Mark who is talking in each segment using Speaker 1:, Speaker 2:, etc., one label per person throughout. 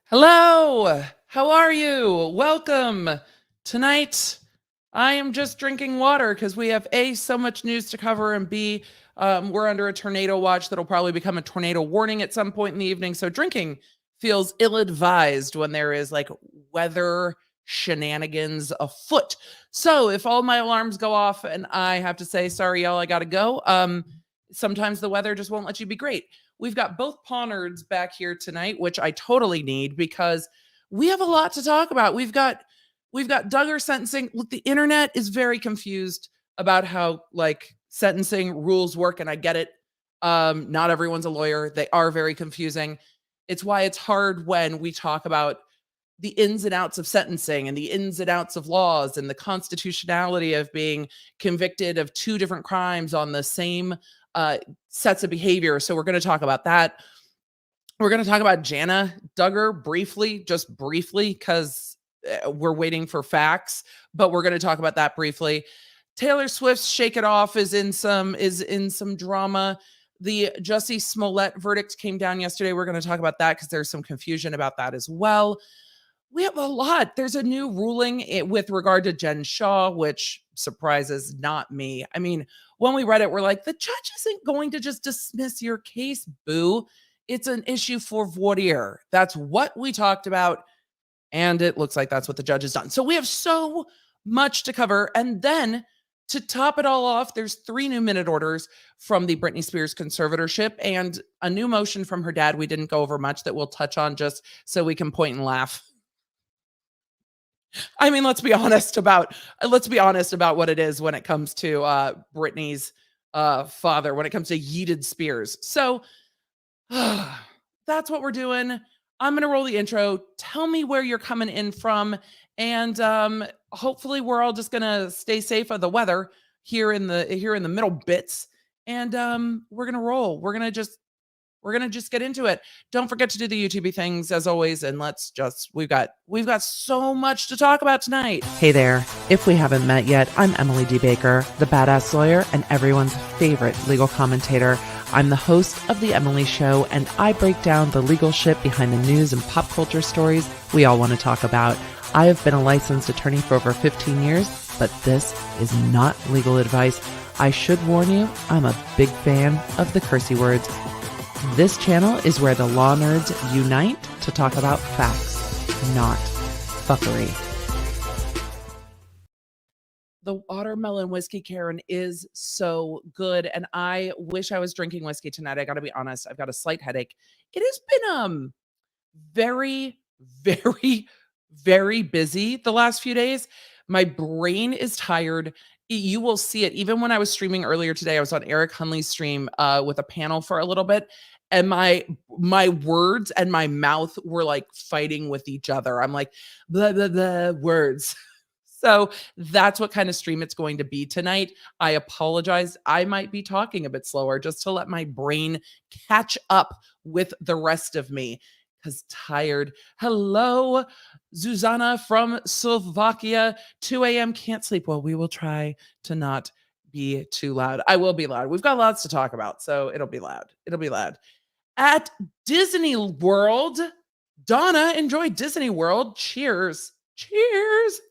Speaker 1: Hello, how are you? Welcome. Tonight, I am just drinking water because we have A, so much news to cover, and B, we're under a tornado watch that'll probably become a tornado warning at some point in the evening. So drinking feels ill advised when there is like weather shenanigans afoot. So if all my alarms go off and I have to say, sorry, y'all, I gotta go, sometimes the weather just won't let you be great. We've got both paw nerds back here tonight, which I totally need because we have a lot to talk about. We've got Duggar sentencing. Look, the internet is very confused about how like sentencing rules work, and I get it. Not everyone's a lawyer. They are very confusing. It's why it's hard when we talk about the ins and outs of sentencing and the ins and outs of laws and the constitutionality of being convicted of two different crimes on the same uh, sets of behavior. So we're going to talk about that. We're going to talk about Jana Duggar briefly, just briefly, because we're waiting for facts, but we're going to talk about that briefly. Taylor Swift's "Shake It Off" is in some drama. The Jussie Smollett verdict came down yesterday. We're going to talk about that because there's some confusion about that as well. We have a lot. There's a new ruling with regard to Jen Shah, which surprises not me. I mean, when we read it, we're like, the judge isn't going to just dismiss your case, boo. It's an issue for voir dire. That's what we talked about. And it looks like that's what the judge has done. So we have so much to cover. And then to top it all off, there's 3 new minute orders from the Britney Spears conservatorship and a new motion from her dad we didn't go over much that we'll touch on just so we can point and laugh. I mean, let's be honest about what it is when it comes to Britney's father, when it comes to yeeted Spears. So that's what we're doing. I'm gonna roll the intro. Tell me where you're coming in from, and hopefully we're all just gonna stay safe of the weather here in the middle bits, and we're gonna roll. We're gonna just get into it. Don't forget to do the YouTubey things as always, and we've got so much to talk about tonight.
Speaker 2: Hey there. If we haven't met yet, I'm Emily D. Baker, the badass lawyer and everyone's favorite legal commentator. I'm the host of The Emily Show, and I break down the legal shit behind the news and pop culture stories we all want to talk about. I have been a licensed attorney for over 15 years, but this is not legal advice. I should warn you, I'm a big fan of the cursey words. This channel is where the law nerds unite to talk about facts, not fuckery.
Speaker 1: The watermelon whiskey, Karen, is so good, and I wish I was drinking whiskey tonight. I got to be honest. I've got a slight headache. It has been very, very, very busy the last few days. My brain is tired. You will see it. Even when I was streaming earlier today, I was on Eric Hunley's stream with a panel for a little bit, and my words and my mouth were like fighting with each other. I'm like blah blah blah words. So that's what kind of stream it's going to be tonight. I apologize. I might be talking a bit slower just to let my brain catch up with the rest of me because tired. Hello, Zuzana from Slovakia. 2 a.m. Can't sleep. Well, we will try to not be too loud. I will be loud. We've got lots to talk about, so it'll be loud. It'll be loud. At Disney World, Donna, enjoy Disney World. Cheers. Cheers.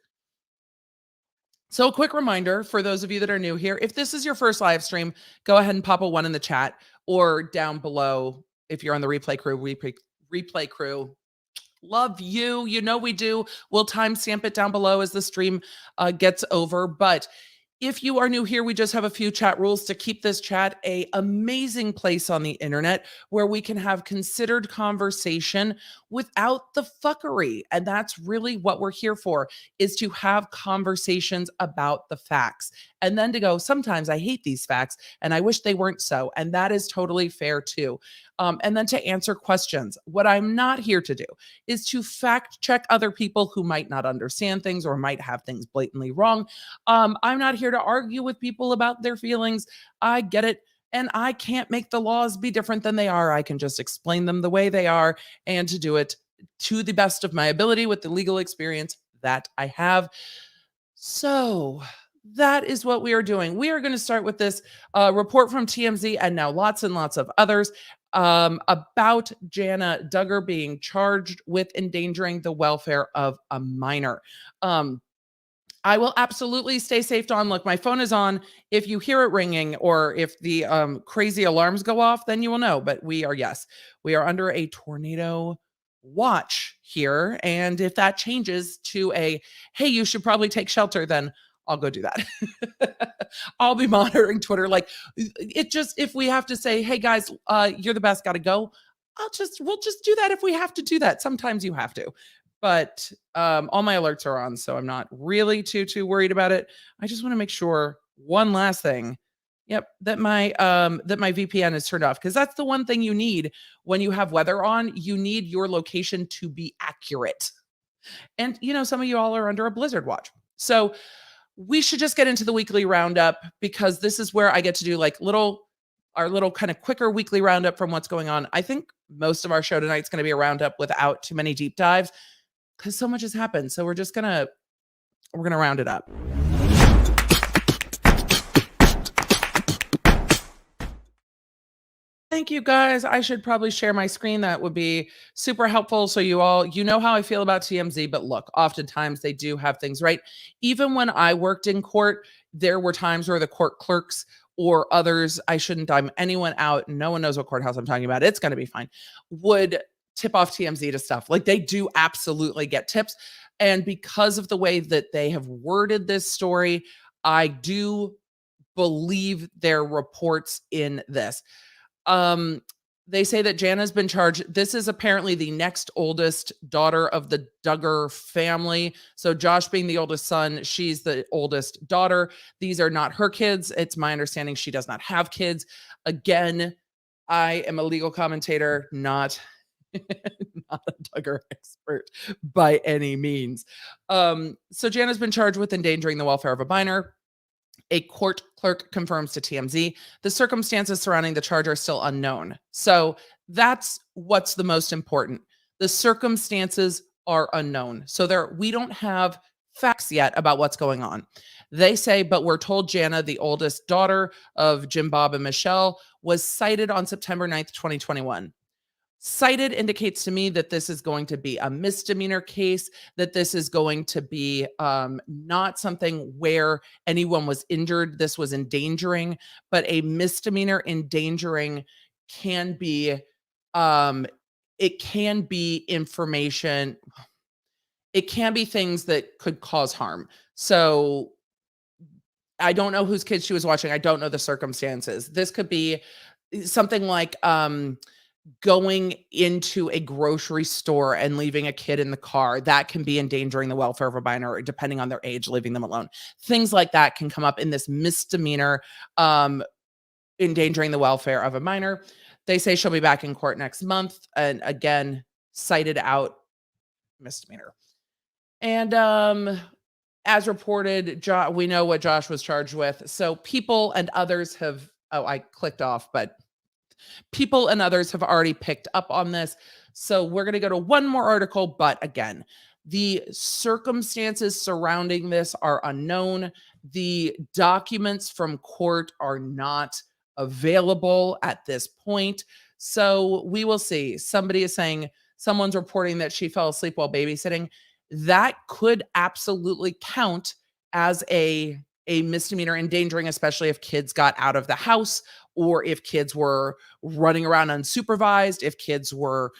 Speaker 1: So a quick reminder for those of you that are new here, if this is your first live stream, go ahead and pop a 1 in the chat or down below if you're on the replay crew. Love you. You know we do. We'll timestamp it down below as the stream gets over. But if you are new here, we just have a few chat rules to keep this chat a amazing place on the internet where we can have considered conversation without the fuckery. And that's really what we're here for, is to have conversations about the facts. And then to go, sometimes I hate these facts and I wish they weren't so. And that is totally fair too. And then to answer questions. What I'm not here to do is to fact check other people who might not understand things or might have things blatantly wrong. I'm not here to argue with people about their feelings. I get it. And I can't make the laws be different than they are. I can just explain them the way they are and to do it to the best of my ability with the legal experience that I have. So that is what we are doing. We are going to start with this report from TMZ and now lots and lots of others about Jana Duggar being charged with endangering the welfare of a minor. Um, I will absolutely stay safe on. Look, my phone is on. If you hear it ringing or if the crazy alarms go off, then you will know. But yes, we are under a tornado watch here. And if that changes to hey, you should probably take shelter, then I'll go do that. I'll be monitoring Twitter. Like if we have to say, hey guys, you're the best, gotta go. We'll just do that if we have to do that. Sometimes you have to. But all my alerts are on, so I'm not really too worried about it. I just want to make sure one last thing. Yep, that my VPN is turned off because that's the one thing you need when you have weather on. You need your location to be accurate. And some of you all are under a blizzard watch. So we should just get into the weekly roundup because this is where I get to do like our little kind of quicker weekly roundup from what's going on. I think most of our show tonight is going to be a roundup without too many deep dives because so much has happened. So we're gonna round it up. Thank you guys. I should probably share my screen. That would be super helpful. So you know how I feel about TMZ, but look, oftentimes they do have things right. Even when I worked in court, there were times where the court clerks or others, I shouldn't dime anyone out. No one knows what courthouse I'm talking about. It's going to be fine. Would tip off TMZ to stuff. Like they do absolutely get tips. And because of the way that they have worded this story, I do believe their reports in this. They say that Jana's been charged. This is apparently the next oldest daughter of the Duggar family. So Josh being the oldest son, she's the oldest daughter. These are not her kids. It's my understanding she does not have kids. Again, I am a legal commentator, not a Duggar expert by any means. So Jana's been charged with endangering the welfare of a minor. A court clerk confirms to TMZ the circumstances surrounding the charge are still unknown. So that's what's the most important. The circumstances are unknown. So we don't have facts yet about what's going on. They say, but we're told Jana, the oldest daughter of Jim, Bob, and Michelle, was cited on September 9th, 2021. Cited indicates to me that this is going to be a misdemeanor case, that this is going to be not something where anyone was injured. This was endangering, but a misdemeanor endangering can be, it can be information. It can be things that could cause harm. So I don't know whose kids she was watching. I don't know the circumstances. This could be something like, going into a grocery store and leaving a kid in the car. That can be endangering the welfare of a minor, depending on their age, leaving them alone. Things like that can come up in this misdemeanor, endangering the welfare of a minor. They say she'll be back in court next month. And again, cited out misdemeanor. And as reported, we know what Josh was charged with. So people and others have, I clicked off, but people and others have already picked up on this. So we're going to go to one more article. But again, the circumstances surrounding this are unknown. The documents from court are not available at this point. So we will see. Somebody is saying someone's reporting that she fell asleep while babysitting. That could absolutely count as a misdemeanor endangering, especially if kids got out of the house or if kids were running around unsupervised, if kids were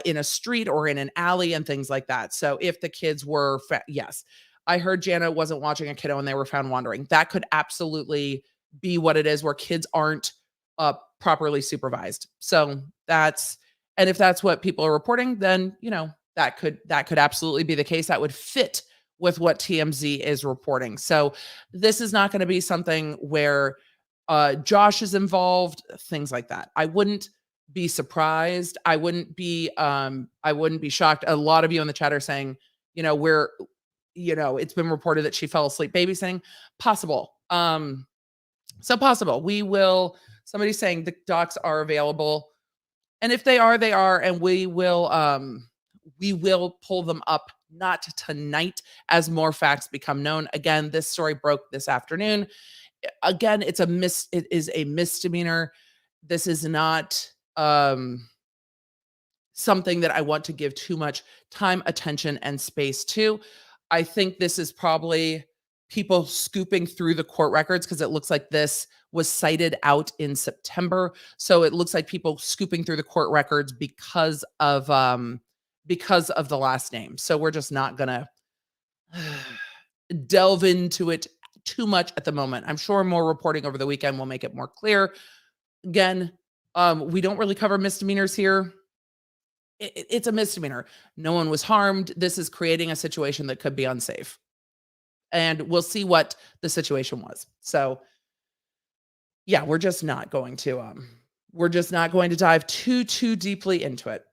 Speaker 1: in a street or in an alley and things like that. So if the kids were, yes, I heard Jana wasn't watching a kiddo and they were found wandering. That could absolutely be what it is, where kids aren't properly supervised. So and if that's what people are reporting, then, that could absolutely be the case. That would fit with what TMZ is reporting. So this is not going to be something where Josh is involved, things like that. I wouldn't be surprised. I wouldn't be shocked. A lot of you in the chat are saying, it's been reported that she fell asleep babysitting. Possible. So possible. Somebody's saying the docs are available. And if they are, they are, and we will pull them up, not tonight, as more facts become known. Again, this story broke this afternoon. Again, it is a misdemeanor. This is not um something that I want to give too much time, attention, and space to. I think this is probably people scooping through the court records because it looks like this was cited out in September. So it looks like people scooping through the court records because of the last name. So we're just not gonna delve into it too much at the moment. I'm sure more reporting over the weekend will make it more clear. Again, we don't really cover misdemeanors here. It's a misdemeanor. No one was harmed. This is creating a situation that could be unsafe. And we'll see what the situation was. So, yeah, we're just not going to dive too deeply into it.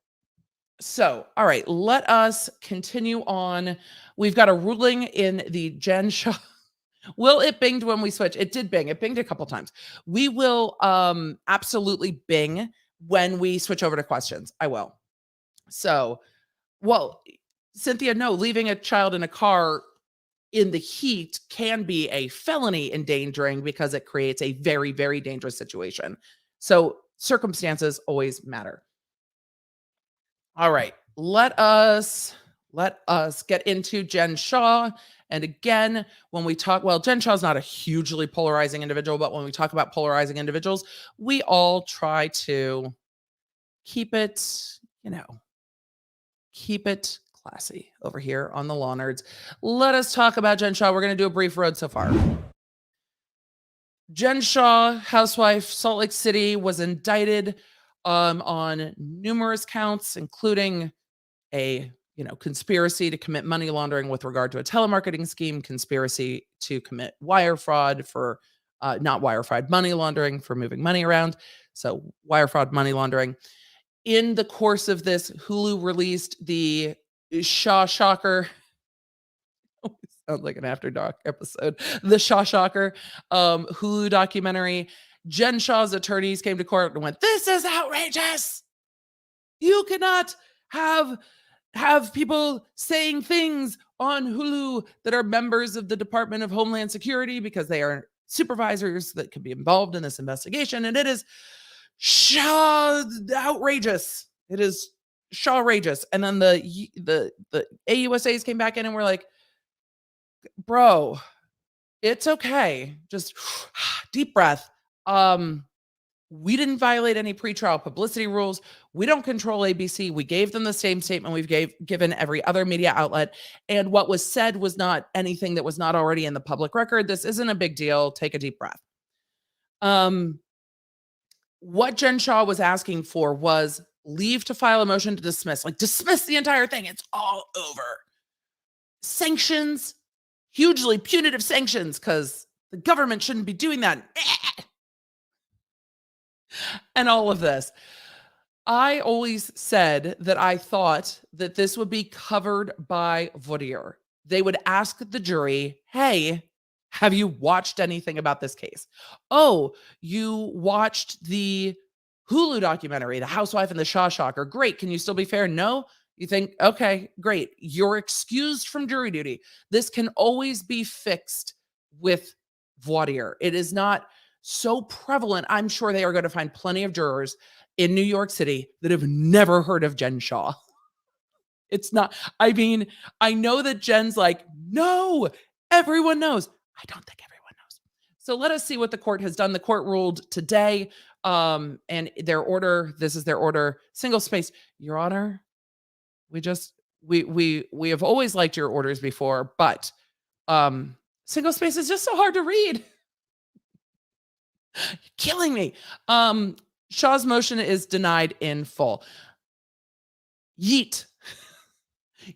Speaker 1: So, all right, let us continue on. We've got a ruling in the Jen Shah. Will it binged when we switch? It did bing. It binged a couple times. We will absolutely bing when we switch over to questions. I will. So, well, Cynthia, no, leaving a child in a car in the heat can be a felony endangering because it creates a very, very dangerous situation. So circumstances always matter. All right, let us get into Jen Shah. And again, when we talk, well, Jen Shah's not a hugely polarizing individual, but when we talk about polarizing individuals, we all try to keep it, keep it classy over here on the Law Nerds. Let us talk about Jen Shah. We're going to do a brief road so far. Jen Shah, housewife, Salt Lake City, was indicted on numerous counts, including a conspiracy to commit money laundering with regard to a telemarketing scheme, conspiracy to commit wire fraud for not wire fraud, money laundering for moving money around. So wire fraud, money laundering. In the course of this, Hulu released the Shah Shocker. Sounds like an After Dark episode. The Shah Shocker Hulu documentary. Jen Shah's attorneys came to court and went, "This is outrageous. You cannot have people saying things on Hulu that are members of the Department of Homeland Security because they are supervisors that could be involved in this investigation, and it is outrageous. It is outrageous." And then the AUSAs came back in and were like, "Bro, it's okay. Just deep breath. We didn't violate any pretrial publicity rules. We don't control ABC. We gave them the same statement we've given every other media outlet. And what was said was not anything that was not already in the public record. This isn't a big deal. Take a deep breath." What Jen Shah was asking for was leave to file a motion to dismiss, like dismiss the entire thing. It's all over. Sanctions, hugely punitive sanctions, because the government shouldn't be doing that. And all of this. I always said that I thought that this would be covered by voir dire. They would ask the jury, "Hey, have you watched anything about this case? Oh, you watched the Hulu documentary, The Housewife and the Shah Shocker. Great. Can you still be fair? No? You think, okay, great. You're excused from jury duty." This can always be fixed with voir dire. It is not so prevalent. I'm sure they are going to find plenty of jurors in New York City that have never heard of Jen Shah. It's not, I mean, I know that Jen's like, "No, everyone knows." I don't think everyone knows. So let us see what the court has done. The court ruled today, and their order, this is their order, single space. "Your Honor, we have always liked your orders before, but single space is just so hard to read. You're killing me." Shah's motion is denied in full. Yeeted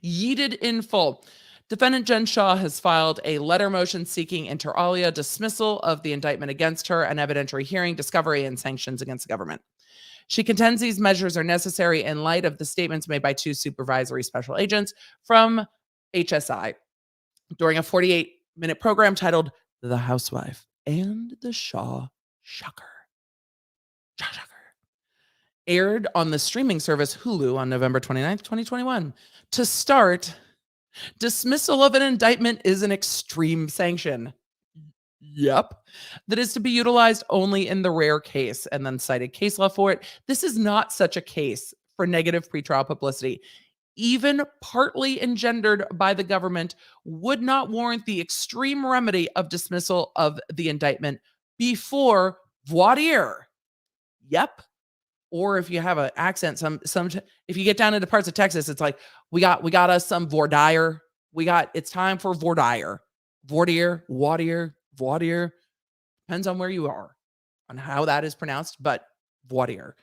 Speaker 1: in full. Defendant Jen Shah has filed a letter motion seeking inter alia dismissal of the indictment against her, an evidentiary hearing, discovery, and sanctions against the government. She contends these measures are necessary in light of the statements made by two supervisory special agents from HSI during a 48-minute program titled The Housewife and the Shah Shocker. Aired on the streaming service Hulu on November 29th, 2021. To start, dismissal of an indictment is an extreme sanction. Yep. That is to be utilized only in the rare case, and then cited case law for it. This is not such a case for negative pretrial publicity. Even partly engendered by the government, would not warrant the extreme remedy of dismissal of the indictment before voir dire. Yep. Or if you have an accent, if you get down into parts of Texas, it's like we got us some voir dire. It's time for voir dire. Voir dire. Depends on where you are, on how that is pronounced, but voir dire.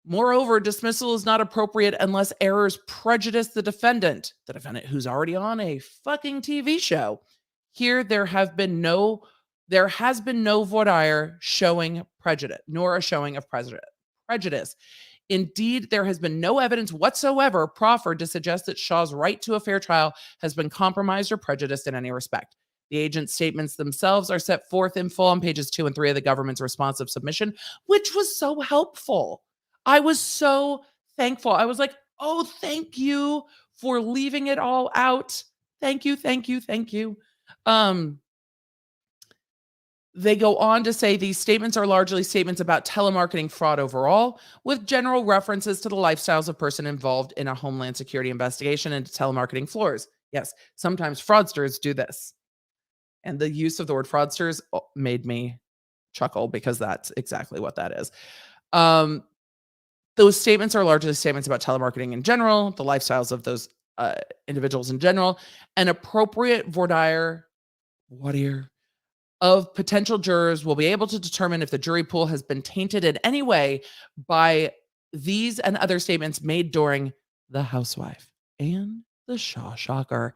Speaker 1: Moreover, dismissal is not appropriate unless errors prejudice the defendant who's already on a fucking TV show. Here, there has been no voir dire showing prejudice, nor a showing of prejudice. Indeed, there has been no evidence whatsoever proffered to suggest that Shah's right to a fair trial has been compromised or prejudiced in any respect. The agent's statements themselves are set forth in full on pages 2 and 3 of the government's responsive submission, which was so helpful. I was so thankful. I was like, oh, thank you for leaving it all out. Thank you. They go on to say these statements are largely statements about telemarketing fraud overall, with general references to the lifestyles of person involved in a Homeland Security investigation into telemarketing floors. Yes, sometimes fraudsters do this. And the use of the word fraudsters made me chuckle because that's exactly what that is. Those statements are largely statements about telemarketing in general, the lifestyles of those individuals in general, and appropriate voir dire of potential jurors will be able to determine if the jury pool has been tainted in any way by these and other statements made during The Housewife and the Shah Shocker.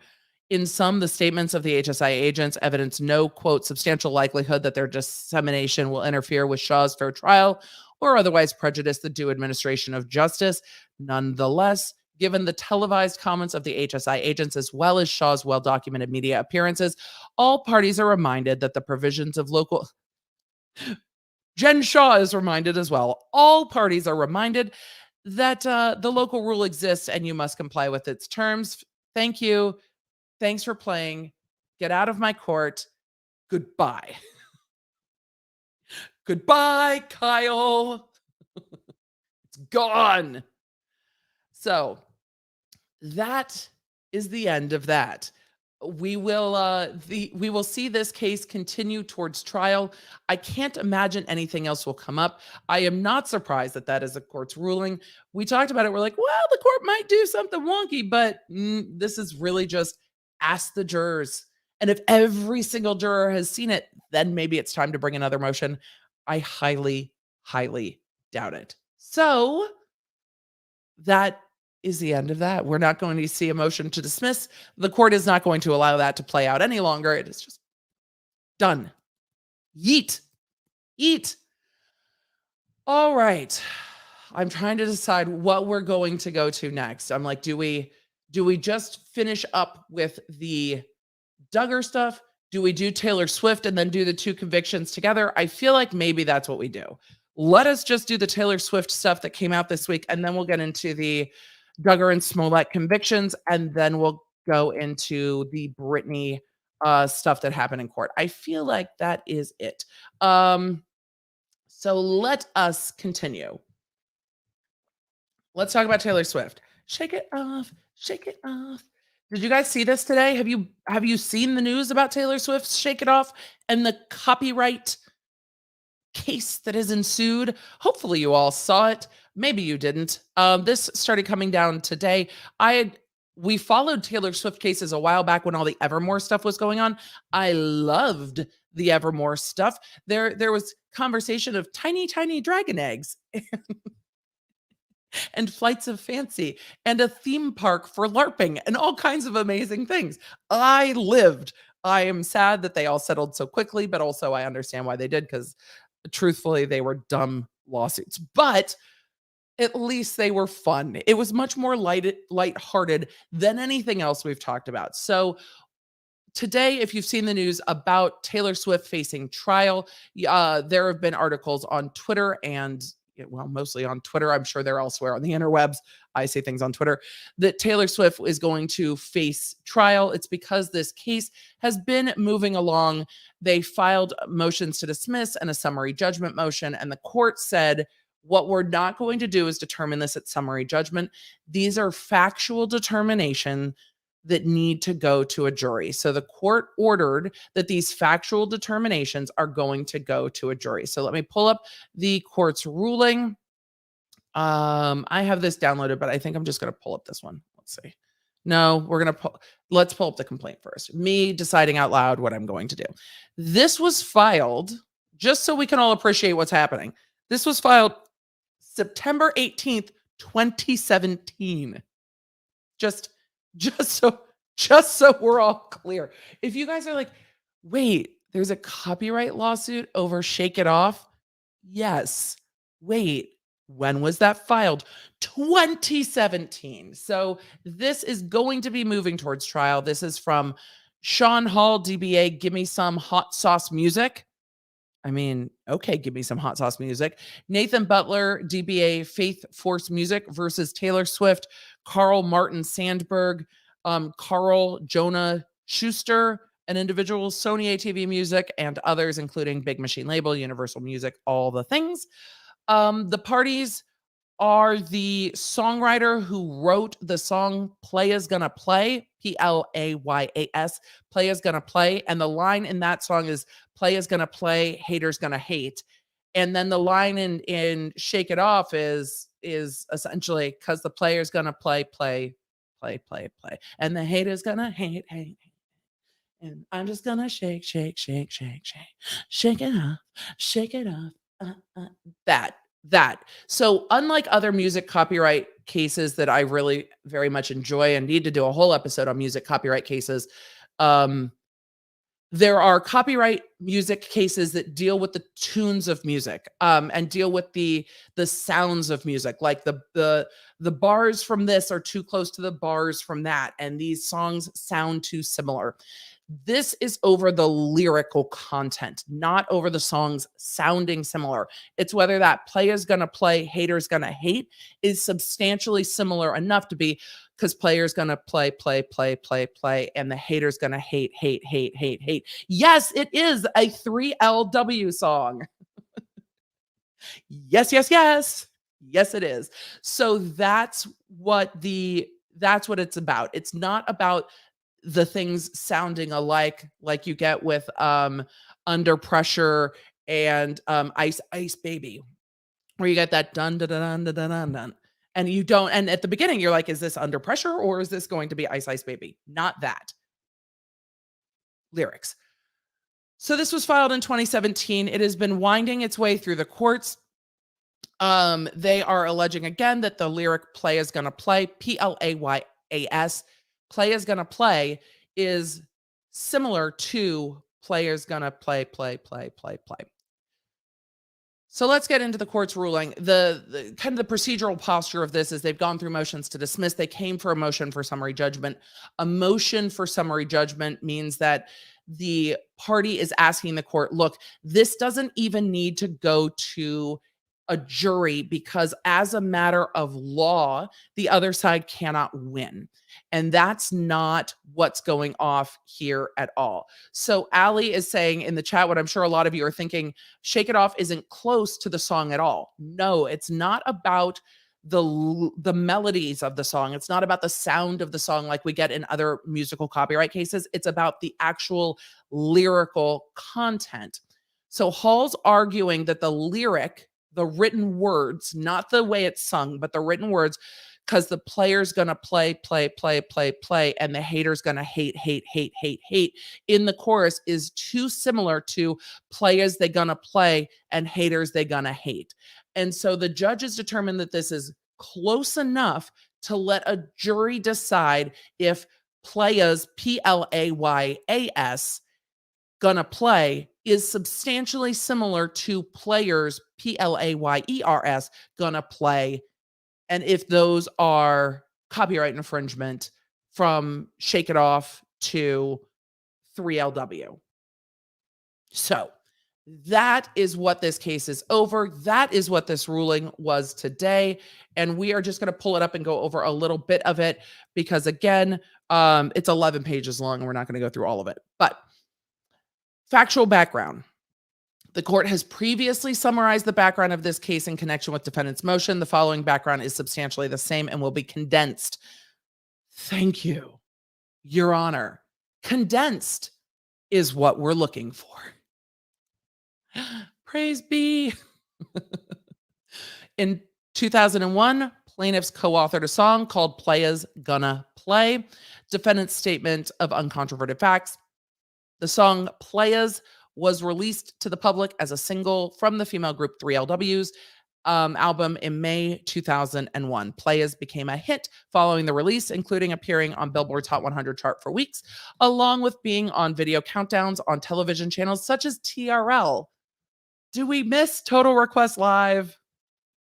Speaker 1: In sum, the statements of the HSI agents evidence no, quote, substantial likelihood that their dissemination will interfere with Shah's fair trial or otherwise prejudice the due administration of justice. Nonetheless, given the televised comments of the HSI agents as well as Shah's well-documented media appearances, all parties are reminded that the provisions of local... Jen Shah is reminded as well. All parties are reminded that the local rule exists and you must comply with its terms. Thank you. Thanks for playing. Get out of my court. Goodbye. Goodbye, Kyle. It's gone. So that is the end of that. We will see this case continue towards trial. I can't imagine anything else will come up. I am not surprised that that is the court's ruling. We talked about it. We're like, well, the court might do something wonky, but this is really just ask the jurors. And if every single juror has seen it, then maybe it's time to bring another motion. I highly, highly doubt it. So that is the end of that. We're not going to see a motion to dismiss. The court is not going to allow that to play out any longer. It is just done. Yeet. Eat. All right. I'm trying to decide what we're going to go to next. I'm like, do we just finish up with the Duggar stuff? Do we do Taylor Swift and then do the two convictions together? I feel like maybe that's what we do. Let us just do the Taylor Swift stuff that came out this week, and then we'll get into the Duggar and Smollett convictions, and then we'll go into the Britney stuff that happened in court. I feel like that is it. So let us continue. Let's talk about Taylor Swift. Shake it off. Shake it off. Did you guys see this today? Have you seen the news about Taylor Swift's Shake It Off and the copyright case that has ensued? Hopefully you all saw it. Maybe you didn't. This started coming down today. We followed Taylor Swift cases a while back when all the Evermore stuff was going on. I loved the Evermore stuff. There was conversation of tiny, tiny dragon eggs. And flights of fancy and a theme park for LARPing and all kinds of amazing things. I lived. I am sad that they all settled so quickly, but also I understand why they did, because truthfully, they were dumb lawsuits. But at least they were fun. It was much more lighthearted than anything else we've talked about. So today, if you've seen the news about Taylor Swift facing trial, there have been articles on Twitter and, well, mostly on Twitter. I'm sure they're elsewhere on the interwebs. I say things on Twitter, that Taylor Swift is going to face trial. It's because this case has been moving along. They filed motions to dismiss and a summary judgment motion, and the court said, what we're not going to do is determine this at summary judgment. These are factual determination that need to go to a jury. So the court ordered that these factual determinations are going to go to a jury. So let me pull up the court's ruling. I have this downloaded, but I think I'm just going to pull up this one. Let's see. No, let's pull up the complaint first. Me deciding out loud what I'm going to do. This was filed, just so we can all appreciate what's happening. This was filed September 18th, 2017. Just so we're all clear. If you guys are like, wait, there's a copyright lawsuit over Shake It Off? Yes. Wait, when was that filed? 2017. So this is going to be moving towards trial. This is from Sean Hall, DBA, Give Me Some Hot Sauce Music. I mean, okay, give me some hot sauce music. Nathan Butler, DBA, Faith Force Music versus Taylor Swift, Carl Martin Sandberg, Carl Jonah Schuster, an individual, Sony ATV Music, and others, including Big Machine Label, Universal Music, all the things. The parties are the songwriter who wrote the song Playa's Gonna Play, Playas, Playa's Gonna Play. And the line in that song is Playa's Gonna Play, Haters Gonna Hate. And then the line in Shake It Off is essentially because the player's gonna play. And the hater's gonna hate. And I'm just gonna shake it off, shake it off. That. So unlike other music copyright cases that I really very much enjoy and need to do a whole episode on music copyright cases, there are copyright music cases that deal with the tunes of music, and deal with the sounds of music. Like the bars from this are too close to the bars from that, and these songs sound too similar. This is over the lyrical content, not over the songs sounding similar. It's whether that Playa's Gonna Play, Haters Gonna Hate is substantially similar enough to be, because player's gonna play, and the hater's gonna hate. Yes, it is a 3LW song. Yes. Yes, it is. So that's what it's about. It's not about the things sounding alike, like you get with Under Pressure and Ice Baby, where you get that dun dun dun dun dun dun. And you don't, and at the beginning, you're like, is this Under Pressure or is this going to be Ice Baby? Not that. Lyrics. So this was filed in 2017. It has been winding its way through the courts. They are alleging again that the lyric Play is Gonna Play, Playas, Play is Gonna Play is similar to Player's Gonna Play. So let's get into the court's ruling. The kind of the procedural posture of this is they've gone through motions to dismiss. They came for a motion for summary judgment. A motion for summary judgment means that the party is asking the court, look, this doesn't even need to go to a jury because as a matter of law, the other side cannot win. And that's not what's going off here at all. So Allie is saying in the chat, what I'm sure a lot of you are thinking, Shake It Off isn't close to the song at all. No, it's not about the melodies of the song. It's not about the sound of the song like we get in other musical copyright cases. It's about the actual lyrical content. So Hall's arguing that the lyric, the written words, not the way it's sung, but the written words, because the player's gonna play, and the hater's gonna hate in the chorus is too similar to players they gonna play and haters they gonna hate. And so the judges determined that this is close enough to let a jury decide if players, Playas, gonna play is substantially similar to players, Players, gonna play, and if those are copyright infringement from Shake It Off to 3LW. So That is what this case is over. That is what this ruling was today. And we are just going to pull it up and go over a little bit of it because, again, it's 11 pages long and we're not going to go through all of it. But factual background. The court has previously summarized the background of this case in connection with defendant's motion. The following background is substantially the same and will be condensed. Thank you, Your Honor. Condensed is what we're looking for. Praise be. In 2001, plaintiffs co-authored a song called Playas Gonna Play. Defendant's statement of uncontroverted facts. The song Playas was released to the public as a single from the female group 3LW's album in May 2001. Playas became a hit following the release, including appearing on Billboard's Hot 100 chart for weeks, along with being on video countdowns on television channels such as TRL. Do we miss Total Request Live?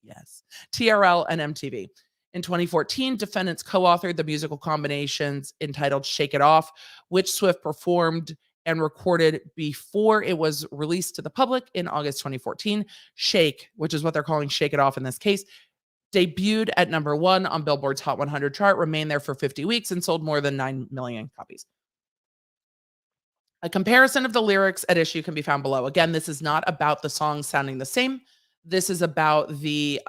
Speaker 1: Yes. TRL and MTV. In 2014, defendants co-authored the musical combinations entitled Shake It Off, which Swift performed and recorded before it was released to the public in August 2014. Shake, which is what they're calling Shake It Off in this case, debuted at number 1 on Billboard's Hot 100 chart, remained there for 50 weeks, and sold more than 9 million copies. A comparison of the lyrics at issue can be found below. Again, this is not about the songs sounding the same. This is about the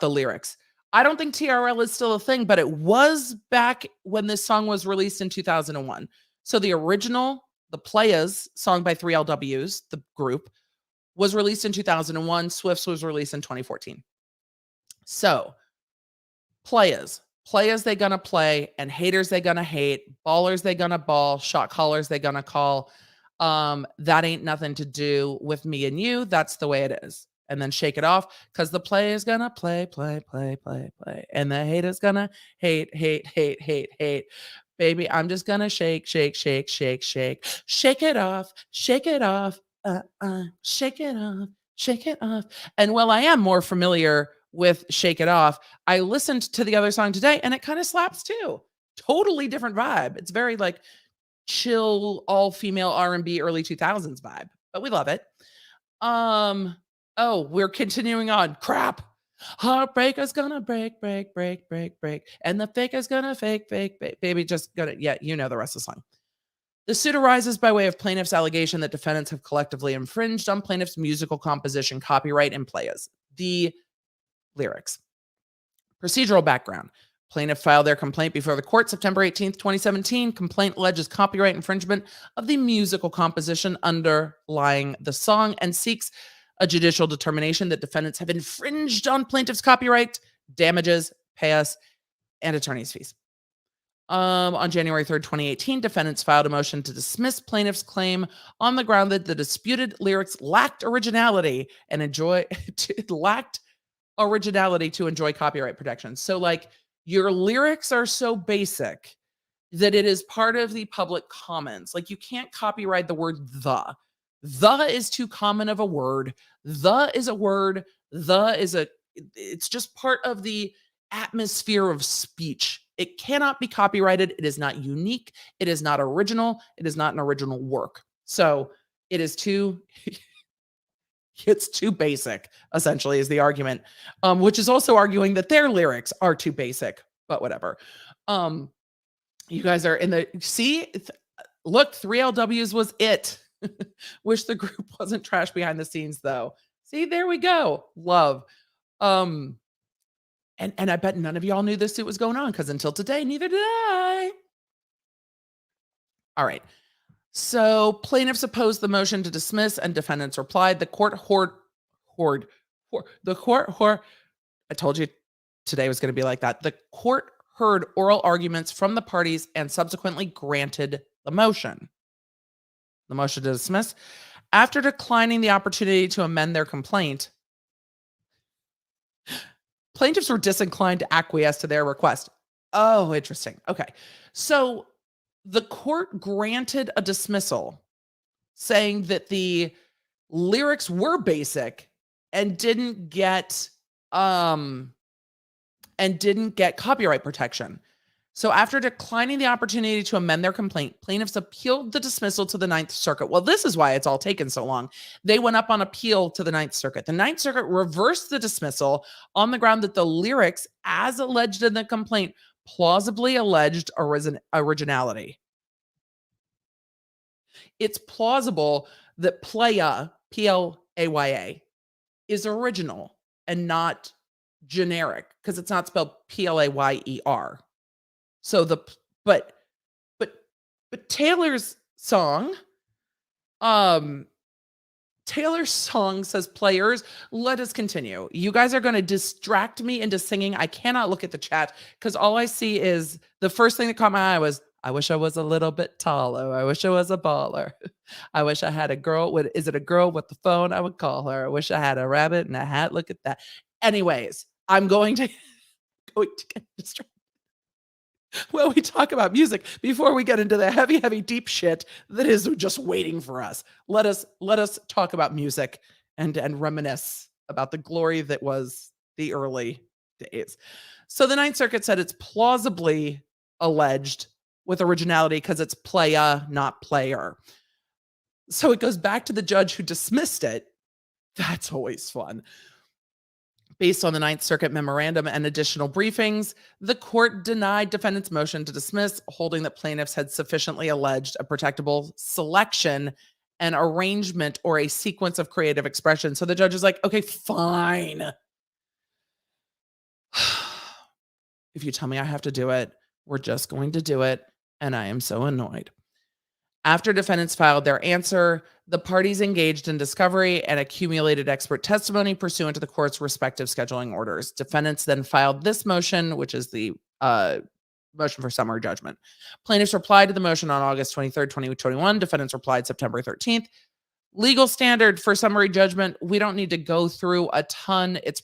Speaker 1: lyrics. I don't think TRL is still a thing, but it was back when this song was released in 2001. So the original, the Playas song by 3LW's, the group, was released in 2001. Swift's was released in 2014. So Playas they gonna play, and haters they gonna hate, ballers they gonna ball, shot callers they gonna call. That ain't nothing to do with me and you. That's the way it is. And then Shake It Off, because the play is gonna play. And the hate is gonna hate. Baby, I'm just gonna shake. Shake it off. Shake it off. Shake it off. Shake it off. And while I am more familiar with Shake It Off, I listened to the other song today and it kind of slaps too. Totally different vibe. It's very like chill, all-female R&B early 2000s vibe, but we love it. Oh, we're continuing on. Crap. Heartbreaker's gonna break. And the faker's gonna fake. Baby, just gonna, yeah, you know the rest of the song. The suit arises by way of plaintiff's allegation that defendants have collectively infringed on plaintiff's musical composition copyright and Playas. The lyrics. Procedural background. Plaintiff filed their complaint before the court September 18th, 2017. Complaint alleges copyright infringement of the musical composition underlying the song and seeks a judicial determination that defendants have infringed on plaintiff's copyright, damages, payas, and attorney's fees. On January 3rd, 2018, defendants filed a motion to dismiss plaintiff's claim on the ground that the disputed lyrics lacked originality and lacked originality to enjoy copyright protection. So like your lyrics are so basic that it is part of the public commons. Like you can't copyright the word the. The is too common of a word. The is a word. It's just part of the atmosphere of speech. It cannot be copyrighted. It is not unique. It is not original. It is not an original work. So it is too, it's too basic, essentially, is the argument, which is also arguing that their lyrics are too basic, but whatever. You guys are in the, look, 3LW's was it. Wish the group wasn't trash behind the scenes though. See, there we go. Love. And I bet none of y'all knew this suit was going on because until today, neither did I. All right. So plaintiffs opposed the motion to dismiss and defendants replied. The court I told you today was going to be like that. The court heard oral arguments from the parties and subsequently granted the motion. The motion to dismiss. After declining the opportunity to amend their complaint, plaintiffs were disinclined to acquiesce to their request. Oh, interesting. Okay. So the court granted a dismissal saying that the lyrics were basic and didn't get copyright protection. So after declining the opportunity to amend their complaint, plaintiffs appealed the dismissal to the Ninth Circuit. Well, this is why it's all taken so long. They went up on appeal to the Ninth Circuit. The Ninth Circuit reversed the dismissal on the ground that the lyrics, as alleged in the complaint, plausibly alleged originality. It's plausible that playa, Playa, is original and not generic because it's not spelled Player. So but Taylor's song says players. Let us continue. You guys are going to distract me into singing. I cannot look at the chat because all I see is the first thing that caught my eye was, I wish I was a little bit taller. I wish I was a baller. I wish I had a girl. Is it a girl with the phone? I would call her. I wish I had a rabbit and a hat. Look at that. Anyways, I'm going to get distracted. Well, we talk about music before we get into the heavy, deep shit that is just waiting for us. Let us talk about music and reminisce about the glory that was the early days. So the Ninth Circuit said it's plausibly alleged with originality because it's playa, not player. So it goes back to the judge who dismissed it. That's always fun. Based on the Ninth Circuit memorandum and additional briefings, the court denied defendants' motion to dismiss, holding that plaintiffs had sufficiently alleged a protectable selection, an arrangement, or a sequence of creative expression. So the judge is like, okay, fine. If you tell me I have to do it, we're just going to do it, and I am so annoyed. After defendants filed their answer, the parties engaged in discovery and accumulated expert testimony pursuant to the court's respective scheduling orders. Defendants then filed this motion, which is the motion for summary judgment. Plaintiffs replied to the motion on August 23rd, 2021. Defendants replied September 13th. Legal standard for summary judgment, we don't need to go through a ton. It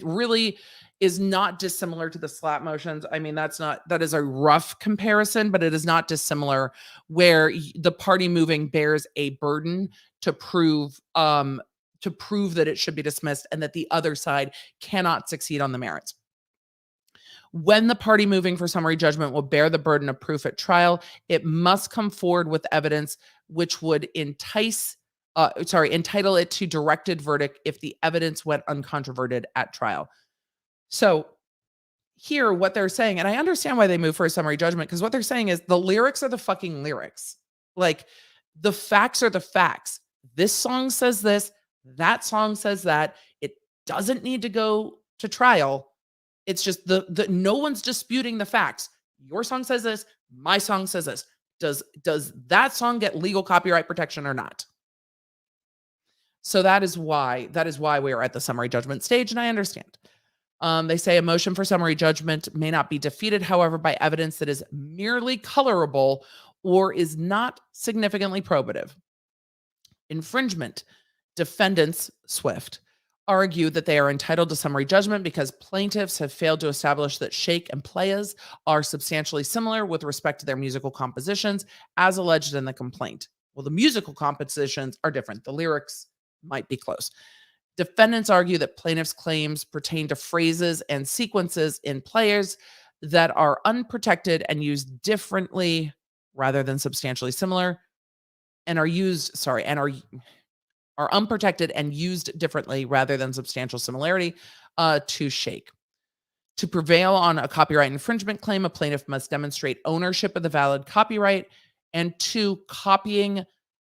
Speaker 1: really is not dissimilar to the slap motions. I mean, that is a rough comparison, but it is not dissimilar where the party moving bears a burden to prove that it should be dismissed and that the other side cannot succeed on the merits. When the party moving for summary judgment will bear the burden of proof at trial, it must come forward with evidence which would entitle it to directed verdict if the evidence went uncontroverted at trial. So here, what they're saying, and I understand why they move for a summary judgment, because what they're saying is the lyrics are the fucking lyrics. Like, the facts are the facts. This song says this, that song says that. It doesn't need to go to trial. It's just the no one's disputing the facts. Your song says this, my song says this. Does that song get legal copyright protection or not? So that is why we are at the summary judgment stage, and I understand. They say a motion for summary judgment may not be defeated, however, by evidence that is merely colorable or is not significantly probative. Infringement. Defendants, Swift, argue that they are entitled to summary judgment because plaintiffs have failed to establish that Shake and Playas are substantially similar with respect to their musical compositions as alleged in the complaint. Well, the musical compositions are different. The lyrics might be close. Defendants argue that plaintiffs' claims pertain to phrases and sequences in Players that are unprotected and used differently rather than substantially similar, and are unprotected and used differently rather than substantial similarity to Shake. To prevail on a copyright infringement claim, a plaintiff must demonstrate ownership of the valid copyright, and 2, copying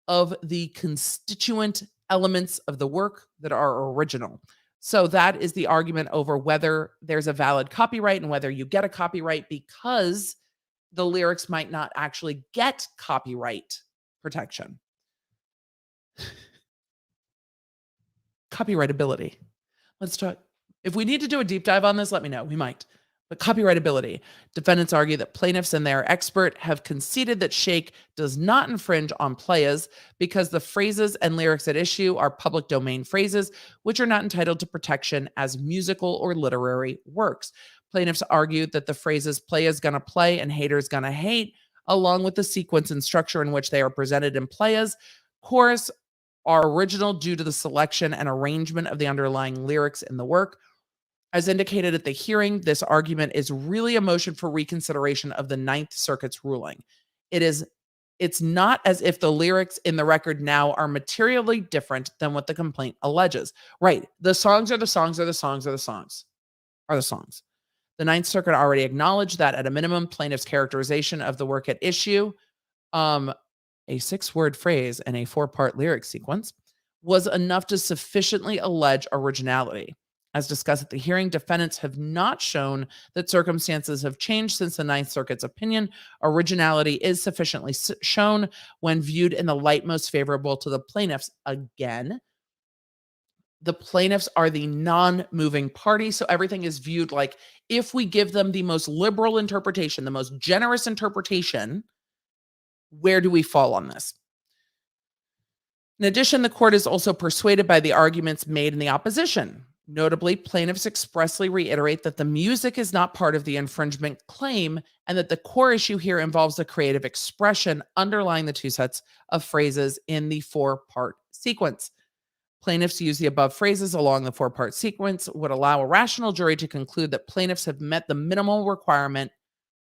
Speaker 1: of the constituent elements of the work that are original. So that is the argument over whether there's a valid copyright and whether you get a copyright, because the lyrics might not actually get copyright protection. Copyrightability. Let's talk. If we need to do a deep dive on this, let me know. We might. But copyrightability. Defendants argue that plaintiffs and their expert have conceded that Shake does not infringe on Playas because the phrases and lyrics at issue are public domain phrases, which are not entitled to protection as musical or literary works. Plaintiffs argue that the phrases Playas gonna play and haters gonna hate, along with the sequence and structure in which they are presented in Playas, chorus, are original due to the selection and arrangement of the underlying lyrics in the work. As indicated at the hearing, this argument is really a motion for reconsideration of the Ninth Circuit's ruling. It's not as if the lyrics in the record now are materially different than what the complaint alleges. Right. The songs are the songs are the songs are the songs are the songs. The Ninth Circuit already acknowledged that at a minimum, plaintiff's characterization of the work at issue, a 6-word phrase and a 4-part lyric sequence, was enough to sufficiently allege originality. As discussed at the hearing, defendants have not shown that circumstances have changed since the Ninth Circuit's opinion. Originality is sufficiently shown when viewed in the light most favorable to the plaintiffs. Again, the plaintiffs are the non-moving party, so everything is viewed like if we give them the most liberal interpretation, the most generous interpretation, where do we fall on this? In addition, the court is also persuaded by the arguments made in the opposition. Notably, plaintiffs expressly reiterate that the music is not part of the infringement claim and that the core issue here involves the creative expression underlying the 2 sets of phrases in the 4-part sequence. Plaintiffs use the above phrases along the 4-part sequence would allow a rational jury to conclude that plaintiffs have met the minimal requirement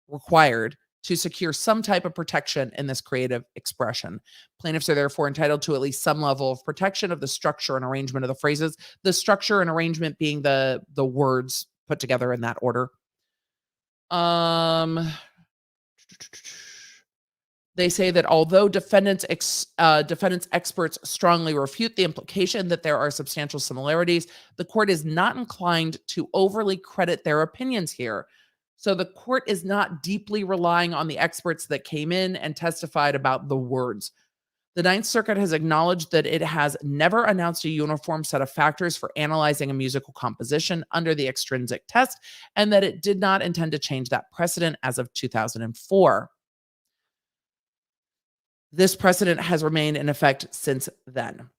Speaker 1: required to secure some type of protection in this creative expression. Plaintiffs are therefore entitled to at least some level of protection of the structure and arrangement of the phrases, the structure and arrangement being the words put together in that order. They say that although defendants experts strongly refute the implication that there are substantial similarities, the court is not inclined to overly credit their opinions here. So the court is not deeply relying on the experts that came in and testified about the words. The Ninth Circuit has acknowledged that it has never announced a uniform set of factors for analyzing a musical composition under the extrinsic test, and that it did not intend to change that precedent as of 2004. This precedent has remained in effect since then.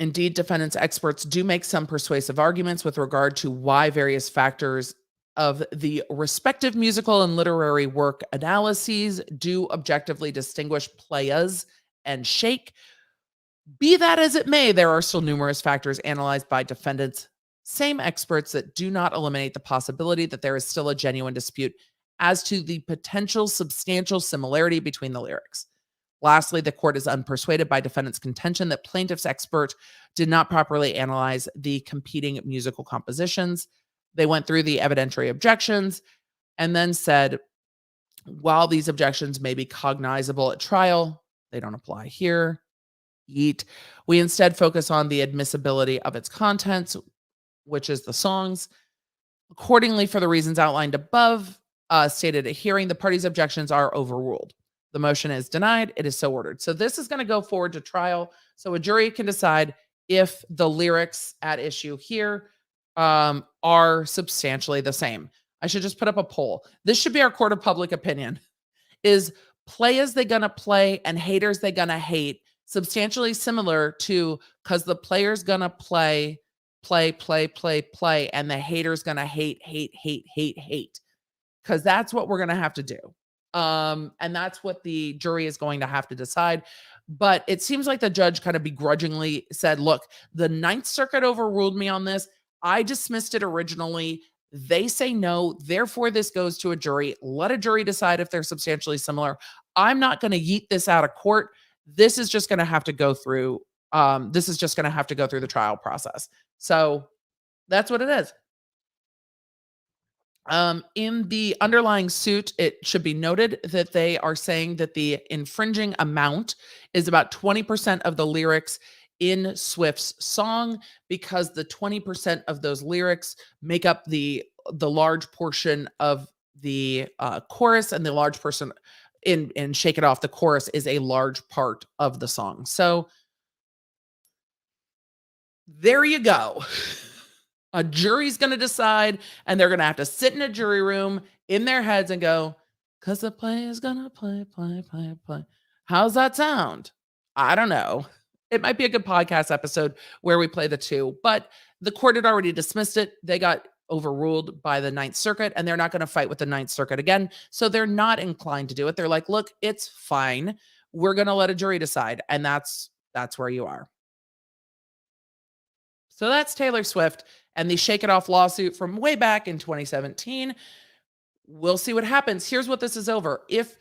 Speaker 1: Indeed, defendants' experts do make some persuasive arguments with regard to why various factors of the respective musical and literary work analyses do objectively distinguish playas and shake. Be that as it may, there are still numerous factors analyzed by defendants, same experts, that do not eliminate the possibility that there is still a genuine dispute as to the potential substantial similarity between the lyrics. Lastly, the court is unpersuaded by defendants' contention that plaintiff's expert did not properly analyze the competing musical compositions. They went through the evidentiary objections and then said, while these objections may be cognizable at trial, they don't apply here. We instead focus on the admissibility of its contents, which is the songs. Accordingly, for the reasons outlined above, stated at hearing, the parties' objections are overruled. The motion is denied. It is so ordered. So this is going to go forward to trial. So a jury can decide if the lyrics at issue here are substantially the same. I should just put up a poll. This should be our court of public opinion. Is players they gonna play and haters they gonna hate substantially similar to because the player's gonna play, and the hater's gonna hate. Because that's what we're gonna have to do. And that's what the jury is going to have to decide. But it seems like the judge kind of begrudgingly said, look, the Ninth Circuit overruled me on this. I dismissed it originally. They say no. Therefore, this goes to a jury. Let a jury decide if they're substantially similar. I'm not going to yeet this out of court. This is just going to have to go through. The trial process. So that's what it is. In the underlying suit, it should be noted that they are saying that the infringing amount is about 20% of the lyrics in Swift's song, because the 20% of those lyrics make up the large portion of the chorus, and the large person in Shake It Off, the chorus is a large part of the song. So there you go. A jury's going to decide, and they're going to have to sit in a jury room in their heads and go, because the play is going to play. How's that sound? I don't know. It might be a good podcast episode where we play the two, but the court had already dismissed it. They got overruled by the Ninth Circuit, and they're not going to fight with the Ninth Circuit again. So they're not inclined to do it. They're like, look, it's fine. We're going to let a jury decide. And that's where you are. So that's Taylor Swift and the Shake It Off lawsuit from way back in 2017. We'll see what happens. Here's what this is over. If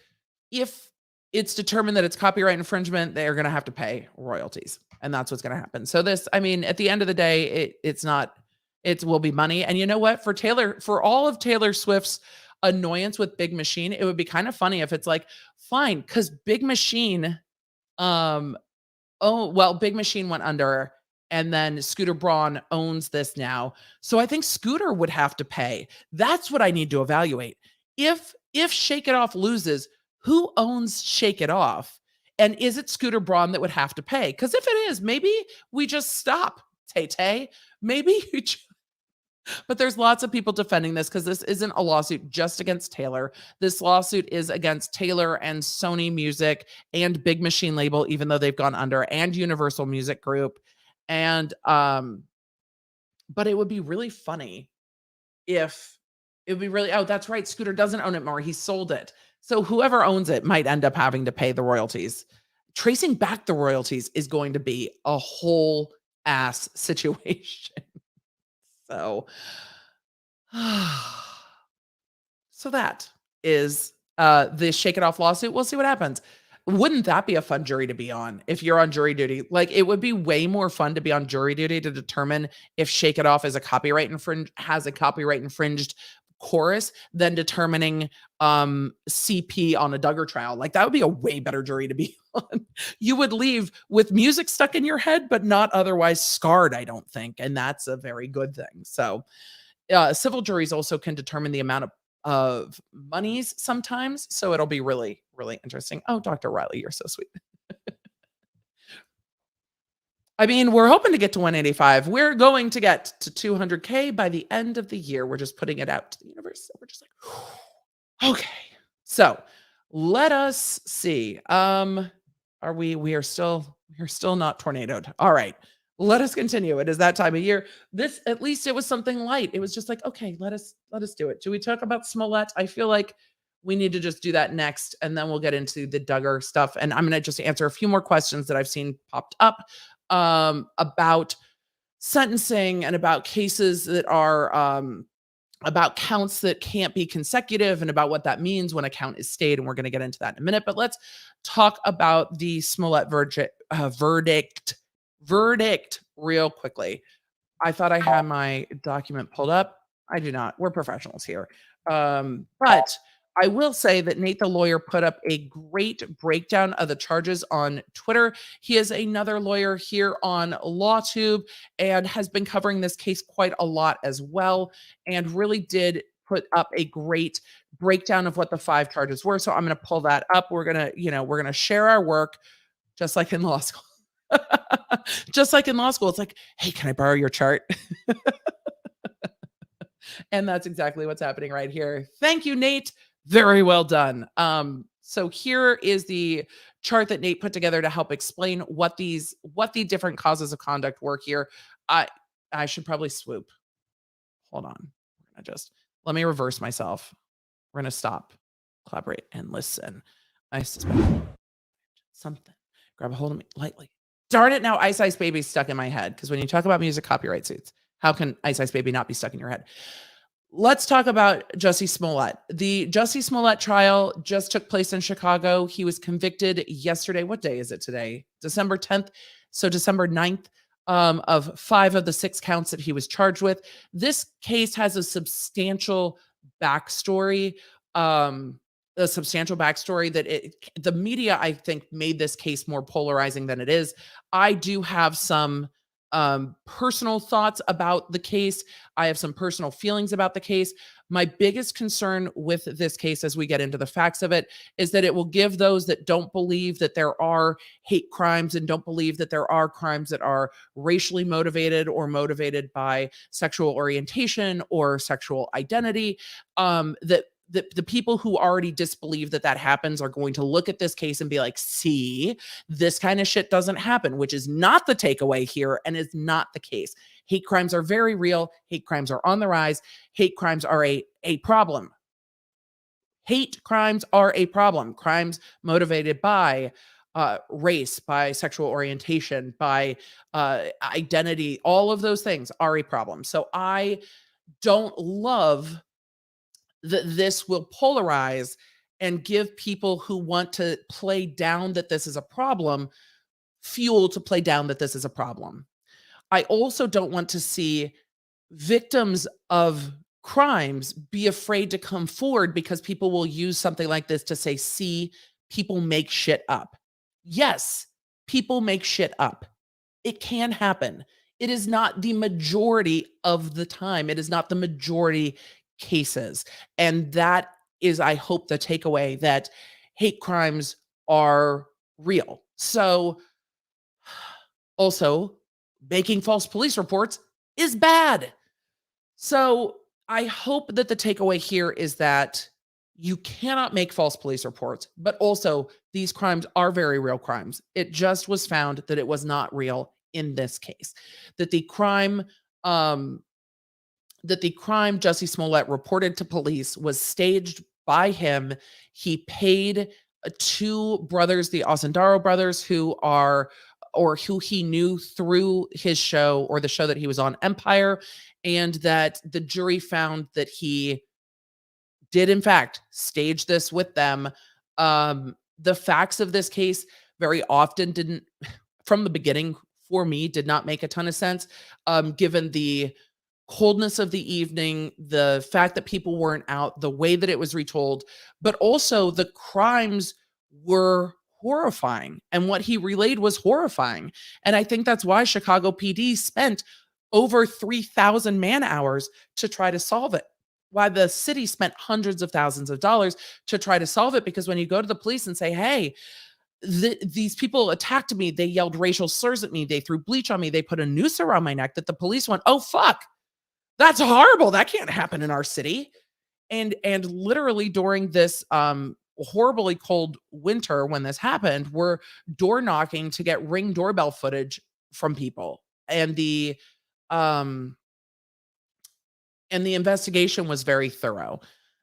Speaker 1: it's determined that it's copyright infringement, they're going to have to pay royalties, and that's what's going to happen. So this, I mean, at the end of the day, it will be money. And you know what? For all of Taylor Swift's annoyance with Big Machine, it would be kind of funny if it's like, fine, because Big Machine, Big Machine went under, and then Scooter Braun owns this now. So I think Scooter would have to pay. That's what I need to evaluate. If Shake It Off loses, who owns Shake It Off? And is it Scooter Braun that would have to pay? Because if it is, maybe we just stop, Tay-Tay. Maybe you but there's lots of people defending this because this isn't a lawsuit just against Taylor. This lawsuit is against Taylor and Sony Music and Big Machine label, even though they've gone under, and Universal Music Group. And but it would be really funny if oh, that's right, Scooter doesn't own it more. He sold it. So whoever owns it might end up having to pay the royalties. Tracing back the royalties is going to be a whole ass situation. So, so that is the Shake It Off lawsuit. We'll see what happens. Wouldn't that be a fun jury to be on if you're on jury duty? Like, it would be way more fun to be on jury duty to determine if Shake It Off has a copyright infringed chorus than determining CP on a Duggar trial. Like, that would be a way better jury to be on. You would leave with music stuck in your head, but not otherwise scarred, I don't think. And that's a very good thing. So civil juries also can determine the amount of monies sometimes. So it'll be really, really interesting. Oh, Dr. Riley, you're so sweet. I mean, we're hoping to get to 185. We're going to get to 200K by the end of the year. We're just putting it out to the universe. So we're just like, okay. So let us see. We are still not tornadoed. All right. Let us continue. It is that time of year. This, at least it was something light. It was just like, okay, let us do it. Do we talk about Smollett? I feel like we need to just do that next, and then we'll get into the Duggar stuff. And I'm going to just answer a few more questions that I've seen popped up about sentencing and about cases that are about counts that can't be consecutive, and about what that means when a count is stayed. And we're going to get into that in a minute. But let's talk about the Smollett verdict real quickly. I thought I had my document pulled up. I do not. We're professionals here. But I will say that Nate, the lawyer, put up a great breakdown of the charges on Twitter. He is another lawyer here on LawTube and has been covering this case quite a lot as well, and really did put up a great breakdown of what the 5 charges were. So I'm going to pull that up. We're going to share our work, just like in law school. Just like in law school. It's like, hey, can I borrow your chart? And that's exactly what's happening right here. Thank you, Nate. Very well done. So here is the chart that Nate put together to help explain what the different causes of conduct were here. I should probably swoop. Hold on. Let me reverse myself. We're going to stop, collaborate, and listen. I suspect something. Grab a hold of me lightly. Darn it, now Ice Ice Baby's stuck in my head, because when you talk about music copyright suits, how can Ice Ice Baby not be stuck in your head? Let's talk about Jussie Smollett. The Jussie Smollett trial just took place in Chicago. He was convicted yesterday. What day is it today? December 10th. So December 9th, of 5 of the 6 counts that he was charged with. This case has a substantial backstory. That the media, I think, made this case more polarizing than it is. I do have some personal thoughts about the case. I have some personal feelings about the case. My biggest concern with this case, as we get into the facts of it, is that it will give those that don't believe that there are hate crimes and don't believe that there are crimes that are racially motivated or motivated by sexual orientation or sexual identity, that the people who already disbelieve that happens are going to look at this case and be like, see, this kind of shit doesn't happen, which is not the takeaway here and is not the case. Hate crimes are very real. Hate crimes are on the rise. Hate crimes are a problem. Hate crimes are a problem. Crimes motivated by race, by sexual orientation, by identity. All of those things are a problem. So I don't love that this will polarize and give people who want to play down that this is a problem fuel to play down that this is a problem. I also don't want to see victims of crimes be afraid to come forward because people will use something like this to say, see, people make shit up. Yes, people make shit up. It can happen. It is not the majority of the time. It is not the majority cases. And that is, I hope, the takeaway, that hate crimes are real. So, also, making false police reports is bad. So I hope that the takeaway here is that you cannot make false police reports, but also these crimes are very real crimes. It just was found that it was not real in this case. That the crime Jussie Smollett reported to police was staged by him. He paid two brothers, the Osendaro brothers, who he knew through his show, or the show that he was on, Empire, and that the jury found that he did in fact stage this with them. The facts of this case very often didn't, from the beginning, for me, did not make a ton of sense, given the coldness of the evening, the fact that people weren't out, the way that it was retold, but also the crimes were horrifying, and what he relayed was horrifying. And I think that's why Chicago PD spent over 3,000 man hours to try to solve it. Why the city spent hundreds of thousands of dollars to try to solve it, because when you go to the police and say, hey, these people attacked me, they yelled racial slurs at me, they threw bleach on me, they put a noose around my neck, that the police went, oh fuck, that's horrible, that can't happen in our city. And literally during this horribly cold winter, when this happened, we're door knocking to get Ring doorbell footage from people. And the investigation was very thorough.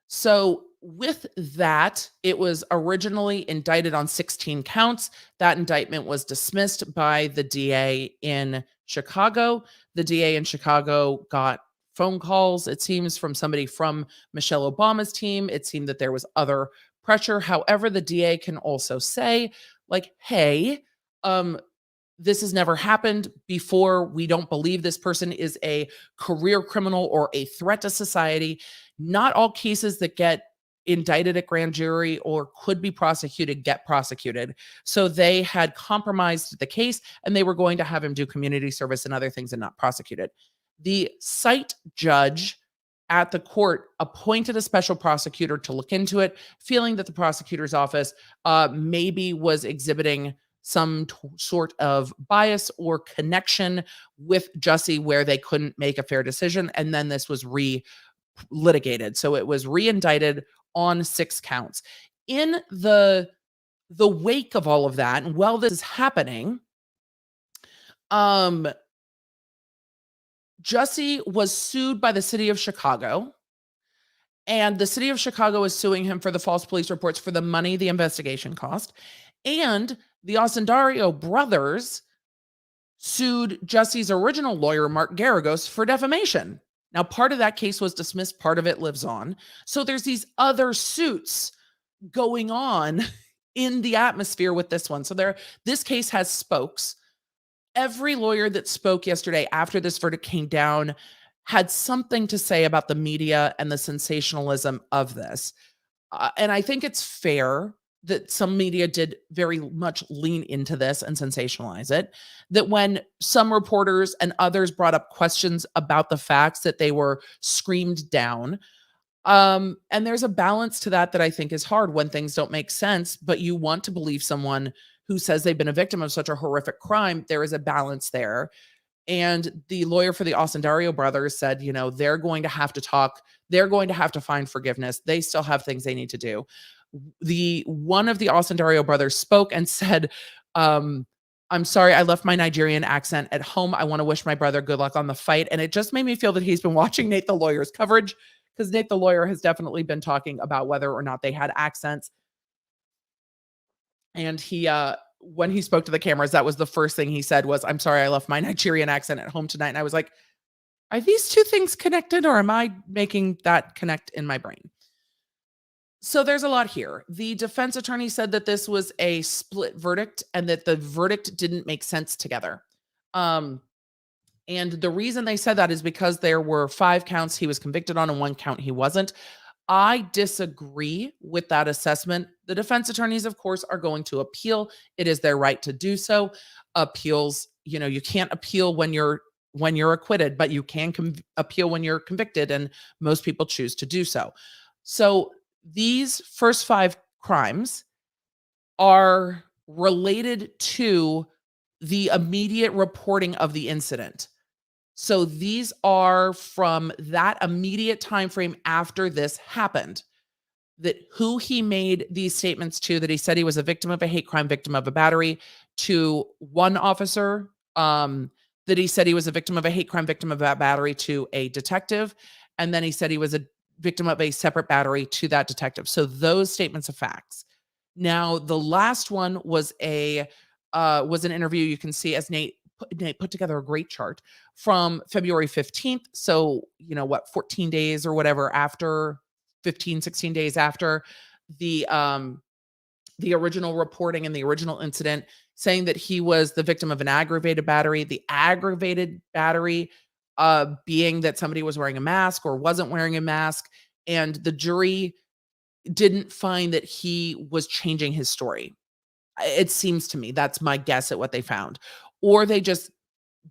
Speaker 1: So with that, it was originally indicted on 16 counts. That indictment was dismissed by the DA in Chicago. The DA in Chicago got phone calls, it seems, from somebody from Michelle Obama's team. It seemed that there was other pressure. However, the DA can also say, like, hey, this has never happened before. We don't believe this person is a career criminal or a threat to society. Not all cases that get indicted at grand jury or could be prosecuted get prosecuted. So they had compromised the case, and they were going to have him do community service and other things and not prosecuted. The site judge at the court appointed a special prosecutor to look into it, feeling that the prosecutor's office maybe was exhibiting some sort of bias or connection with Jussie where they couldn't make a fair decision. And then this was re-litigated. So it was re-indicted on 6 counts. In the wake of all of that, and while this is happening, Jussie was sued by the city of Chicago, and the city of Chicago is suing him for the false police reports for the money the investigation cost. And the Osendaro brothers sued Jussie's original lawyer, Mark Garagos, for defamation. Now, part of that case was dismissed, part of it lives on. So there's these other suits going on in the atmosphere with this one. So this case has spokes. Every lawyer that spoke yesterday after this verdict came down had something to say about the media and the sensationalism of this. And I think it's fair that some media did very much lean into this and sensationalize it. That when some reporters and others brought up questions about the facts, that they were screamed down. And there's a balance to that I think is hard when things don't make sense, but you want to believe someone who says they've been a victim of such a horrific crime. There is a balance there. And the lawyer for the Osendaro brothers said, they're going to have to talk. They're going to have to find forgiveness. They still have things they need to do. One of the Osendaro brothers spoke and said, I'm sorry, I left my Nigerian accent at home. I want to wish my brother good luck on the fight. And it just made me feel that he's been watching Nate the lawyer's coverage, because Nate the lawyer has definitely been talking about whether or not they had accents. And he when he spoke to the cameras, that was the first thing he said was, "I'm sorry, I left my Nigerian accent at home tonight." And I was like, are these two things connected, or am I making that connect in my brain? So there's a lot here. The defense attorney said that this was a split verdict and that the verdict didn't make sense together. Um, and the reason they said that is because there were 5 counts he was convicted on and 1 count he wasn't. I disagree with that assessment. The defense attorneys, of course, are going to appeal. It is their right to do so. Appeals, you can't appeal when you're acquitted, but you can appeal when you're convicted, and most people choose to do so. So these first 5 crimes are related to the immediate reporting of the incident. So these are from that immediate time frame after this happened. That who he made these statements to, that he said he was a victim of a hate crime, victim of a battery, to one officer, that he said he was a victim of a hate crime, victim of a battery, to a detective, and then he said he was a victim of a separate battery to that detective. So those statements of facts. Now, the last one was an interview. You can see, as Nate put together a great chart, from February 15th. So, 14 days or whatever after, 15, 16 days after the original reporting and the original incident, saying that he was the victim of an aggravated battery. The aggravated battery being that somebody was wearing a mask or wasn't wearing a mask, and the jury didn't find that he was changing his story. It seems to me, that's my guess at what they found. Or they just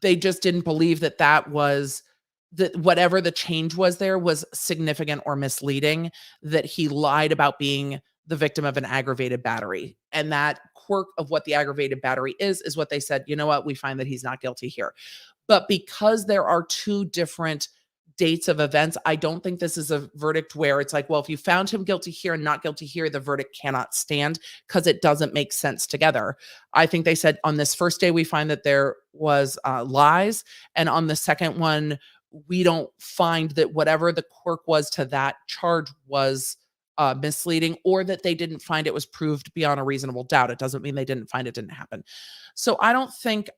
Speaker 1: didn't believe that was that whatever the change was there was significant or misleading, that he lied about being the victim of an aggravated battery. And that quirk of what the aggravated battery is what they said, you know what, we find that he's not guilty here. But because there are 2 different dates of events, I don't think this is a verdict where it's like, well, if you found him guilty here and not guilty here, the verdict cannot stand, because it doesn't make sense together. I think they said on this first day, we find that there was lies. And on the second one, we don't find that whatever the quirk was to that charge was misleading, or that they didn't find it was proved beyond a reasonable doubt. It doesn't mean they didn't find it didn't happen. So I don't think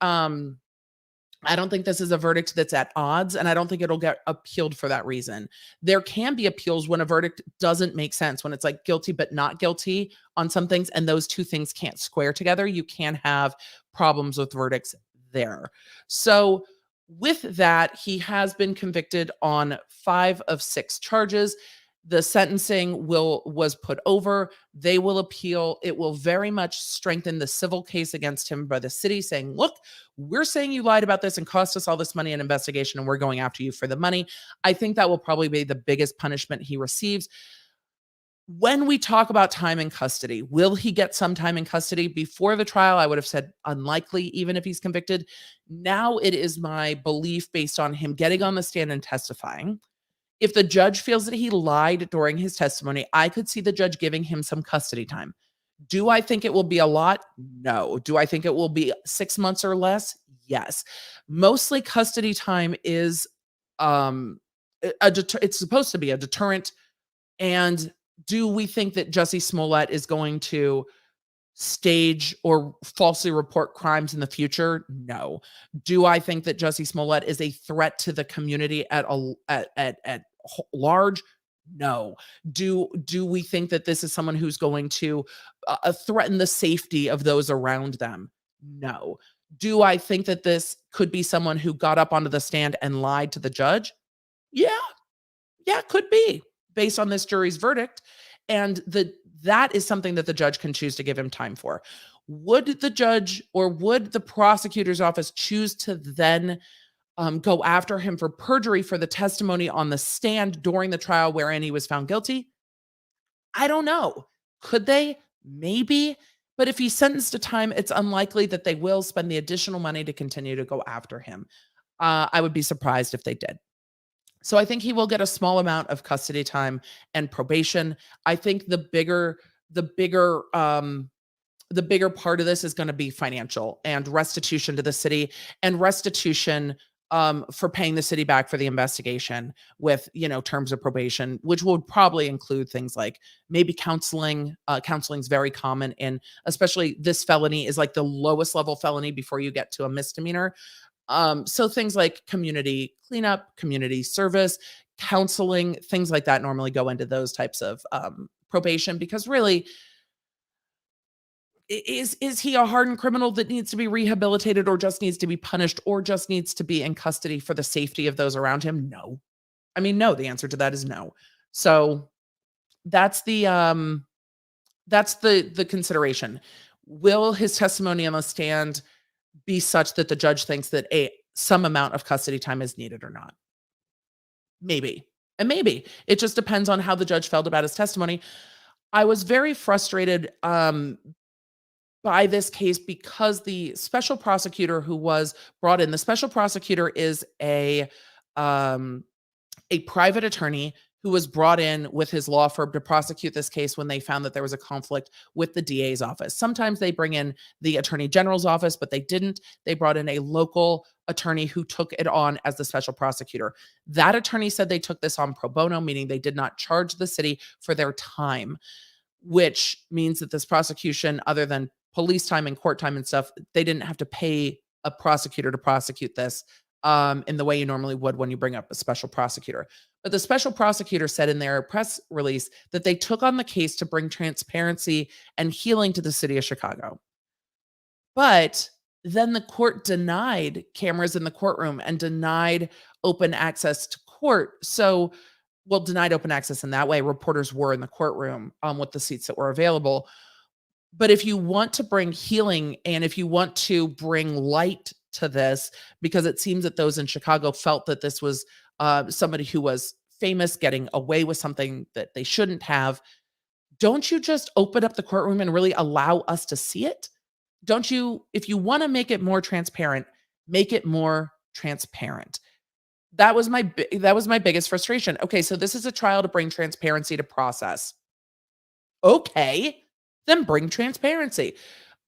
Speaker 1: this is a verdict that's at odds, and I don't think it'll get appealed for that reason. There can be appeals when a verdict doesn't make sense, when it's like guilty but not guilty on some things, and those 2 things can't square together. You can have problems with verdicts there. So with that, he has been convicted on 5 of 6 charges. The sentencing was put over. They will appeal. It will very much strengthen the civil case against him by the city, saying, look, we're saying you lied about this and cost us all this money in investigation, and we're going after you for the money. I think that will probably be the biggest punishment he receives. When we talk about time in custody, will he get some time in custody? Before the trial, I would have said unlikely, even if he's convicted. Now it is my belief, based on him getting on the stand and testifying, if the judge feels that he lied during his testimony, I could see the judge giving him some custody time. Do I think it will be a lot? No. Do I think it will be 6 months or less? Yes. Mostly custody time is it's supposed to be a deterrent. And do we think that Jussie Smollett is going to stage or falsely report crimes in the future? No. Do I think that Jussie Smollett is a threat to the community at large? No. Do we think that this is someone who's going to threaten the safety of those around them? No. Do I think that this could be someone who got up onto the stand and lied to the judge? Yeah. Yeah, could be, based on this jury's verdict. And that is something that the judge can choose to give him time for. Would the judge or would the prosecutor's office choose to then go after him for perjury for the testimony on the stand during the trial wherein he was found guilty? I don't know. Could they? Maybe. But if he's sentenced to time, it's unlikely that they will spend the additional money to continue to go after him. I would be surprised if they did. So I think he will get a small amount of custody time and probation. I think the bigger part of this is going to be financial and restitution to the city, and restitution for paying the city back for the investigation with, terms of probation, which would probably include things like maybe counseling. Counseling's very common, and especially this felony is like the lowest level felony before you get to a misdemeanor. So things like community cleanup, community service, counseling, things like that normally go into those types of probation, because really, is he a hardened criminal that needs to be rehabilitated, or just needs to be punished, or just needs to be in custody for the safety of those around him? No. I mean, no, the answer to that is no. So that's the consideration. Will his testimony on the stand be such that the judge thinks that some amount of custody time is needed or not? Maybe. And maybe. It just depends on how the judge felt about his testimony. I was very frustrated by this case because the special prosecutor who was brought in, the special prosecutor is a private attorney who was brought in with his law firm to prosecute this case when they found that there was a conflict with the DA's office. Sometimes they bring in the attorney general's office, but they didn't. They brought in a local attorney who took it on as the special prosecutor. That attorney said they took this on pro bono, meaning they did not charge the city for their time, which means that this prosecution, other than police time and court time and stuff, they didn't have to pay a prosecutor to prosecute this in the way you normally would when you bring up a special prosecutor. But the special prosecutor said in their press release that they took on the case to bring transparency and healing to the city of Chicago. But then the court denied cameras in the courtroom and denied open access to court. So, well, denied open access in that way. Reporters were in the courtroom with the seats that were available. But if you want to bring healing, and if you want to bring light to this, because it seems that those in Chicago felt that this was somebody who was famous getting away with something that they shouldn't have, don't you just open up the courtroom and really allow us to see it? Don't you, if you want to make it more transparent, make it more transparent. That was my biggest frustration. Okay, so this is a trial to bring transparency to process. Okay, then bring transparency.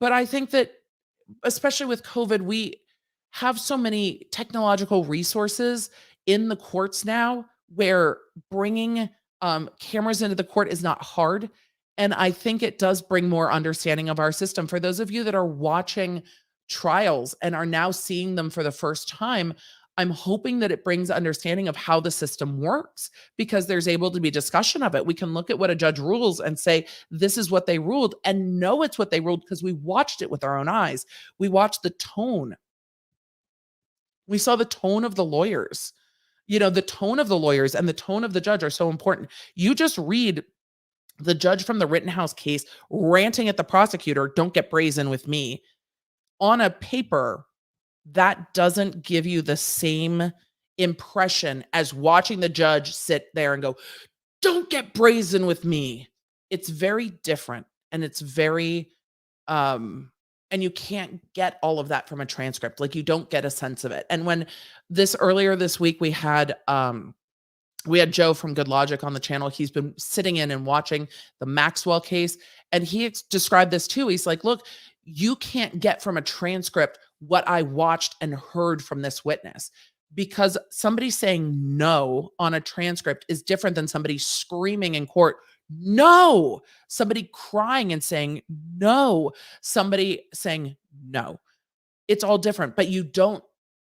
Speaker 1: But I think that, especially with COVID, we have so many technological resources in the courts now where bringing cameras into the court is not hard. And I think it does bring more understanding of our system. For those of you that are watching trials and are now seeing them for the first time, I'm hoping that it brings understanding of how the system works, because there's able to be discussion of it. We can look at what a judge rules and say, this is what they ruled, and know it's what they ruled because we watched it with our own eyes. We watched the tone. We saw the tone of the lawyers. The tone of the lawyers and the tone of the judge are so important. You just read the judge from the Rittenhouse case ranting at the prosecutor, "Don't get brazen with me," on a paper. That doesn't give you the same impression as watching the judge sit there and go, "Don't get brazen with me." It's very different, and it's very and you can't get all of that from a transcript. Like, you don't get a sense of it. And when earlier this week we had Joe from Good Logic on the channel. He's been sitting in and watching the Maxwell case, and he described this too. He's like, "Look, you can't get from a transcript what I watched and heard from this witness, because somebody saying no on a transcript is different than somebody screaming in court, 'No!' Somebody crying and saying no, somebody saying no. It's all different, but you don't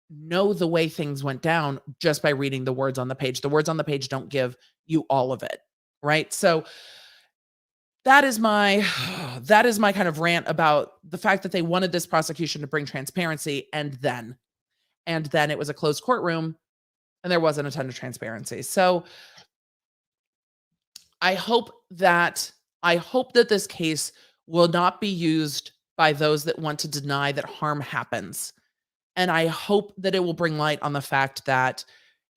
Speaker 1: know the way things went down just by reading the words on the page. The words on the page don't give you all of it, right? So that is my kind of rant about the fact that they wanted this prosecution to bring transparency, and then it was a closed courtroom and there wasn't a ton of transparency. So I hope that this case will not be used by those that want to deny that harm happens. And I hope that it will bring light on the fact that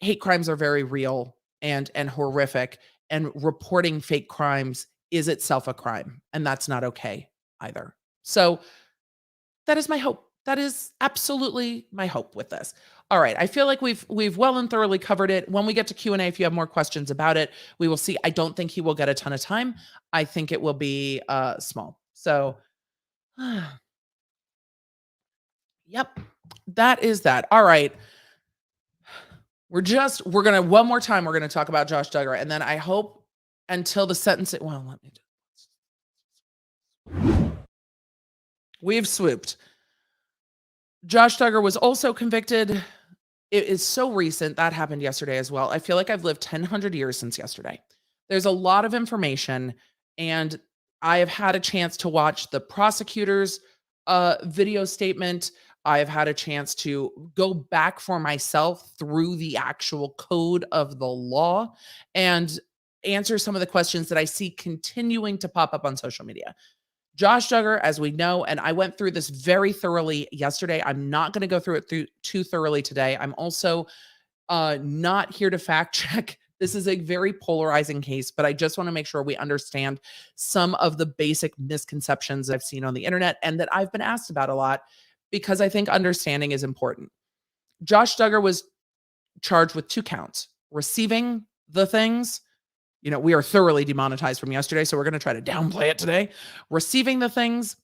Speaker 1: hate crimes are very real and horrific, and reporting fake crimes is itself a crime, and that's not okay either. So that is my hope. That is absolutely my hope with this. All right, I feel like we've well and thoroughly covered it. When we get to Q&A, if you have more questions about it, we will see. I don't think he will get a ton of time. I think it will be small. So yep, that is that. All right. We're gonna one more time, we're gonna talk about Josh Duggar, and then I hope until the sentencing. Well, let me we've swooped. Josh Duggar was also convicted. It is so recent. That happened yesterday as well. I feel like I've lived 1,000 years since yesterday. There's a lot of information, and I have had a chance to watch the prosecutor's video statement. I have had a chance to go back for myself through the actual code of the law and answer some of the questions that I see continuing to pop up on social media. Josh Duggar, as we know, and I went through this very thoroughly yesterday. I'm not going to go through it too thoroughly today. I'm also not here to fact check. This is a very polarizing case, but I just want to make sure we understand some of the basic misconceptions I've seen on the internet and that I've been asked about a lot because I think understanding is important. Josh Duggar was charged with 2 counts: receiving the things. We are thoroughly demonetized from yesterday, so we're going to try to downplay it today. Receiving the things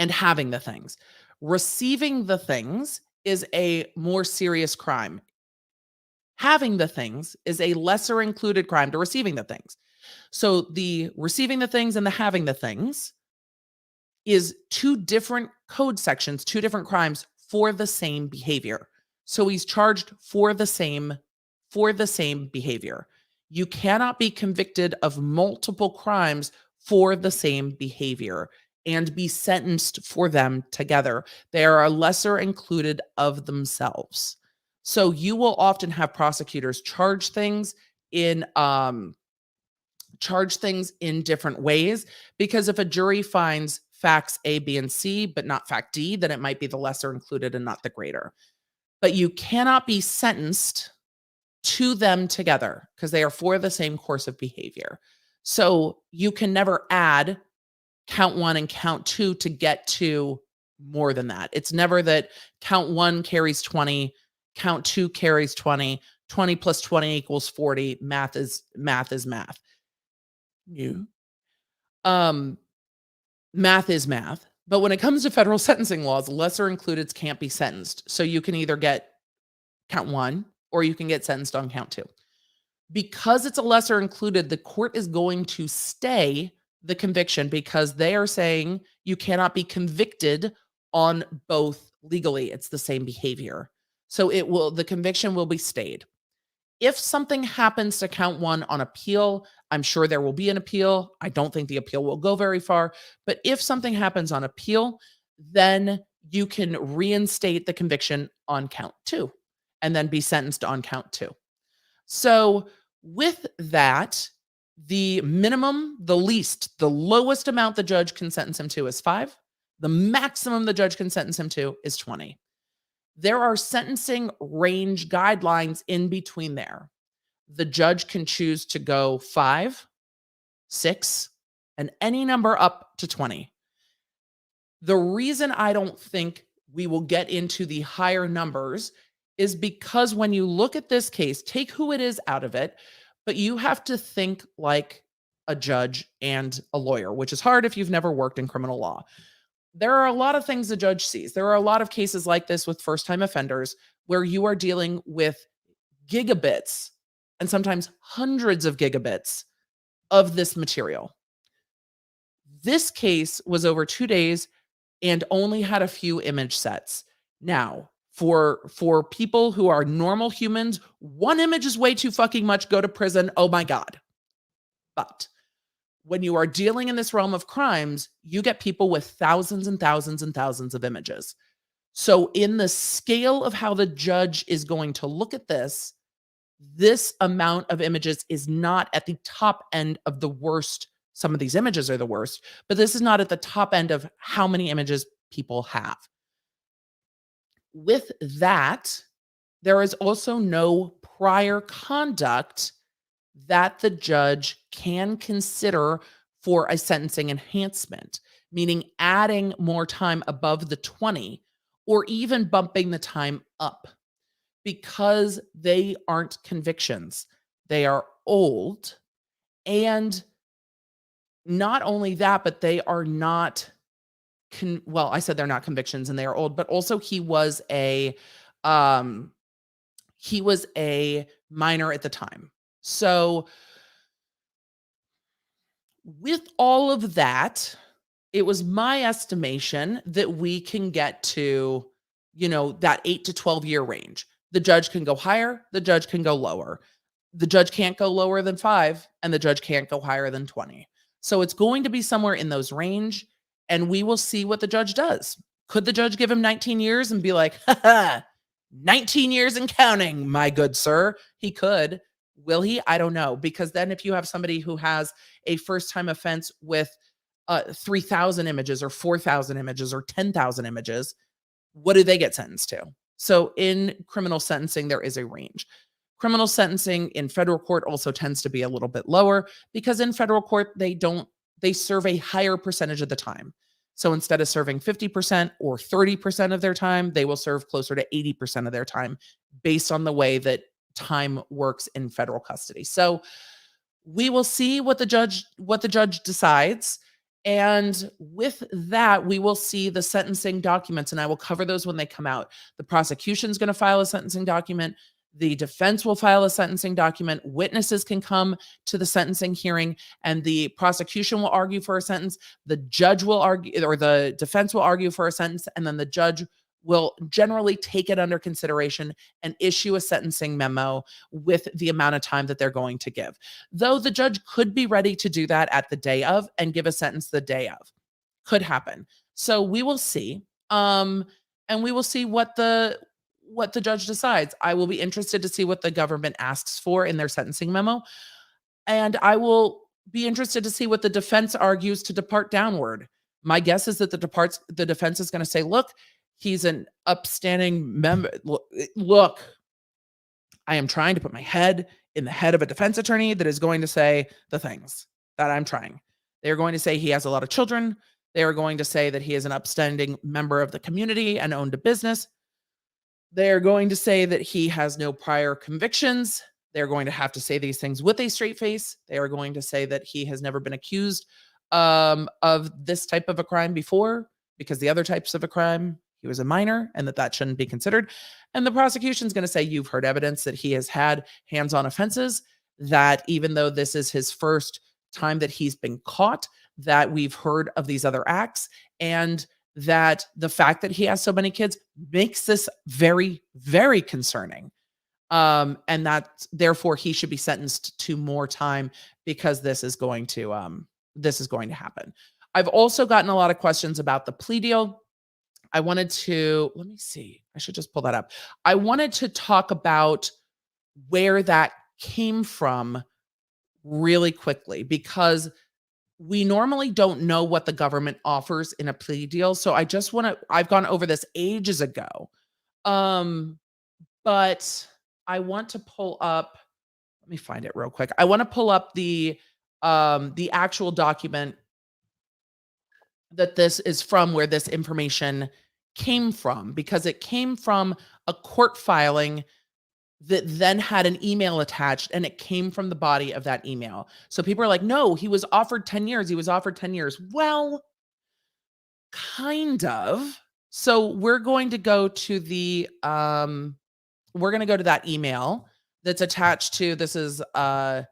Speaker 1: and having the things. Receiving the things is a more serious crime. Having the things is a lesser included crime to receiving the things. So the receiving the things and the having the things is 2 different code sections, 2 different crimes for the same behavior. So he's charged for the same behavior. You cannot be convicted of multiple crimes for the same behavior and be sentenced for them together. They are a lesser included of themselves. So you will often have prosecutors charge things in different ways, because if a jury finds facts A, B, and C, but not fact D, then it might be the lesser included and not the greater. But you cannot be sentenced to them together because they are for the same course of behavior. So you can never add count 1 and count 2 to get to more than that. It's never that count 1 carries 20, count 2 carries 20, 20 plus 20 equals 40. Math is math. Math is math. But when it comes to federal sentencing laws, lesser includeds can't be sentenced. So you can either get count 1 or you can get sentenced on count 2. Because it's a lesser included, the court is going to stay the conviction because they are saying you cannot be convicted on both legally. It's the same behavior. So the conviction will be stayed. If something happens to count 1 on appeal, I'm sure there will be an appeal. I don't think the appeal will go very far. But if something happens on appeal, then you can reinstate the conviction on count 2 and then be sentenced on count 2. So with that, the minimum, the least, the lowest amount the judge can sentence him to is 5. The maximum the judge can sentence him to is 20. There are sentencing range guidelines in between there. The judge can choose to go 5, 6, and any number up to 20. The reason I don't think we will get into the higher numbers is because when you look at this case, take who it is out of it, but you have to think like a judge and a lawyer, which is hard if you've never worked in criminal law. There are a lot of things the judge sees. There are a lot of cases like this with first-time offenders where you are dealing with gigabits and sometimes hundreds of gigabits of this material. This case was over 2 days and only had a few image sets. Now, for people who are normal humans, 1 image is way too fucking much. Go to prison. Oh my God. But when you are dealing in this realm of crimes, you get people with thousands and thousands and thousands of images. So in the scale of how the judge is going to look at this amount of images is not at the top end of the worst. Some of these images are the worst, but this is not at the top end of how many images people have. With that, there is also no prior conduct that the judge can consider for a sentencing enhancement, meaning adding more time above the 20 or even bumping the time up, because they aren't convictions. They are old. And not only that, but they are not I said they're not convictions and they are old, but also he was a he was a minor at the time. So with all of that, it was my estimation that we can get to, that 8 to 12 year range. The judge can go higher, the judge can go lower. The judge can't go lower than 5, and the judge can't go higher than 20. So it's going to be somewhere in those range, and we will see what the judge does. Could the judge give him 19 years and be like, 19 years and counting, my good sir? He could. Will he? I don't know. Because then if you have somebody who has a first-time offense with 3,000 images or 4,000 images or 10,000 images, what do they get sentenced to? So in criminal sentencing, there is a range. Criminal sentencing in federal court also tends to be a little bit lower because in federal court, they serve a higher percentage of the time. So instead of serving 50% or 30% of their time, they will serve closer to 80% of their time based on the way that time works in federal custody. So we will see what the judge decides. And with that, we will see the sentencing documents, and I will cover those when they come out. The prosecution is going to file a sentencing document. The defense will file a sentencing document. Witnesses can come to the sentencing hearing, and the prosecution will argue for a sentence. The judge will argue, or the defense will argue for a sentence, and then the judge will generally take it under consideration and issue a sentencing memo with the amount of time that they're going to give. Though the judge could be ready to do that at the day of and give a sentence the day of. Could happen. So we will see. And we will see what the judge decides. I will be interested to see what the government asks for in their sentencing memo. And I will be interested to see what the defense argues to depart downward. My guess is that the defense is going to say, look, he's an upstanding member. Look, I am trying to put my head in the head of a defense attorney that is going to say the things that I'm trying. They're going to say he has a lot of children. They are going to say that he is an upstanding member of the community and owned a business. They're going to say that he has no prior convictions. They're going to have to say these things with a straight face. They are going to say that he has never been accused of this type of a crime before, because the other types of a crime, he was a minor, and that shouldn't be considered. And the prosecution is going to say, you've heard evidence that he has had hands-on offenses, that even though this is his first time that he's been caught, that we've heard of these other acts, and that the fact that he has so many kids makes this very, very concerning. And that therefore he should be sentenced to more time because this is going to happen. I've also gotten a lot of questions about the plea deal. I wanted to, let me see, I should just pull that up. I wanted to talk about where that came from really quickly, because we normally don't know what the government offers in a plea deal. So I've gone over this ages ago. But I want to pull up, let me find it real quick. I want to pull up the actual document that this is from, where this information came from, because it came from a court filing that then had an email attached, and it came from the body of that email. So people are like, no, he was offered 10 years. He was offered 10 years. Well, kind of. So we're going to go to that email that's attached to, this is Docket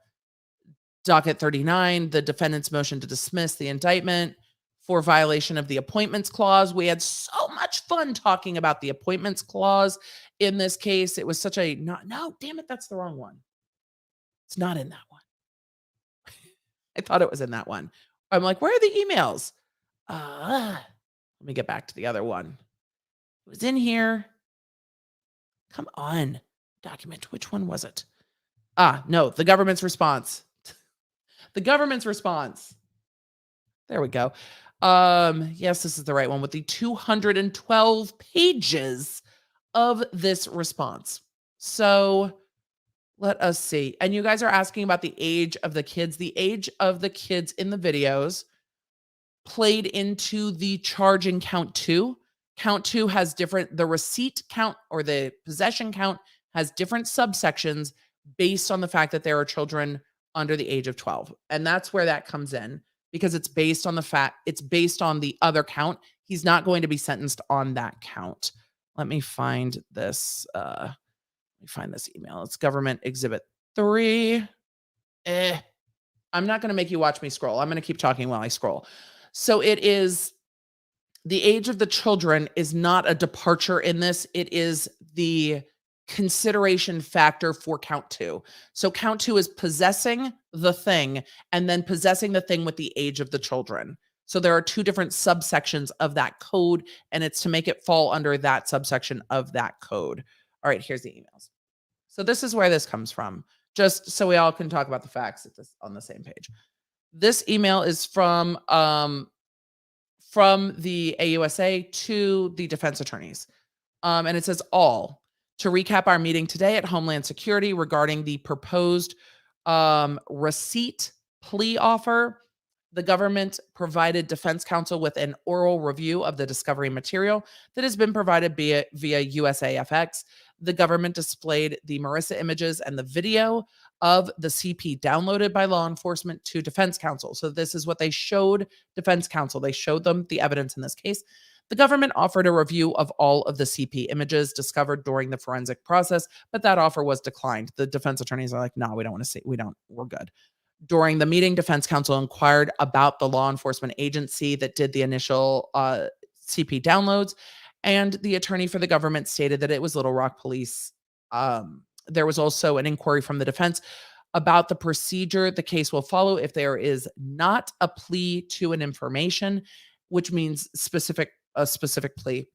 Speaker 1: 39, the defendant's motion to dismiss the indictment for violation of the appointments clause. We had so much fun talking about the appointments clause in this case. It was such a, no, damn it, that's the wrong one. It's not in that one. I thought it was in that one. I'm like, where are the emails? Let me get back to the other one. It was in here. Come on, document. Which one was it? No, the government's response. The government's response. There we go. Yes, this is the right one, with the 212 pages of this response. So let us see. And you guys are asking about the age of the kids. The age of the kids in the videos played into the charge in count 2. Count 2 has the receipt count or the possession count has different subsections based on the fact that there are children under the age of 12. And that's where that comes in, because it's based on the other count. He's not going to be sentenced on that count. Let me find this. Let me find this email. It's Government Exhibit 3. I'm not going to make you watch me scroll. I'm going to keep talking while I scroll. So it is the age of the children is not a departure in this. It is the consideration factor for count 2. So count 2 is possessing the thing and then possessing the thing with the age of the children. So there are 2 different subsections of that code, and it's to make it fall under that subsection of that code. All right, here's the emails. So this is where this comes from, just so we all can talk about the facts on the same page. This email is from the AUSA to the defense attorneys. And it says, all, to recap our meeting today at Homeland Security regarding the proposed receipt plea offer, the government provided defense counsel with an oral review of the discovery material that has been provided via USAFX. The government displayed the Marissa images and the video of the CP downloaded by law enforcement to defense counsel. So this is what they showed defense counsel. They showed them the evidence in this case. The government offered a review of all of the CP images discovered during the forensic process, but that offer was declined. The defense attorneys are like, no, we don't want to see, we're good. During the meeting, defense counsel inquired about the law enforcement agency that did the initial CP downloads, and the attorney for the government stated that it was Little Rock Police. There was also an inquiry from the defense about the procedure the case will follow if there is not a plea to an information, which means a specific plea.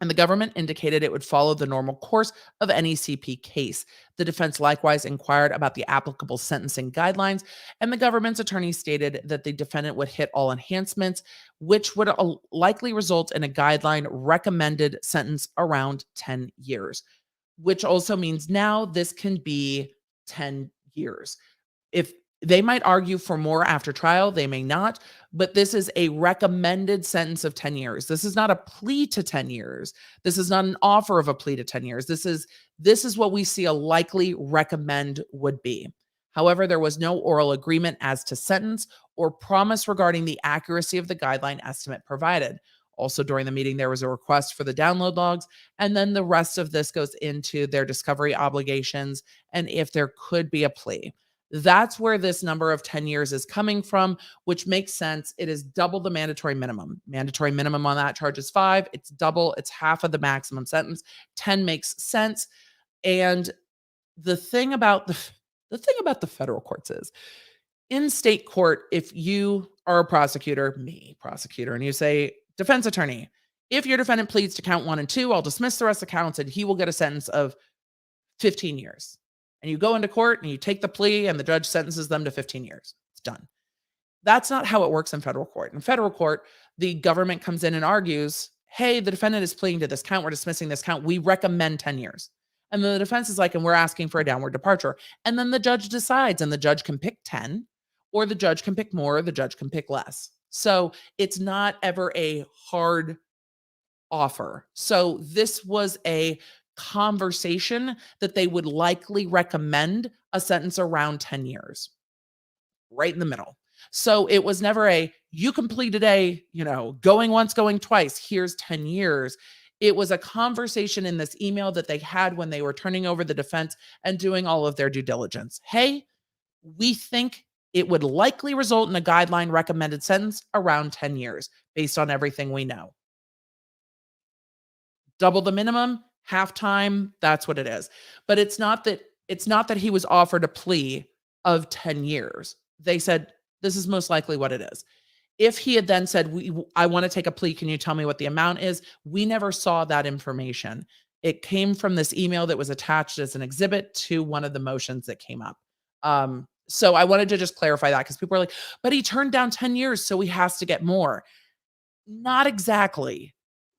Speaker 1: And the government indicated it would follow the normal course of any CP case. The defense likewise inquired about the applicable sentencing guidelines, and the government's attorney stated that the defendant would hit all enhancements, which would likely result in a guideline recommended sentence around 10 years, which also means now this can be 10 years. If they might argue for more after trial, they may not, but this is a recommended sentence of 10 years. This is not a plea to 10 years. This is not an offer of a plea to 10 years. This is what we see a likely recommend would be. However, there was no oral agreement as to sentence or promise regarding the accuracy of the guideline estimate provided. Also, during the meeting, there was a request for the download logs, and then the rest of this goes into their discovery obligations and if there could be a plea. That's where this number of 10 years is coming from, which makes sense. It is double the mandatory minimum. Mandatory minimum on that charge is 5. It's double. It's half of the maximum sentence. 10 makes sense. And the thing about the federal courts is, in state court, if you are a prosecutor, and you say, defense attorney, if your defendant pleads to count 1 and 2, I'll dismiss the rest of the counts and he will get a sentence of 15 years. And you go into court and you take the plea and the judge sentences them to 15 years. It's done. That's not how it works in federal court. In federal court, the government comes in and argues, hey, the defendant is pleading to this count. We're dismissing this count. We recommend 10 years. And then the defense is like, and we're asking for a downward departure. And then the judge decides, and the judge can pick 10, or the judge can pick more, or the judge can pick less. So it's not ever a hard offer. So this was a conversation that they would likely recommend a sentence around 10 years, right in the middle. So it was never you can plead today, going once, going twice, here's 10 years. It was a conversation in this email that they had when they were turning over the defense and doing all of their due diligence. Hey, we think it would likely result in a guideline recommended sentence around 10 years based on everything we know. Double the minimum, half time, that's what it is. But it's not that he was offered a plea of 10 years. They said, this is most likely what it is. If he had then said, I want to take a plea, can you tell me what the amount is? We never saw that information. It came from this email that was attached as an exhibit to one of the motions that came up. So I wanted to just clarify that because people are like, but he turned down 10 years, so he has to get more. Not exactly.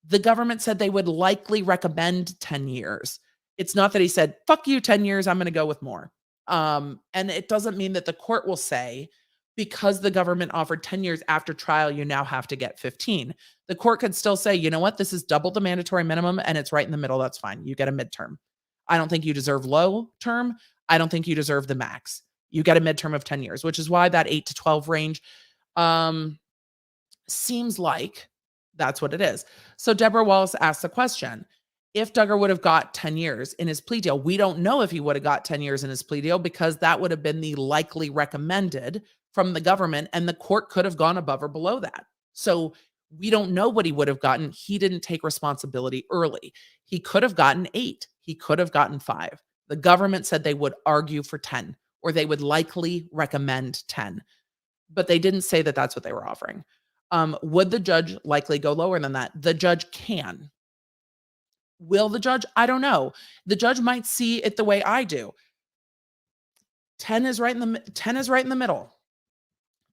Speaker 1: The government said they would likely recommend 10 years. It's not that he said, fuck you, 10 years, I'm going to go with more. And it doesn't mean that the court will say, because the government offered 10 years after trial, you now have to get 15. The court could still say, you know what, this is double the mandatory minimum and it's right in the middle. That's fine. You get a midterm. I don't think you deserve low term. I don't think you deserve the max. You get a midterm of 10 years, which is why that 8 to 12 range seems like that's what it is. So Deborah Wallace asked the question, if Duggar would have got 10 years in his plea deal. We don't know if he would have got 10 years in his plea deal because that would have been the likely recommended from the government, and the court could have gone above or below that. So we don't know what he would have gotten. He didn't take responsibility early. He could have gotten 8. He could have gotten 5. The government said they would argue for 10, or they would likely recommend 10, but they didn't say that that's what they were offering. Would the judge likely go lower than that? The judge can. Will the judge? I don't know. The judge might see it the way I do. 10 is right in the middle.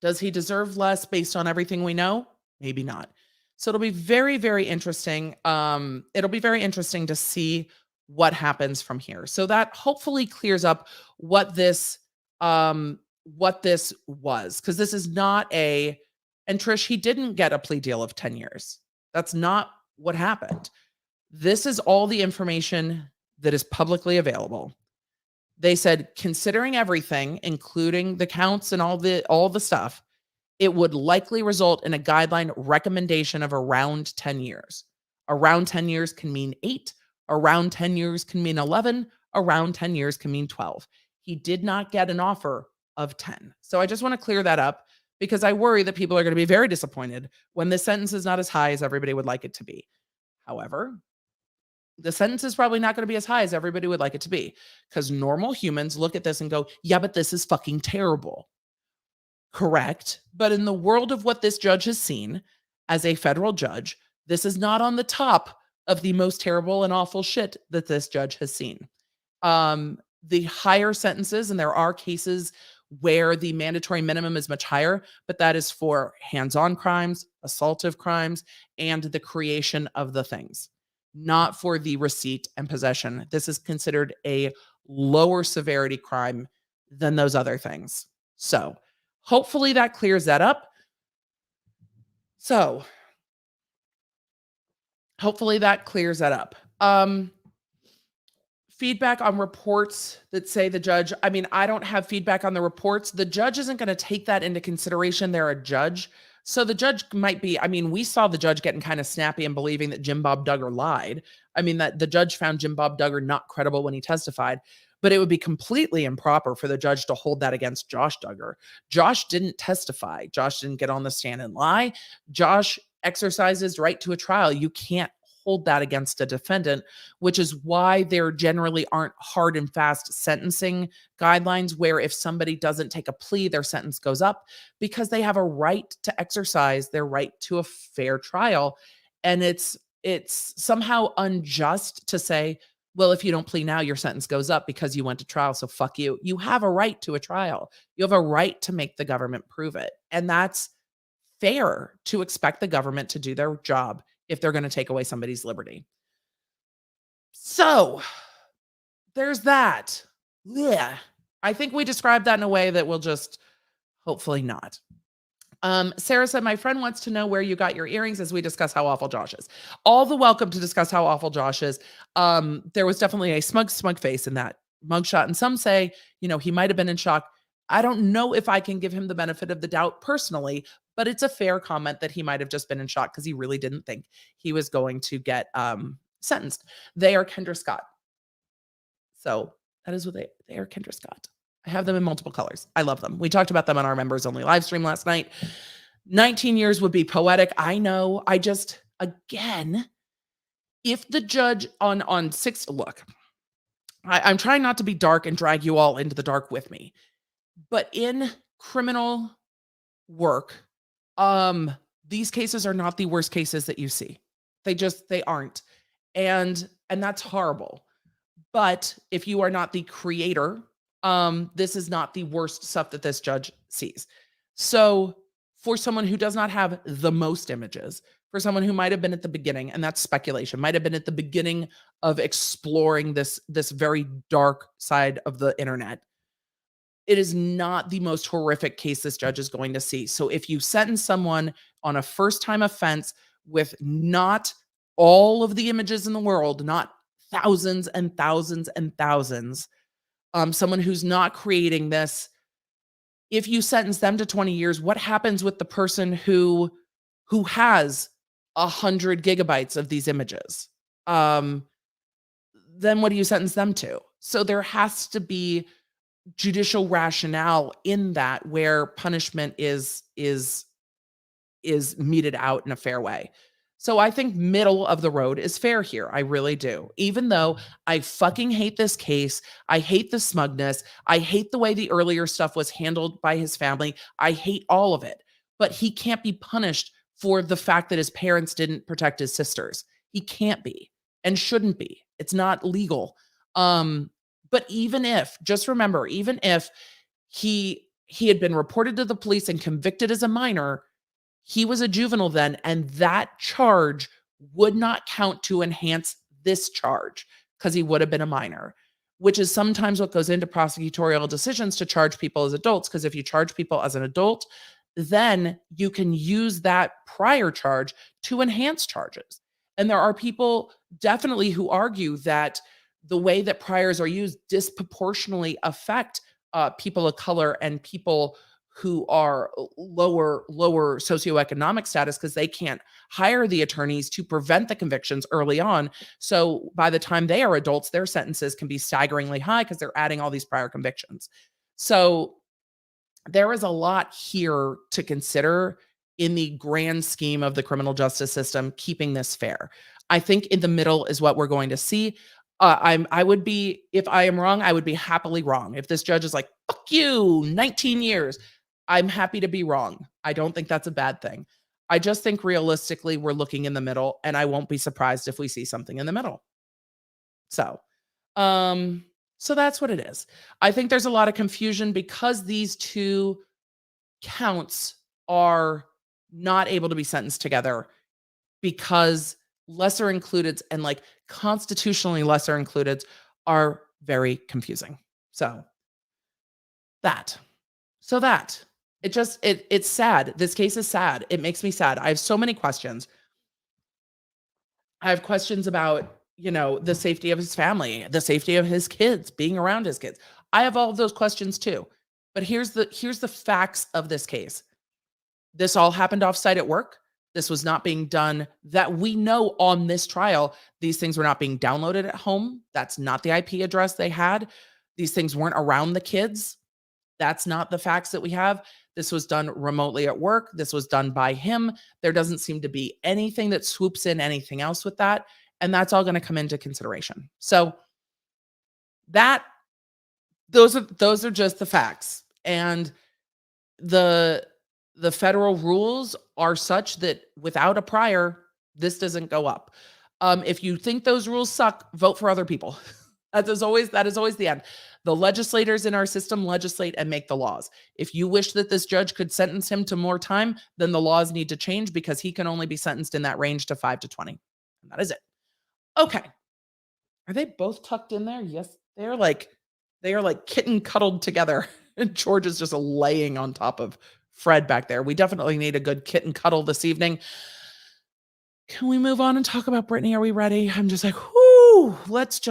Speaker 1: Does he deserve less based on everything we know? Maybe not. So it'll be very, very interesting. It'll be very interesting to see what happens from here. So that hopefully clears up what this was, because this is not a, and Trish, he didn't get a plea deal of 10 years. That's not what happened. This is all the information that is publicly available. They said, considering everything, including the counts and all the stuff, it would likely result in a guideline recommendation of around 10 years. Around 10 years can mean 8. Around 10 years can mean 11. Around 10 years can mean 12. He did not get an offer of 10. So I just want to clear that up, because I worry that people are going to be very disappointed when this sentence is not as high as everybody would like it to be. However, the sentence is probably not going to be as high as everybody would like it to be, because normal humans look at this and go, yeah, but this is fucking terrible. Correct. But in the world of what this judge has seen as a federal judge, this is not on the top of the most terrible and awful shit that this judge has seen. The higher sentences, and there are cases where the mandatory minimum is much higher, but that is for hands-on crimes, assaultive crimes, and the creation of the things, not for the receipt and possession. This is considered a lower severity crime than those other things. So hopefully that clears that up. Feedback on reports that say the judge, I mean, I don't have feedback on the reports. The judge isn't going to take that into consideration. They're a judge. So the judge might be, I mean, we saw the judge getting kind of snappy and believing that Jim Bob Duggar lied. I mean, that the judge found Jim Bob Duggar not credible when he testified, but it would be completely improper for the judge to hold that against Josh Duggar. Josh didn't testify. Josh didn't get on the stand and lie. Josh exercised his right to a trial. You can't hold that against a defendant, which is why there generally aren't hard and fast sentencing guidelines where if somebody doesn't take a plea, their sentence goes up, because they have a right to exercise their right to a fair trial. And it's somehow unjust to say, well, if you don't plea now, your sentence goes up because you went to trial. So fuck you. You have a right to a trial. You have a right to make the government prove it. And that's fair to expect the government to do their job if they're going to take away somebody's liberty. So there's that. Yeah. I think we described that in a way that will just hopefully not. Sarah said, my friend wants to know where you got your earrings as we discuss how awful Josh is. All the welcome to discuss how awful Josh is. There was definitely a smug face in that mugshot. And some say, he might've been in shock. I don't know if I can give him the benefit of the doubt personally, but it's a fair comment that he might've just been in shock because he really didn't think he was going to get sentenced. They are Kendra Scott. So that is what they are, Kendra Scott. I have them in multiple colors. I love them. We talked about them on our members only live stream last night. 19 years would be poetic. I know. I just, again, if the judge on 6, look, I'm trying not to be dark and drag you all into the dark with me, but in criminal work, these cases are not the worst cases that you see. They aren't. And that's horrible. But if you are not the creator, this is not the worst stuff that this judge sees. So for someone who does not have the most images, for someone who might have been at the beginning, and that's speculation, might have been at the beginning of exploring this very dark side of the internet, it is not the most horrific case this judge is going to see. So if you sentence someone on a first-time offense with not all of the images in the world, not thousands and thousands and thousands, someone who's not creating this, if you sentence them to 20 years, what happens with the person who has 100 gigabytes of these images? then what do you sentence them to? So there has to be judicial rationale in that, where punishment is meted out in a fair way. So I think middle of the road is fair here. I really do. Even though I fucking hate this case, I hate the smugness, I hate the way the earlier stuff was handled by his family. I hate all of it. But he can't be punished for the fact that his parents didn't protect his sisters. He can't be and shouldn't be. It's not legal. But even if, just remember, even if he had been reported to the police and convicted as a minor, he was a juvenile then, and that charge would not count to enhance this charge because he would have been a minor, which is sometimes what goes into prosecutorial decisions to charge people as adults. Because if you charge people as an adult, then you can use that prior charge to enhance charges. And there are people definitely who argue that the way that priors are used disproportionately affect people of color and people who are lower socioeconomic status, because they can't hire the attorneys to prevent the convictions early on. So by the time they are adults, their sentences can be staggeringly high because they're adding all these prior convictions. So there is a lot here to consider in the grand scheme of the criminal justice system, keeping this fair. I think in the middle is what we're going to see. I would be, if I am wrong, I would be happily wrong. If this judge is like, fuck you, 19 years, I'm happy to be wrong. I don't think that's a bad thing. I just think realistically, we're looking in the middle, and I won't be surprised if we see something in the middle. So, so that's what it is. I think there's a lot of confusion because these two counts are not able to be sentenced together, because lesser included and like constitutionally lesser included are very confusing. So that it's sad. This case is sad. It makes me sad. I have so many questions. I have questions about, the safety of his family, the safety of his kids, being around his kids. I have all of those questions too. But here's the facts of this case. This all happened offsite at work. This was not being done, that we know, on this trial. These things were not being downloaded at home. That's not the IP address they had. These things weren't around the kids. That's not the facts that we have. This was done remotely at work. This was done by him. There doesn't seem to be anything that swoops in anything else with that. And that's all going to come into consideration. So those are just the facts. And the federal rules are such that without a prior, this doesn't go up. If you think those rules suck, vote for other people. That is always the end. The legislators in our system legislate and make the laws. If you wish that this judge could sentence him to more time, then the laws need to change, because he can only be sentenced in that range to 5 to 20. And that is it. Okay. Are they both tucked in there? Yes. They are like kitten cuddled together. And George is just laying on top of Fred back there. We definitely need a good kitten cuddle this evening. Can we move on and talk about Britney? Are we ready? I'm just like, whoo, let's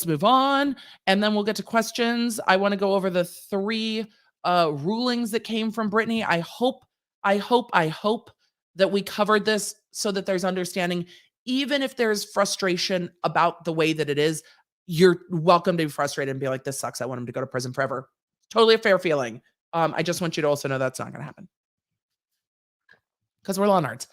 Speaker 1: move on. And then we'll get to questions. I want to go over the 3 rulings that came from Britney. I hope that we covered this so that there's understanding. Even if there's frustration about the way that it is, you're welcome to be frustrated and be like, this sucks. I want him to go to prison forever. Totally a fair feeling. I just want you to also know that's not going to happen, because we're law nerds.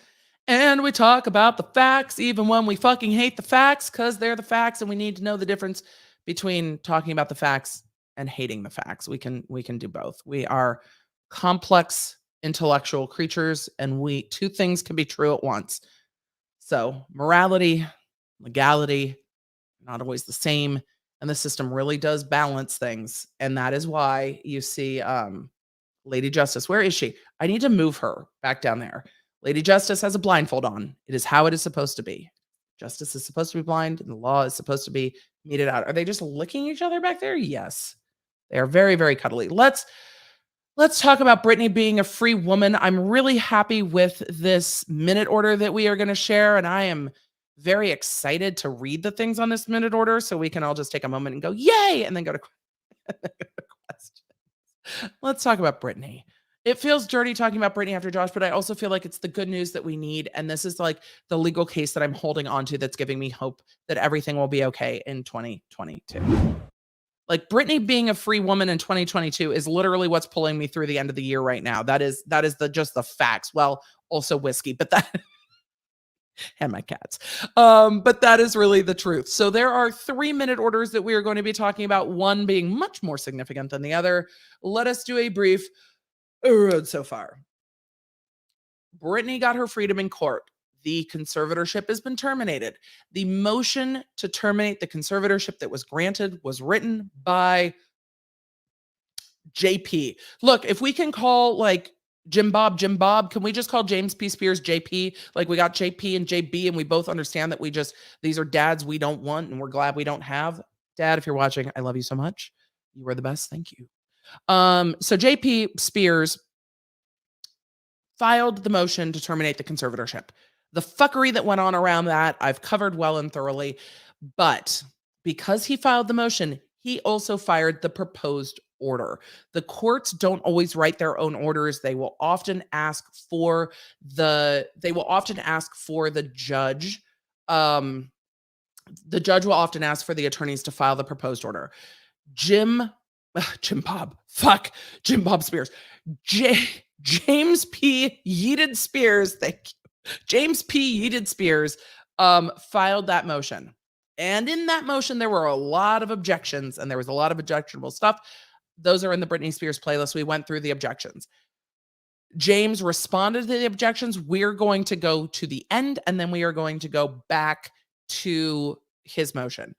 Speaker 1: And we talk about the facts, even when we fucking hate the facts, because they're the facts, and we need to know the difference between talking about the facts and hating the facts. We can do both. We are complex intellectual creatures, and 2 things can be true at once. So morality, legality, not always the same. And the system really does balance things. And that is why you see Lady Justice. Where is she? I need to move her back down there. Lady Justice has a blindfold on. It is how it is supposed to be. Justice is supposed to be blind, and the law is supposed to be meted out. Are they just licking each other back there? Yes. They are very, very cuddly. Let's talk about Britney being a free woman. I'm really happy with this minute order that we are going to share, and I am very excited to read the things on this minute order, so we can all just take a moment and go, yay, and then go to questions. Let's talk about Britney. It feels dirty talking about Britney after Josh, but I also feel like it's the good news that we need. And this is like the legal case that I'm holding on to that's giving me hope that everything will be okay in 2022. Like Britney being a free woman in 2022 is literally what's pulling me through the end of the year right now. That is just the facts. Well, also whiskey, but that and my cats. But that is really the truth. So there are 3-minute orders that we are going to be talking about, one being much more significant than the other. Let us do a brief road so far. Britney got her freedom in court. The conservatorship has been terminated. The motion to terminate the conservatorship that was granted was written by JP. Look, if we can call like Jim Bob, can we just call James P. Spears JP? Like we got JP and JB and we both understand that these are dads we don't want and we're glad we don't have. Dad, if you're watching, I love you so much. You were the best. Thank you. So JP Spears filed the motion to terminate the conservatorship. The fuckery that went on around that, I've covered well and thoroughly. But because he filed the motion, he also fired the proposed order. The courts don't always write their own orders. They will often ask for the judge. The judge will often ask for the attorneys to file the proposed order. Jim Bob Spears. James P. Yeeted Spears, thank you. James P. Yeeted Spears filed that motion. And in that motion, there were a lot of objections and there was a lot of objectionable stuff. Those are in the Britney Spears playlist. We went through the objections. James responded to the objections. We're going to go to the end and then we are going to go back to his motion.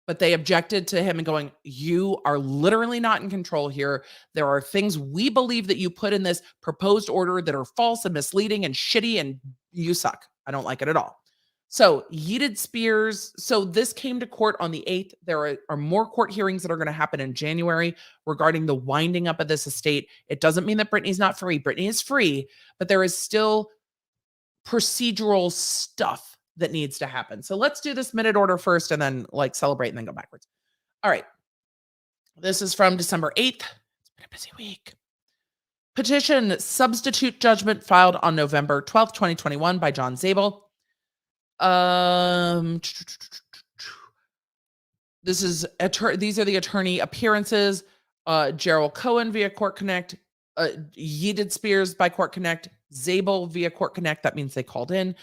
Speaker 1: But they objected to him and going, you are literally not in control here. There are things we believe that you put in this proposed order that are false and misleading and shitty and you suck. I don't like it at all. So Yeeted Spears. So this came to court on the 8th. There are more court hearings that are going to happen in January regarding the winding up of this estate. It doesn't mean that Britney's not free. Britney is free, but there is still procedural stuff that needs to happen. So let's do this minute order first and then like celebrate and then go backwards. All right. This is from December 8th. It's been a busy week. Petition substitute judgment filed on November 12th, 2021 by John Zabel. These are the attorney appearances. Gerald Cohen via Court Connect, Yeeted Spears by Court Connect, Zabel via Court Connect. That means they called in.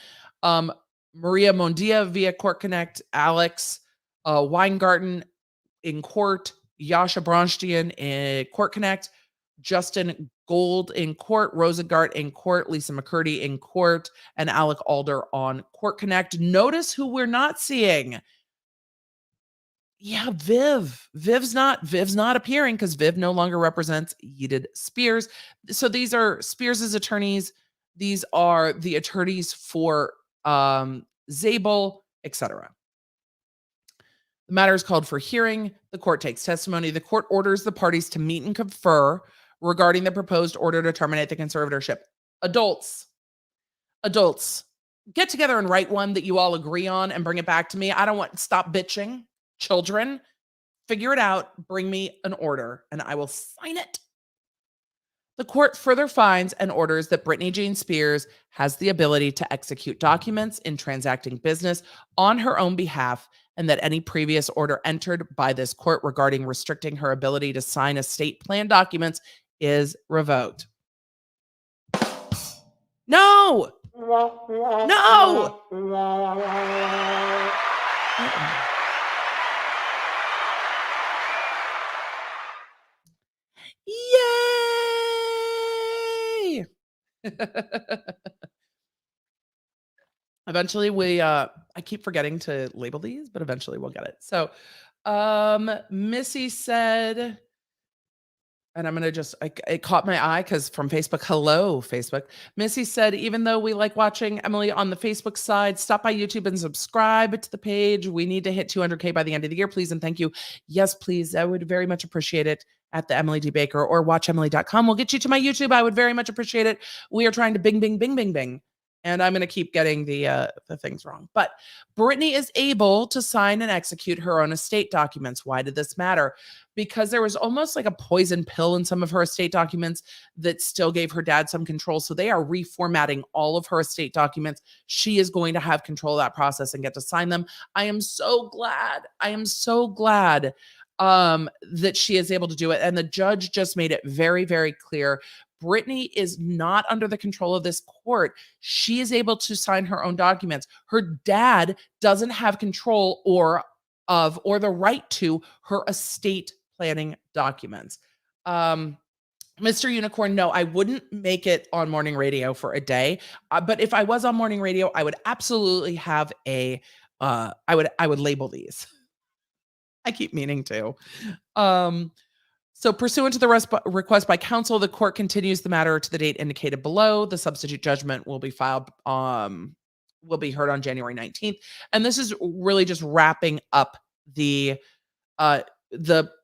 Speaker 1: Maria Mondia via Court Connect, Alex Weingarten in court, Yasha Bronstein in Court Connect, Justin Gold in court, Rosengart in court, Lisa McCurdy in court, and Alec Alder on Court Connect. Notice who we're not seeing. Yeah, Viv. Viv's not appearing because Viv no longer represents Yeeted Spears. So these are Spears' attorneys. These are the attorneys for Zabel, etc. The matter is called for hearing. The court takes testimony. The court orders the parties to meet and confer regarding the proposed order to terminate the conservatorship. Adults, get together and write one that you all agree on and bring it back to me. I don't want stop bitching. Children, figure it out. Bring me an order and I will sign it. The court further finds and orders that Britney Jean Spears has the ability to execute documents in transacting business on her own behalf, and that any previous order entered by this court regarding restricting her ability to sign estate plan documents is revoked. No! No! Yay! Eventually I keep forgetting to label these, but eventually we'll get it. So Missy said, and I'm going to just, it caught my eye because from Facebook, hello, Facebook. Missy said, even though we like watching Emily on the Facebook side, stop by YouTube and subscribe to the page. We need to hit 200K by the end of the year, please. And thank you. Yes, please. I would very much appreciate it at the Emily D. Baker or watchemily.com. We'll get you to my YouTube. I would very much appreciate it. We are trying to bing, bing, bing, bing, bing. And I'm going to keep getting the things wrong. But Britney is able to sign and execute her own estate documents. Why did this matter? Because there was almost like a poison pill in some of her estate documents that still gave her dad some control. So they are reformatting all of her estate documents. She is going to have control of that process and get to sign them. I am so glad. I am so glad that she is able to do it. And the judge just made it very, very clear. Britney is not under the control of this court. She is able to sign her own documents. Her dad doesn't have control or the right to her estate planning documents. Mr. Unicorn, no, I wouldn't make it on morning radio for a day. But if I was on morning radio, I would absolutely have I would label these. I keep meaning to. So pursuant to the request by counsel, the court continues the matter to the date indicated below. The substitute judgment will be filed, will be heard on January 19th. And this is really just wrapping up the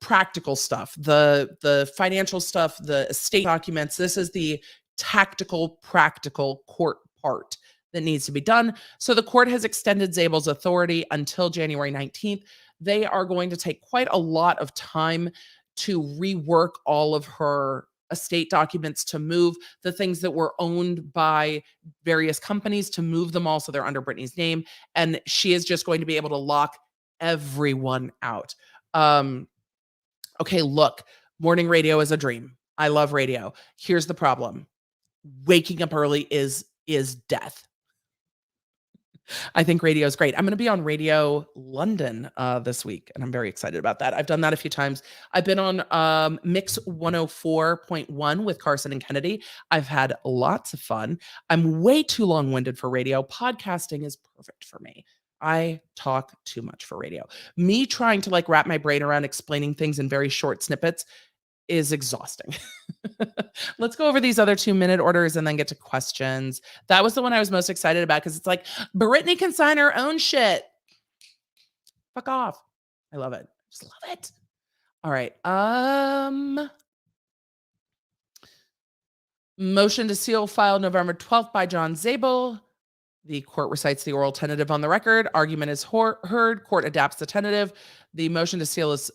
Speaker 1: practical stuff, the financial stuff, the estate documents. This is the tactical, practical court part that needs to be done. So the court has extended Zabel's authority until January 19th. They are going to take quite a lot of time to rework all of her estate documents, to move the things that were owned by various companies, to move them all so they're under Britney's name. And she is just going to be able to lock everyone out. Okay, look, morning radio is a dream. I love radio. Here's the problem. Waking up early is death. I think radio is great. I'm going to be on Radio London this week, and I'm very excited about that. I've done that a few times. I've been on Mix 104.1 with Carson and Kennedy. I've had lots of fun. I'm way too long-winded for radio. Podcasting is perfect for me. I talk too much for radio. Me trying to wrap my brain around explaining things in very short snippets is exhausting. Let's go over these other 2-minute orders and then get to questions. That was the one I was most excited about because it's like, Britney can sign her own shit. Fuck off. I love it. Just love it. All right. Motion to seal filed November 12th by John Zabel. The court recites the oral tentative on the record. Argument is heard. Court adapts the tentative. The motion to seal is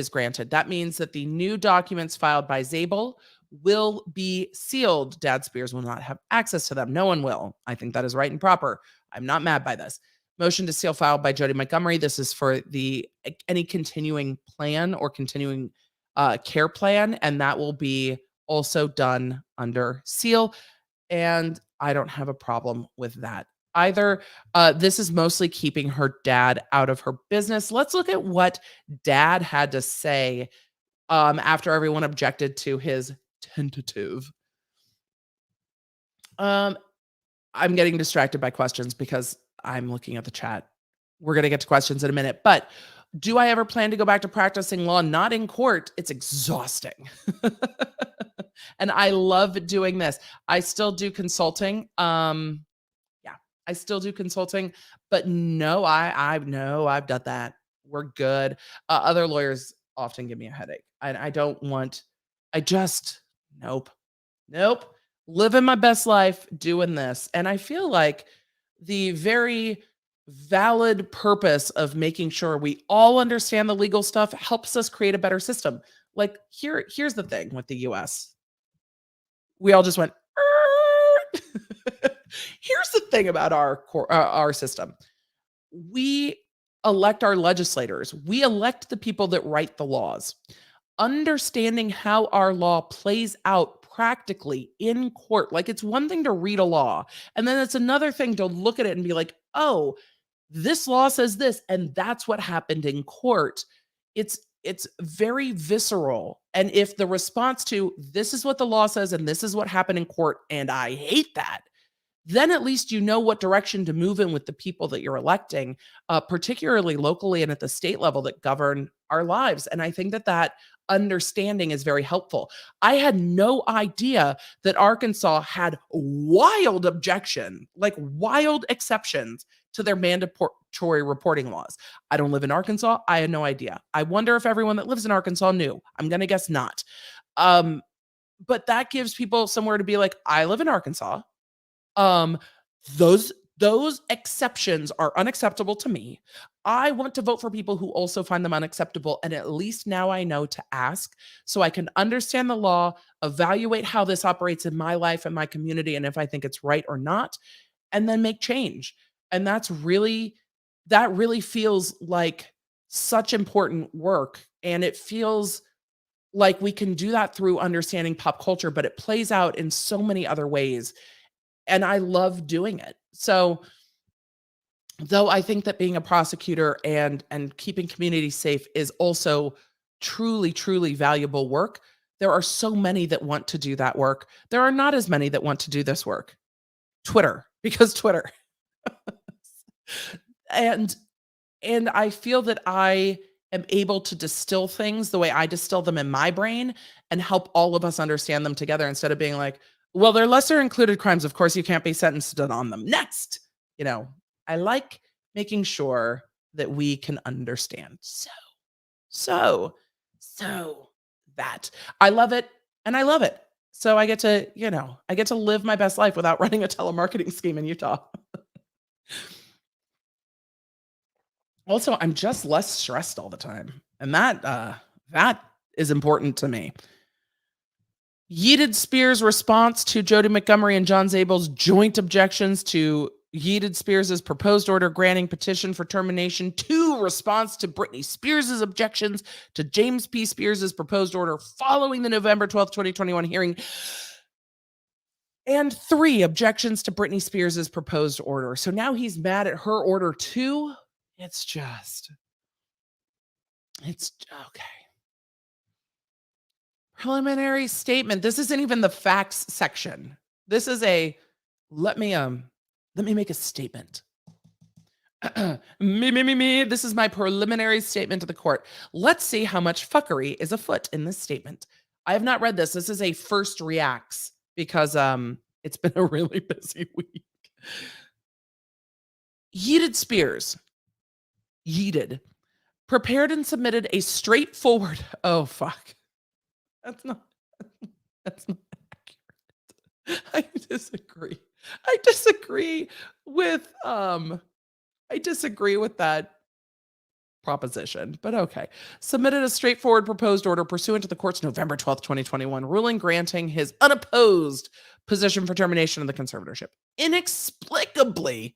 Speaker 1: granted. That means that the new documents filed by Zabel will be sealed. Dad Spears will not have access to them. No one will. I think that is right and proper. I'm not mad by this. Motion to seal filed by Jody Montgomery. This is for any continuing plan or continuing care plan, and that will be also done under seal. And I don't have a problem with that either. This is mostly keeping her dad out of her business. Let's look at what dad had to say after everyone objected to his tentative. I'm getting distracted by questions because I'm looking at the chat. We're going to get to questions in a minute, but do I ever plan to go back to practicing law? Not in court. It's exhausting. And I love doing this. I still do consulting. I still do consulting, but no, I've done that. We're good. Other lawyers often give me a headache. Nope. Living my best life doing this. And I feel like the very valid purpose of making sure we all understand the legal stuff helps us create a better system. Like here's the thing with the US. We all just went, here's the thing about our system. We elect our legislators. We elect the people that write the laws. Understanding how our law plays out practically in court. Like, it's one thing to read a law, and then it's another thing to look at it and be like, oh, this law says this, and that's what happened in court. It's very visceral. And if the response to this is what the law says and this is what happened in court, and I hate that, then at least you know what direction to move in with the people that you're electing, particularly locally and at the state level that govern our lives. And I think that understanding is very helpful. I had no idea that Arkansas had wild exceptions to their mandatory reporting laws. I don't live in Arkansas. I had no idea. I wonder if everyone that lives in Arkansas knew. I'm going to guess not. But that gives people somewhere to be like, I live in Arkansas. Those exceptions are unacceptable to me. I want to vote for people who also find them unacceptable, and at least now I know to ask so I can understand the law, evaluate how this operates in my life and my community, and if I think it's right or not, and then make change. And that really feels like such important work, and it feels like we can do that through understanding pop culture, but it plays out in so many other ways, and I love doing it. So, though I think that being a prosecutor and keeping communities safe is also truly, truly valuable work, there are so many that want to do that work. There are not as many that want to do this work. Twitter, because Twitter. And I feel that I am able to distill things the way I distill them in my brain and help all of us understand them together instead of being like, well, they're lesser included crimes. Of course, you can't be sentenced on them. Next. You know, I like making sure that we can understand. So that I love it and I love it. So I get to live my best life without running a telemarketing scheme in Utah. Also, I'm just less stressed all the time, and that is important to me. Yeeted Spears' response to Jody Montgomery and John Zabel's joint objections to Yeeted Spears' proposed order granting petition for termination. 2, response to Britney Spears' objections to James P. Spears' proposed order following the November 12th, 2021 hearing. And 3, objections to Britney Spears' proposed order. So now he's mad at her order too. It's okay. Preliminary statement. This isn't even the facts section. This is let me make a statement. Me. This is my preliminary statement to the court. Let's see how much fuckery is afoot in this statement. I have not read this. This is a first reacts because it's been a really busy week. Yeeted Spears. Yeeted. Prepared and submitted a straightforward. Oh, fuck. That's not accurate. I disagree. I disagree with that proposition, but okay. Submitted a straightforward proposed order pursuant to the court's November 12th, 2021 ruling granting his unopposed position for termination of the conservatorship. Inexplicably,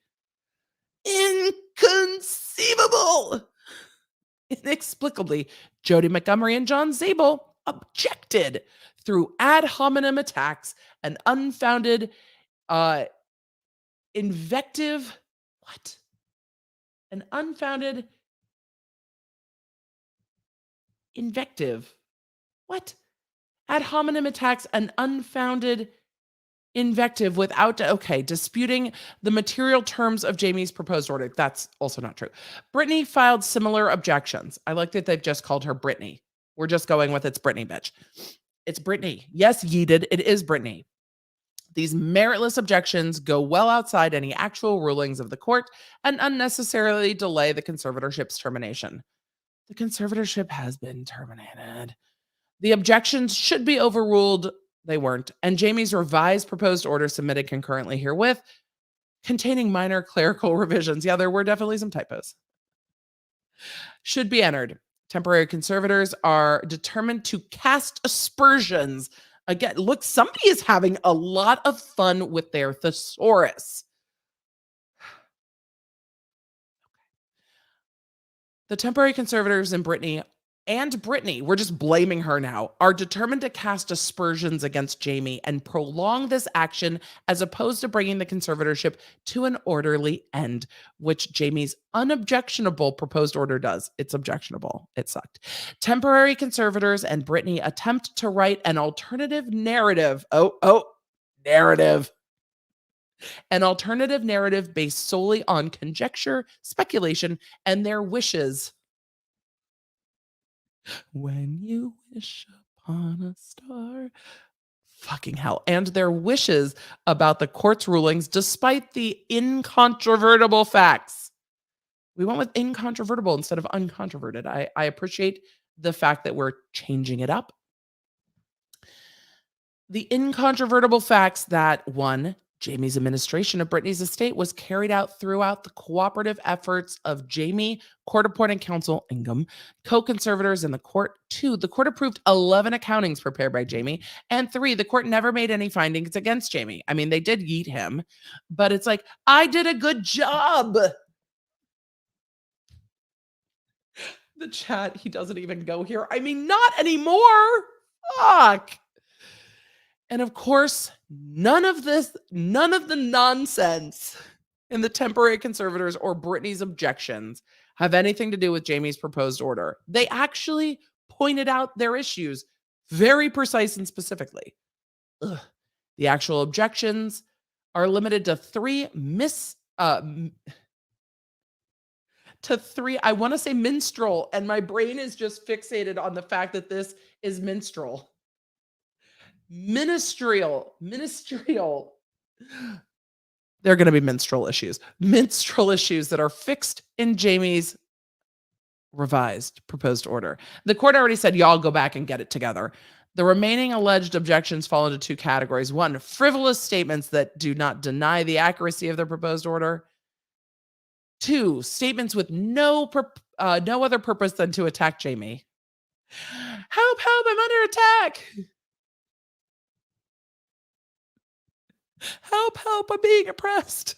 Speaker 1: inexplicably, Jody Montgomery and John Zabel objected through ad hominem attacks and unfounded invective. What? An unfounded invective. What? Ad hominem attacks and unfounded invective without, disputing the material terms of Jamie's proposed order. That's also not true. Britney filed similar objections. I like that they've just called her Britney. We're just going with it's Britney, bitch. It's Britney. Yes, yeeted. It is Britney. These meritless objections go well outside any actual rulings of the court and unnecessarily delay the conservatorship's termination. The conservatorship has been terminated. The objections should be overruled. They weren't. And Jamie's revised proposed order submitted concurrently herewith, containing minor clerical revisions. Yeah, there were definitely some typos. Should be entered. Temporary conservators are determined to cast aspersions. Again, look, somebody is having a lot of fun with their thesaurus. The temporary conservators in Britney, we're just blaming her now, are determined to cast aspersions against Jamie and prolong this action as opposed to bringing the conservatorship to an orderly end, which Jamie's unobjectionable proposed order does. It's objectionable. It sucked. Temporary conservators and Britney attempt to write an alternative narrative. Narrative. An alternative narrative based solely on conjecture, speculation, and their wishes. When you wish upon a star. Fucking hell. And their wishes about the court's rulings, despite the incontrovertible facts. We went with incontrovertible instead of uncontroverted. I appreciate the fact that we're changing it up. The incontrovertible facts that 1, Jamie's administration of Britney's estate was carried out throughout the cooperative efforts of Jamie, court-appointed counsel Ingham, co-conservators in the court. 2, the court approved 11 accountings prepared by Jamie. And 3, the court never made any findings against Jamie. I mean, they did yeet him, but it's like, I did a good job. The chat, he doesn't even go here. I mean, not anymore. Fuck. And of course, none of the nonsense in the temporary conservators or Britney's objections have anything to do with Jamie's proposed order. They actually pointed out their issues very precise and specifically. Ugh. The actual objections are limited to 3 I want to say minstrel, and my brain is just fixated on the fact that this is minstrel. Ministerial. There are going to be minstrel issues that are fixed in Jamie's revised proposed order. The court already said, y'all go back and get it together. The remaining alleged objections fall into 2 categories. 1, frivolous statements that do not deny the accuracy of the proposed order. 2, statements with no other purpose than to attack Jamie. Help, I'm under attack. Help, I'm being oppressed.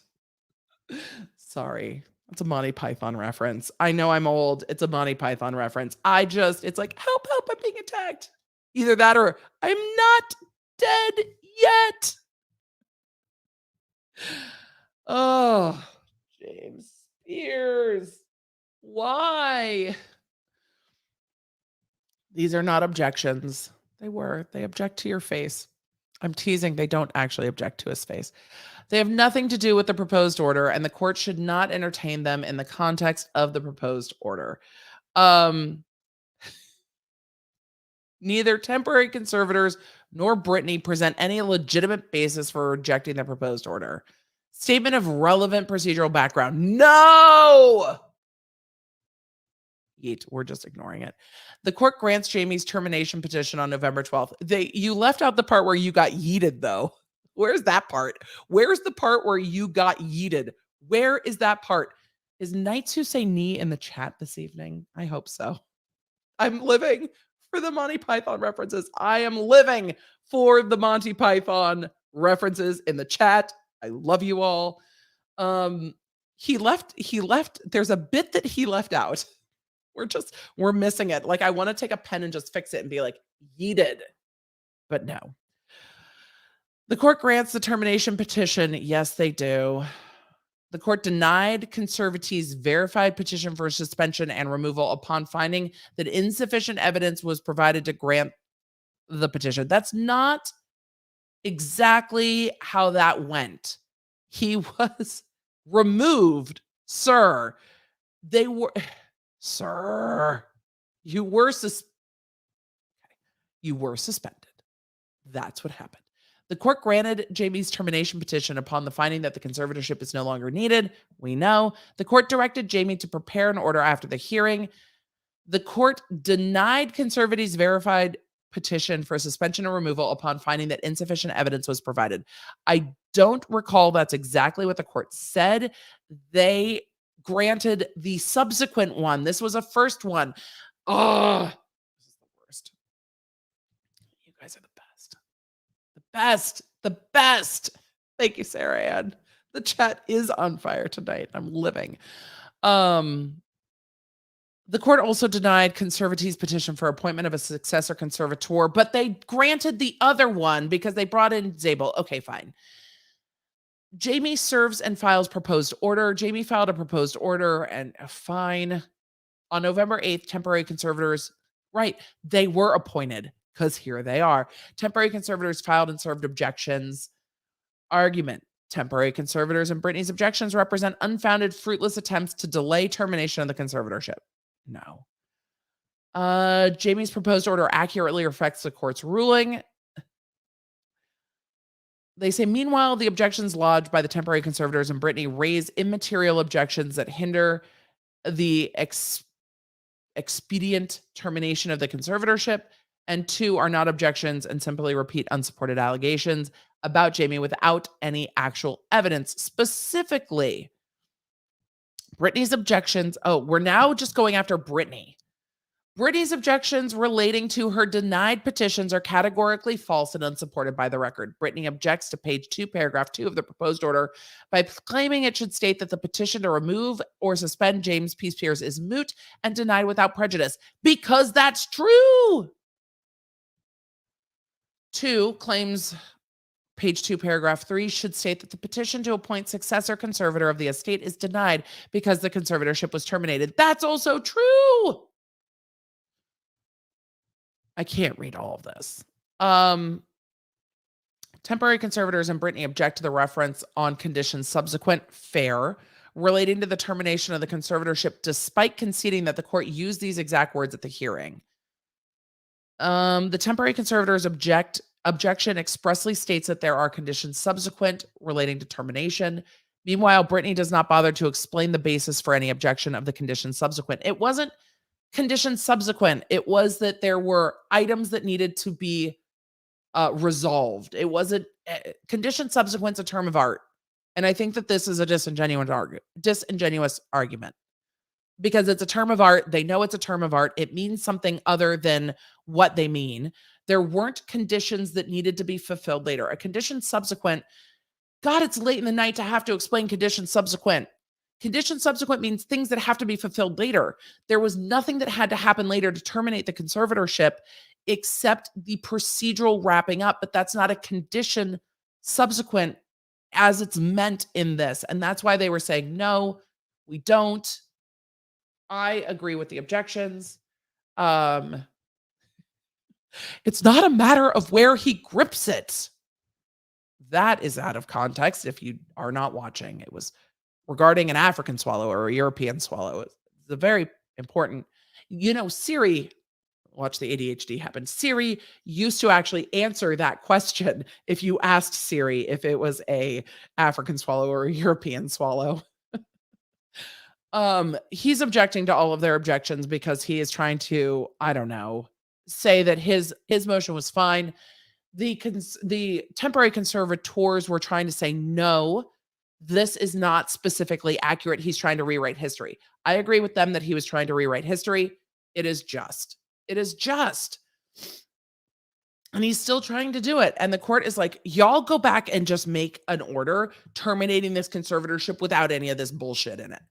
Speaker 1: Sorry. It's a Monty Python reference. I know I'm old. It's a Monty Python reference. It's like, help, I'm being attacked. Either that or I'm not dead yet. Oh, James Spears. Why? These are not objections. They object to your face. I'm teasing. They don't actually object to his face. They have nothing to do with the proposed order, and the court should not entertain them in the context of the proposed order. Neither temporary conservators nor Britney present any legitimate basis for rejecting the proposed order. Statement of relevant procedural background. No! Yeet, we're just ignoring it. The court grants Jamie's termination petition on November 12th. You left out the part where you got yeeted, though. Where's that part? Where's the part where you got yeeted? Where is that part? Is Knights Who Say Knee in the chat this evening? I hope so. I'm living for the Monty Python references. I am living for the Monty Python references in the chat. I love you all. He left. There's a bit that he left out. We're missing it. Like, I want to take a pen and just fix it and be like, yeeted. But no. The court grants the termination petition. Yes, they do. The court denied Conservatives' verified petition for suspension and removal upon finding that insufficient evidence was provided to grant the petition. That's not exactly how that went. He was removed, sir. Sir, you were suspended. That's what happened. The court granted Jamie's termination petition upon the finding that the conservatorship is no longer needed. We know. The court directed Jamie to prepare an order after the hearing. The court denied Conservatives' verified petition for suspension and removal upon finding that insufficient evidence was provided. I don't recall that's exactly what the court said. They granted the subsequent one. This was a first one. Oh, this is the worst. You guys are the best. The best. Thank you, Sarah Ann. The chat is on fire tonight. I'm living. The court also denied Conservatives' petition for appointment of a successor conservator, but they granted the other one because they brought in Zabel. Okay, fine. Jamie serves and files proposed order. Jamie filed a proposed order and fine. On November 8th, temporary conservators, right, they were appointed because here they are. Temporary conservators filed and served objections. Argument. Temporary conservators and Britney's objections represent unfounded, fruitless attempts to delay termination of the conservatorship. No. Jamie's proposed order accurately reflects the court's ruling. They say, meanwhile, the objections lodged by the temporary conservators and Britney raise immaterial objections that hinder the expedient termination of the conservatorship, and 2 are not objections and simply repeat unsupported allegations. about Jamie without any actual evidence. Specifically, Britney's objections. Oh, we're now just going after Britney. Britney's objections relating to her denied petitions are categorically false and unsupported by the record. Britney objects to page 2, paragraph 2 of the proposed order by claiming it should state that the petition to remove or suspend James P. Spears is moot and denied without prejudice, because that's true. 2 claims page 2, paragraph 3 should state that the petition to appoint successor conservator of the estate is denied because the conservatorship was terminated. That's also true. I can't read all of this. Temporary conservators and Britney object to the reference on conditions subsequent fair relating to the termination of the conservatorship, despite conceding that the court used these exact words at the hearing. The temporary conservators objection expressly states that there are conditions subsequent relating to termination. Meanwhile, Britney does not bother to explain the basis for any objection of the conditions subsequent. It wasn't conditions subsequent. It was that there were items that needed to be resolved. It wasn't condition subsequent's a term of art. And I think that this is a disingenuous argument because it's a term of art. They know it's a term of art. It means something other than what they mean. There weren't conditions that needed to be fulfilled later. A condition subsequent, God, it's late in the night to have to explain condition subsequent. Condition subsequent means things that have to be fulfilled later. There was nothing that had to happen later to terminate the conservatorship except the procedural wrapping up, but that's not a condition subsequent as it's meant in this. And that's why they were saying, no, we don't. I agree with the objections. It's not a matter of where he grips it. That is out of context if you are not watching. It was regarding an African swallow or a European swallow. It's a very important, Siri, watch the ADHD happen. Siri used to actually answer that question if you asked Siri if it was a African swallow or a European swallow. He's objecting to all of their objections because he is trying to, say that his motion was fine. The temporary conservators were trying to say, no, this is not specifically accurate. He's trying to rewrite history. I agree with them that he was trying to rewrite history. It is just. And he's still trying to do it. And the court is like, y'all go back and just make an order terminating this conservatorship without any of this bullshit in it.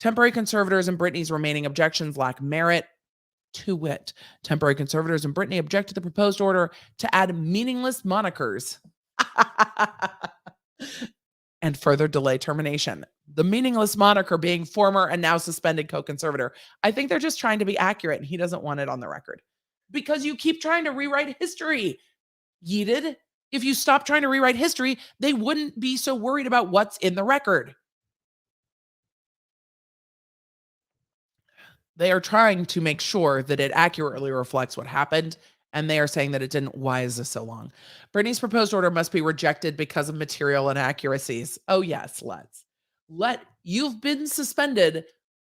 Speaker 1: Temporary conservators and Britney's remaining objections lack merit. To wit, temporary conservators and Britney object to the proposed order to add meaningless monikers and further delay termination. The meaningless moniker being former and now suspended co-conservator. I think they're just trying to be accurate and he doesn't want it on the record because you keep trying to rewrite history. Yeeted. If you stop trying to rewrite history, they wouldn't be so worried about what's in the record. They are trying to make sure that it accurately reflects what happened, and they are saying that it didn't. Why is this so long? Britney's proposed order must be rejected because of material inaccuracies. Oh, yes, you've been suspended,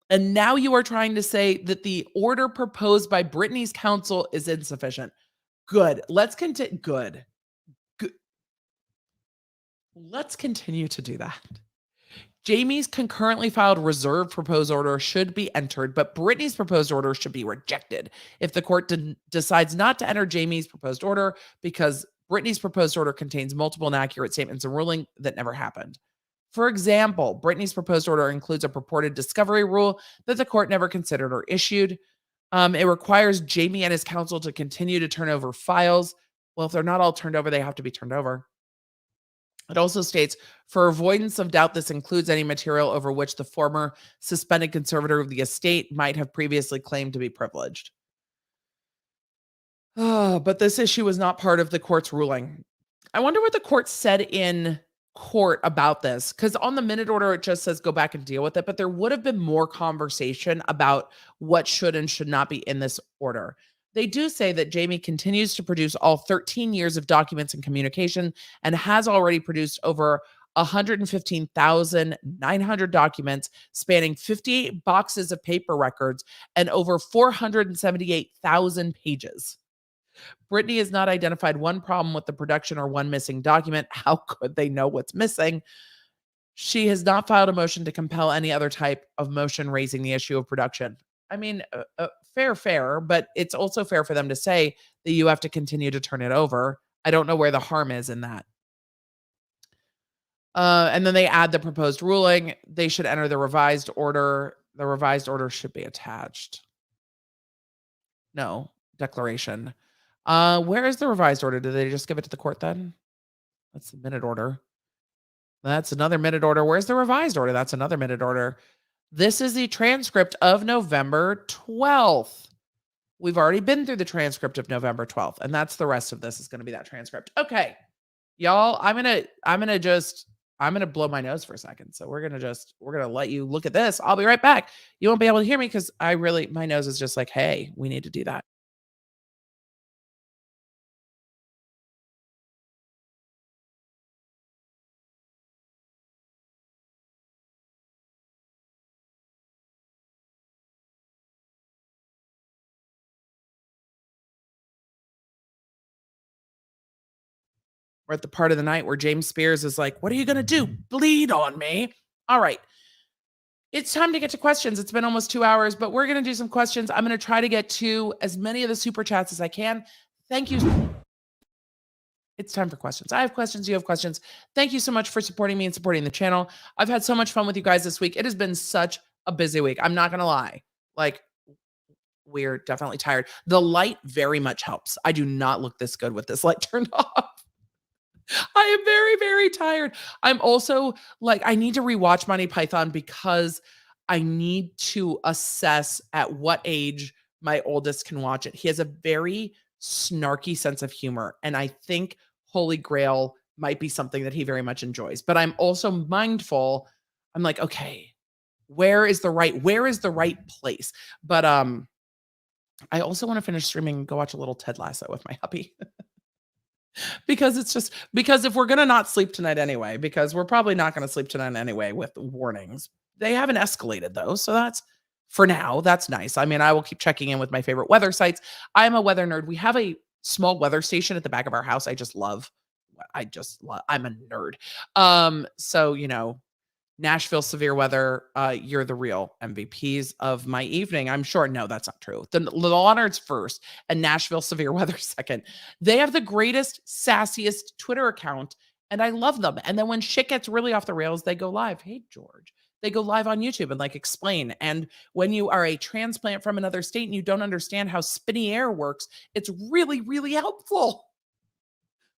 Speaker 1: and now you are trying to say that the order proposed by Britney's counsel is insufficient. Good. Let's continue. Good. Let's continue to do that. Jamie's concurrently filed reserve proposed order should be entered, but Britney's proposed order should be rejected if the court decides not to enter Jamie's proposed order because Britney's proposed order contains multiple inaccurate statements and ruling that never happened. For example, Britney's proposed order includes a purported discovery rule that the court never considered or issued. It requires Jamie and his counsel to continue to turn over files. Well, if they're not all turned over, they have to be turned over. It also states, for avoidance of doubt, this includes any material over which the former suspended conservator of the estate might have previously claimed to be privileged. But this issue was not part of the court's ruling. I wonder what the court said in court about this, because on the minute order, it just says go back and deal with it, but there would have been more conversation about what should and should not be in this order. They do say that Jamie continues to produce all 13 years of documents and communication and has already produced over 115,900 documents spanning 58 boxes of paper records and over 478,000 pages. Britney has not identified one problem with the production or one missing document. How could they know what's missing? She has not filed a motion to compel any other type of motion raising the issue of production. I mean, fair, but it's also fair for them to say that you have to continue to turn it over. I don't know where the harm is in that. And then they add the proposed ruling. They should enter the revised order. The revised order should be attached. No, declaration. Where is the revised order? Did they just give it to the court then? That's the minute order. That's another minute order. Where's the revised order? That's another minute order. This is the transcript of November 12th. We've already been through the transcript of November 12th, and that's the rest of this is going to be that transcript. Okay, y'all, I'm going to blow my nose for a second. So we're going to let you look at this. I'll be right back. You won't be able to hear me because my nose is just like, hey, we need to do that. We're at the part of the night where James Spears is like, what are you going to do? Bleed on me. All right. It's time to get to questions. It's been almost 2 hours, but we're going to do some questions. I'm going to try to get to as many of the super chats as I can. Thank you. It's time for questions. I have questions. You have questions. Thank you so much for supporting me and supporting the channel. I've had so much fun with you guys this week. It has been such a busy week. I'm not going to lie. Like, we're definitely tired. The light very much helps. I do not look this good with this light turned off. I am very, very tired. I'm also like, I need to rewatch Monty Python because I need to assess at what age my oldest can watch it. He has a very snarky sense of humor, and I think Holy Grail might be something that he very much enjoys. But I'm also mindful. I'm like, okay, where is the right place? But I also want to finish streaming and go watch a little Ted Lasso with my hubby. Because if we're going to not sleep tonight anyway, because we're probably not going to sleep tonight anyway with warnings. They haven't escalated though. So that's, for now, that's nice. I mean, I will keep checking in with my favorite weather sites. I'm a weather nerd. We have a small weather station at the back of our house. I'm a nerd. So, Nashville severe weather, you're the real MVPs of my evening. I'm sure. No, that's not true. The Leonards first and Nashville severe weather second. They have the greatest, sassiest Twitter account, and I love them. And then when shit gets really off the rails, they go live. Hey, George. They go live on YouTube and explain. And when you are a transplant from another state and you don't understand how spinny air works, it's really, really helpful.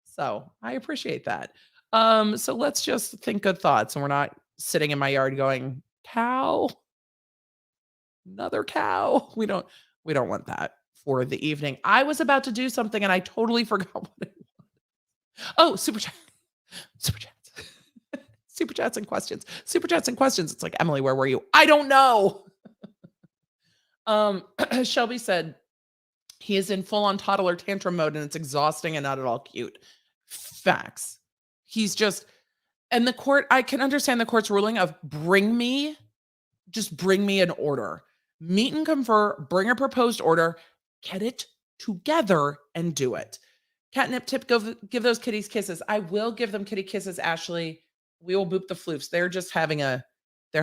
Speaker 1: So I appreciate that. So let's just think good thoughts, and we're not sitting in my yard going, cow, another cow. We don't want that for the evening. I was about to do something and I totally forgot what it was. Oh, super chats. Super chats and questions. It's like, Emily, where were you? I don't know. Shelby said he is in full-on toddler tantrum mode and it's exhausting and not at all cute. Facts. He's just, and the court, I can understand the court's ruling of bring me an order. Meet and confer, bring a proposed order, get it together and do it. Catnip tip, give those kitties kisses. I will give them kitty kisses, Ashley. We will boop the floofs. They're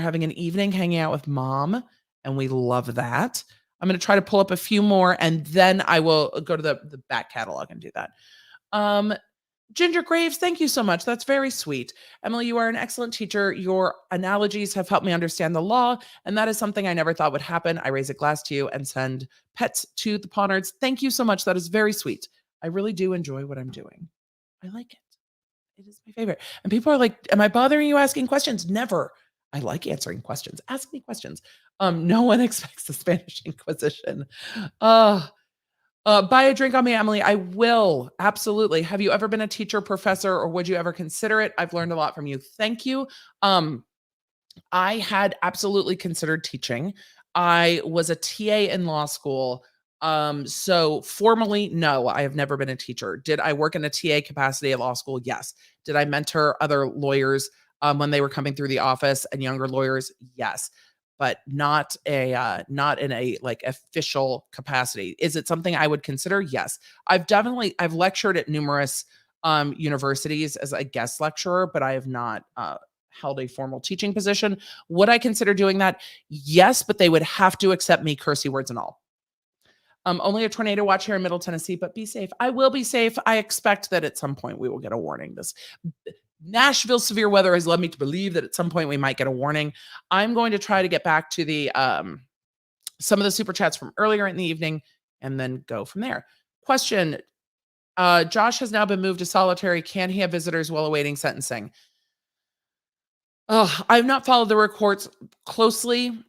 Speaker 1: having an evening hanging out with mom, and we love that. I'm going to try to pull up a few more, and then I will go to the back catalog and do that. Ginger Graves, thank you so much. That's very sweet. Emily, you are an excellent teacher. Your analogies have helped me understand the law, and that is something I never thought would happen. I raise a glass to you and send pets to the Pawnerds. Thank you so much. That is very sweet. I really do enjoy what I'm doing. I like it. It is my favorite. And people are like, am I bothering you asking questions? Never. I like answering questions. Ask me questions. No one expects the Spanish Inquisition. Buy a drink on me, Emily. I will. Absolutely. Have you ever been a teacher, professor, or would you ever consider it? I've learned a lot from you. Thank you. I had absolutely considered teaching. I was a TA in law school. So formally, no, I have never been a teacher. Did I work in a TA capacity at law school? Yes. Did I mentor other lawyers when they were coming through the office and younger lawyers? Yes. but not in a like official capacity. Is it something I would consider? Yes. I've lectured at numerous universities as a guest lecturer, but I have not held a formal teaching position. Would I consider doing that? Yes, but they would have to accept me, cursey words and all. Only a tornado watch here in Middle Tennessee, but be safe. I will be safe. I expect that at some point we will get a warning. This Nashville severe weather has led me to believe that at some point we might get a warning. I'm going to try to get back to the some of the super chats from earlier in the evening and then go from there. Question: Josh has now been moved to solitary. Can he have visitors while awaiting sentencing? I've not followed the reports closely.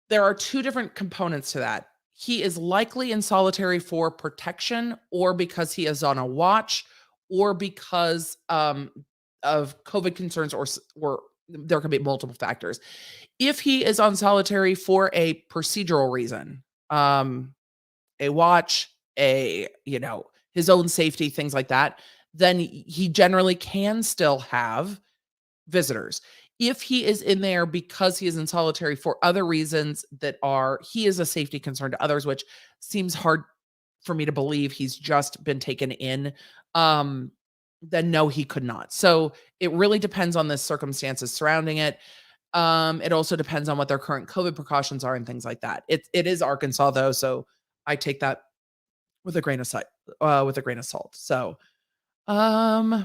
Speaker 1: There are two different components to that. He is likely in solitary for protection, or because he is on a watch, or because of COVID concerns, or there could be multiple factors. If he is on solitary for a procedural reason, a watch, his own safety, things like that, then he generally can still have visitors. If he is in there because he is in solitary for other reasons he is a safety concern to others, which seems hard for me to believe, he's just been taken in, then no, he could not. So it really depends on the circumstances surrounding it. It also depends on what their current COVID precautions are and things like that. It is Arkansas though, so I take that with a grain of salt. So, yeah.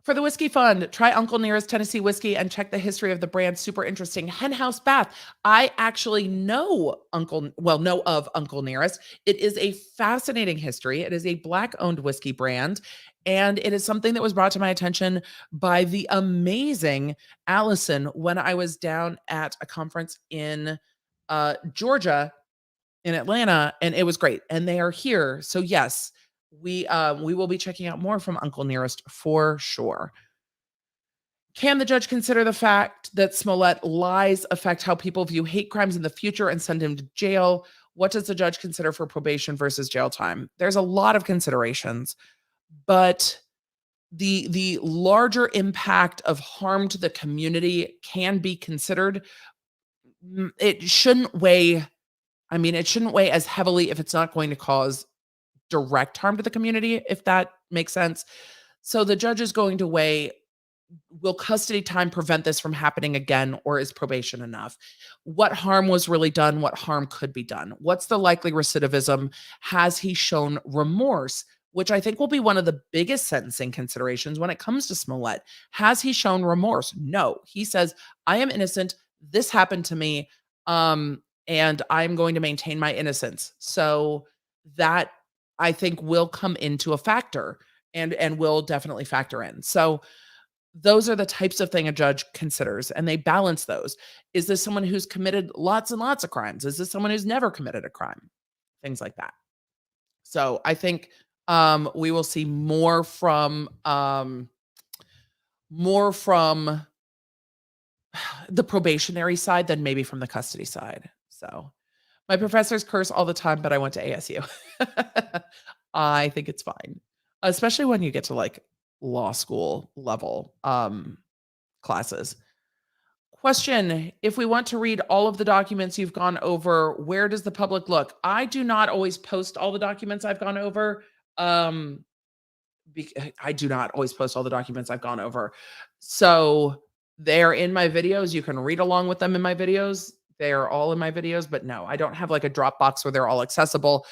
Speaker 1: For the whiskey fund, try Uncle Nearest Tennessee whiskey and check the history of the brand. Super interesting. Henhouse Bath. I actually know of Uncle Nearest. It is a fascinating history. It is a Black-owned whiskey brand, and it is something that was brought to my attention by the amazing Allison when I was down at a conference in Georgia, in Atlanta, and it was great. And they are here. So yes, we will be checking out more from Uncle Nearest for sure. Can the judge consider the fact that Smollett lies affect how people view hate crimes in the future and send him to jail? What does the judge consider for probation versus jail time? There's a lot of considerations, but the larger impact of harm to the community can be considered. It shouldn't weigh as heavily if it's not going to cause direct harm to the community, if that makes sense. So the judge is going to weigh, will custody time prevent this from happening again, or is probation enough? What harm was really done? What harm could be done? What's the likely recidivism? Has he shown remorse? Which I think will be one of the biggest sentencing considerations when it comes to Smollett. Has he shown remorse? No. He says, I am innocent. This happened to me. And I'm going to maintain my innocence. So that, I think, will come into a factor and will definitely factor in. So those are the types of thing a judge considers, and they balance those. Is this someone who's committed lots and lots of crimes? Is this someone who's never committed a crime? Things like that. So I think we will see more from the probationary side than maybe from the custody side. So my professors curse all the time, but I went to ASU. I think it's fine, especially when you get to like law school level classes. Question: if we want to read all of the documents you've gone over, where does the public look? I do not always post all the documents I've gone over. I do not always post all the documents I've gone over. So they're in my videos. You can read along with them in my videos. They are all in my videos, but no, I don't have like a Dropbox where they're all accessible.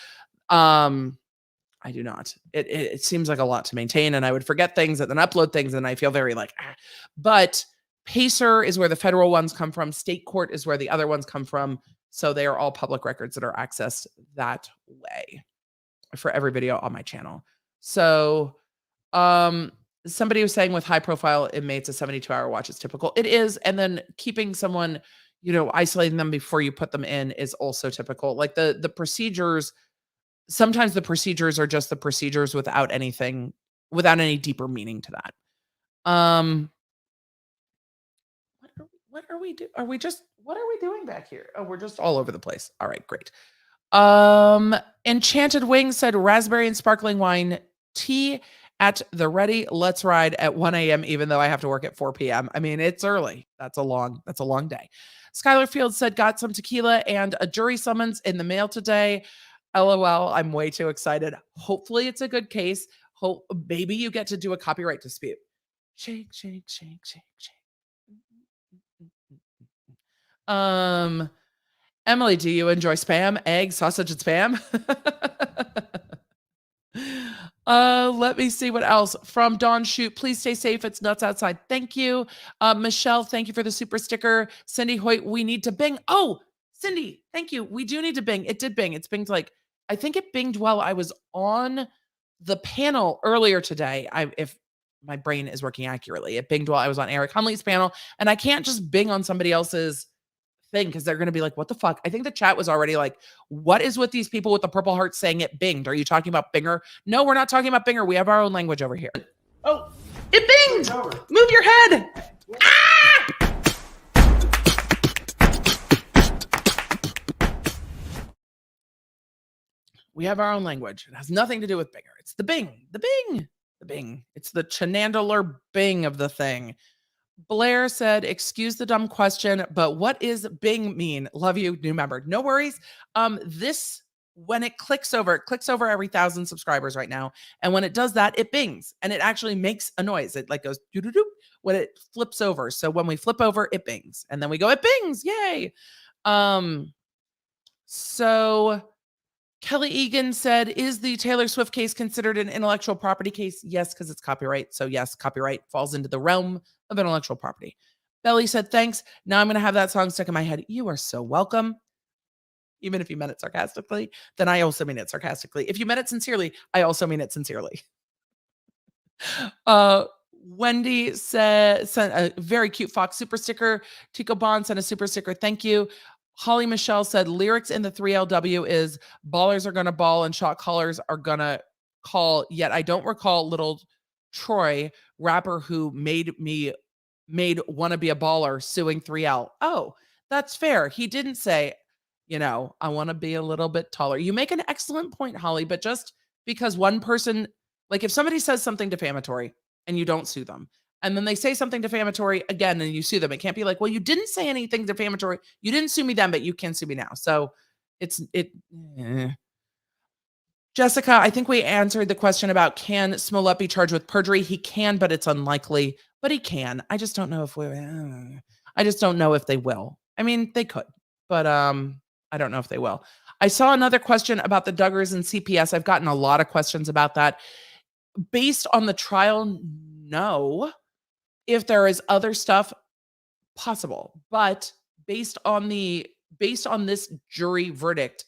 Speaker 1: I do not. It seems like a lot to maintain, and I would forget things and then upload things, and I feel very like, But Pacer is where the federal ones come from. State court is where the other ones come from. So they are all public records that are accessed that way for every video on my channel. So somebody was saying with high profile inmates, a 72-hour watch is typical. It is. And then keeping someone, isolating them before you put them in is also typical. Like the procedures, sometimes the procedures are just the procedures without any deeper meaning to that. What are we doing? What are we doing back here? Oh, we're just all over the place. All right, great. Enchanted Wings said raspberry and sparkling wine tea At the ready, let's ride at 1 a.m., even though I have to work at 4 p.m. I mean, it's early. That's a long day. Skylar Fields said, got some tequila and a jury summons in the mail today. LOL, I'm way too excited. Hopefully it's a good case. Maybe you get to do a copyright dispute. Shake, shake, shake, shake, shake. Emily, do you enjoy spam, egg, sausage, and spam? Let me see what else. From Dawn Shoot, please stay safe. It's nuts outside. Thank you. Michelle, thank you for the super sticker. Cindy Hoyt, we need to bing. Oh, Cindy, thank you. We do need to bing. It did bing. It's binged I think it binged while I was on the panel earlier today. If my brain is working accurately, it binged while I was on Eric Hunley's panel, and I can't just bing on somebody else's thing because they're going to be like, what the fuck? I think the chat was already like, what is with these people with the purple heart saying it binged? Are you talking about binger? No, we're not talking about binger. We have our own language over here. Oh, it binged. Move your head. Ah! We have our own language. It has nothing to do with binger. It's the bing, the bing, the bing. It's the chenandolar bing of the thing. Blair said, excuse the dumb question, but what is bing mean? Love you, new member. No worries. This, when it clicks over every 1,000 subscribers right now. And when it does that, it bings and it actually makes a noise. It like goes doo-doo-doo when it flips over. So when we flip over, it bings. And then we go, it bings. Yay. So Kelly Egan said, is the Taylor Swift case considered an intellectual property case? Yes, because it's copyright. So yes, copyright falls into the realm of intellectual property. Belly said, thanks. Now I'm going to have that song stuck in my head. You are so welcome. Even if you meant it sarcastically, then I also mean it sarcastically. If you meant it sincerely, I also mean it sincerely. Wendy sent a very cute Fox super sticker. Tico Bond sent a super sticker. Thank you. Holly Michelle said, lyrics in the 3LW is ballers are going to ball and shot callers are going to call. Yet I don't recall Little Troy, rapper who made wanna be a baller, suing 3L. Oh, that's fair. He didn't say, I want to be a little bit taller. You make an excellent point, Holly, but just because one person, like if somebody says something defamatory and you don't sue them, and then they say something defamatory again and you sue them, it can't be like, well, you didn't say anything defamatory. You didn't sue me then, but you can sue me now. So Jessica, I think we answered the question about can Smollett be charged with perjury? He can, but it's unlikely. But he can. I just don't know if they will. I mean, they could, but I don't know if they will. I saw another question about the Duggars and CPS. I've gotten a lot of questions about that. Based on the trial, no. If there is other stuff, possible. But based on this jury verdict,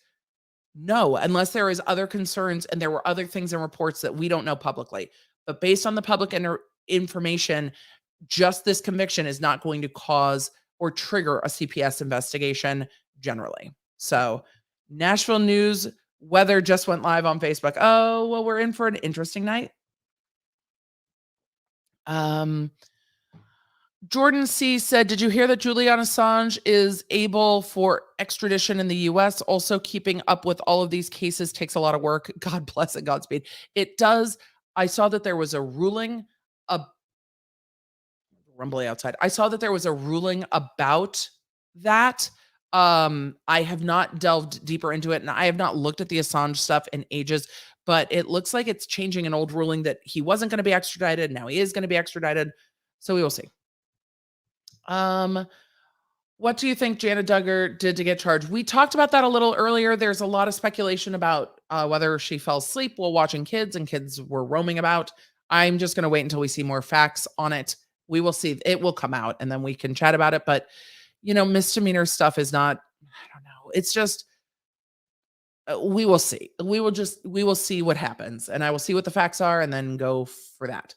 Speaker 1: no, unless there is other concerns and there were other things in reports that we don't know publicly. But based on the public information, just this conviction is not going to cause or trigger a CPS investigation generally. So Nashville News weather just went live on Facebook. Oh, well, we're in for an interesting night. Jordan C said, did you hear that Julian Assange is able for extradition in the US? Also, keeping up with all of these cases takes a lot of work. God bless and Godspeed. It does. I saw that there was a ruling, rumbly outside. I saw that there was a ruling about that. I have not delved deeper into it, and I have not looked at the Assange stuff in ages, but it looks like it's changing an old ruling that he wasn't going to be extradited. Now he is going to be extradited. So we will see. What do you think Jana Duggar did to get charged? We talked about that a little earlier. There's a lot of speculation about whether she fell asleep while watching kids and kids were roaming about. I'm just going to wait until we see more facts on it. We will see. It will come out and then we can chat about it. But, misdemeanor stuff is not, I don't know. It's just, we will see. We will see what happens and I will see what the facts are and then go for that.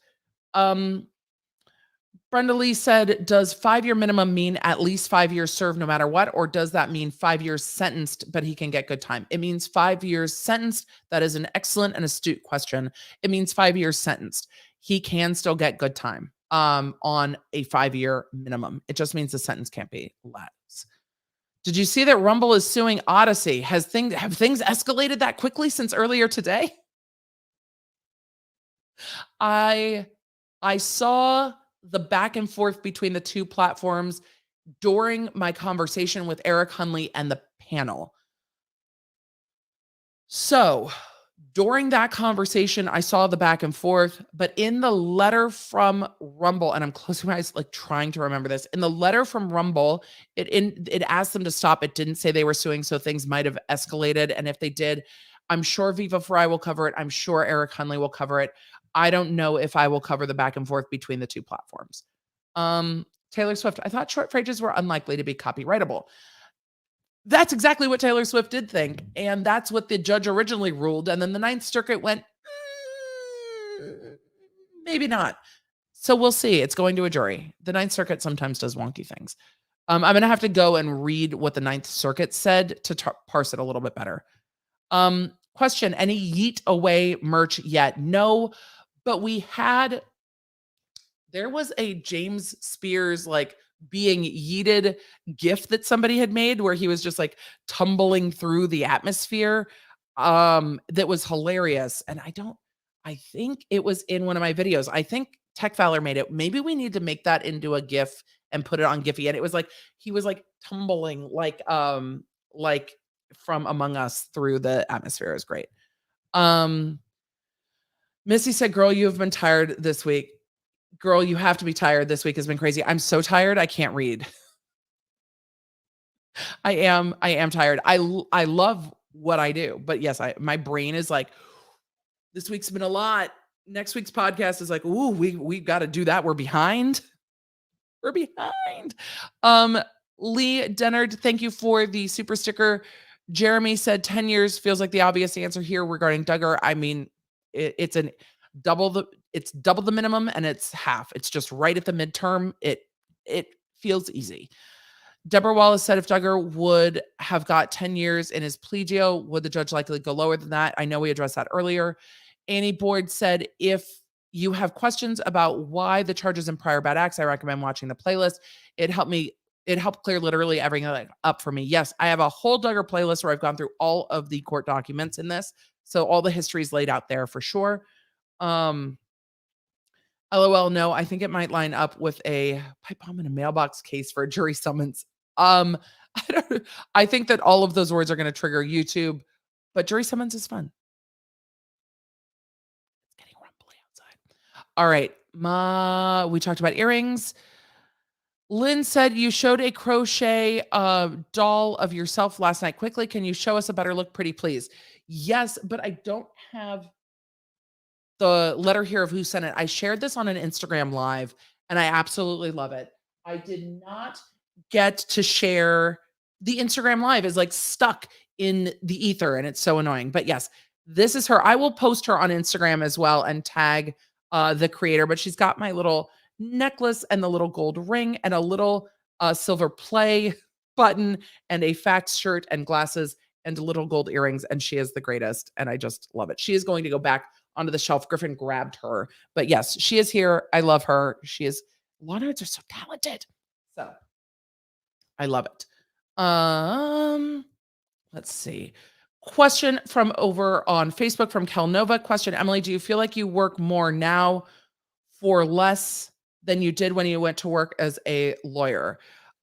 Speaker 1: Brenda Lee said, does 5-year minimum mean at least 5 years served no matter what? Or does that mean 5 years sentenced, but he can get good time? It means 5 years sentenced. That is an excellent and astute question. It means 5 years sentenced. He can still get good time on a 5-year minimum. It just means the sentence can't be less. Did you see that Rumble is suing Odyssey? Have things escalated that quickly since earlier today? I I saw the back and forth between the two platforms during my conversation with Eric Hunley and the panel. So, during that conversation, I saw the back and forth, but in the letter from Rumble, and I'm closing my eyes, like trying to remember this. In the letter from Rumble, it asked them to stop. It didn't say they were suing, so things might have escalated. And if they did, I'm sure Viva Fry will cover it. I'm sure Eric Hunley will cover it. I don't know if I will cover the back and forth between the two platforms. Taylor Swift, I thought short phrases were unlikely to be copyrightable. That's exactly what Taylor Swift did think, and that's what the judge originally ruled, and then the Ninth Circuit went, maybe not." So we'll see. It's going to a jury. The Ninth Circuit sometimes does wonky things. I'm gonna have to go and read what the Ninth Circuit said to parse it a little bit better. Question: any Yeet Away merch yet? No, but there was a James Spears, like, being yeeted gif that somebody had made where he was just, like, tumbling through the atmosphere, that was hilarious, and I think it was in one of my videos. I think Tech Valor made it. Maybe we need to make that into a gif and put it on Giphy, and it was like he was, like, tumbling, like from Among Us through the atmosphere. It was great. Missy said, "Girl, you have been tired this week." Girl, you have to be tired. This week has been crazy. I'm so tired, I can't read. I am tired. I love what I do, but yes, my brain is like, this week's been a lot. Next week's podcast is like, ooh, we got to do that. We're behind. We're behind. Lee Dennard, thank you for the super sticker. Jeremy said 10 years feels like the obvious answer here regarding Duggar. I mean, it's double the minimum and it's half. It's just right at the midterm. It feels easy. Deborah Wallace said if Duggar would have got 10 years in his plea deal, would the judge likely go lower than that? I know we addressed that earlier. Annie Board said if you have questions about why the charges in prior bad acts, I recommend watching the playlist. It helped clear literally everything up for me. Yes, I have a whole Duggar playlist where I've gone through all of the court documents in this. So all the history is laid out there for sure. LOL, no, I think it might line up with a pipe bomb in a mailbox case for a jury summons. I think that all of those words are going to trigger YouTube, but jury summons is fun. It's getting rumbly outside. All right, we talked about earrings. Lynn said you showed a crochet doll of yourself last night. Quickly, can you show us a better look, pretty please? Yes, but I don't have the letter here of who sent it. I shared this on an Instagram live and I absolutely love it. I did not get to share the Instagram live is like stuck in the ether and it's so annoying. But yes, this is her. I will post her on Instagram as well and tag the creator, but she's got my little necklace and the little gold ring and a little silver play button and a fax shirt and glasses and little gold earrings. And she is the greatest. And I just love it. She is going to go back onto the shelf. Griffin grabbed her. But yes, she is here. I love her. She is, Lonards are so talented. So I love it. Let's see. Question from over on Facebook from Kel Nova. Question, Emily, do you feel like you work more now for less than you did when you went to work as a lawyer?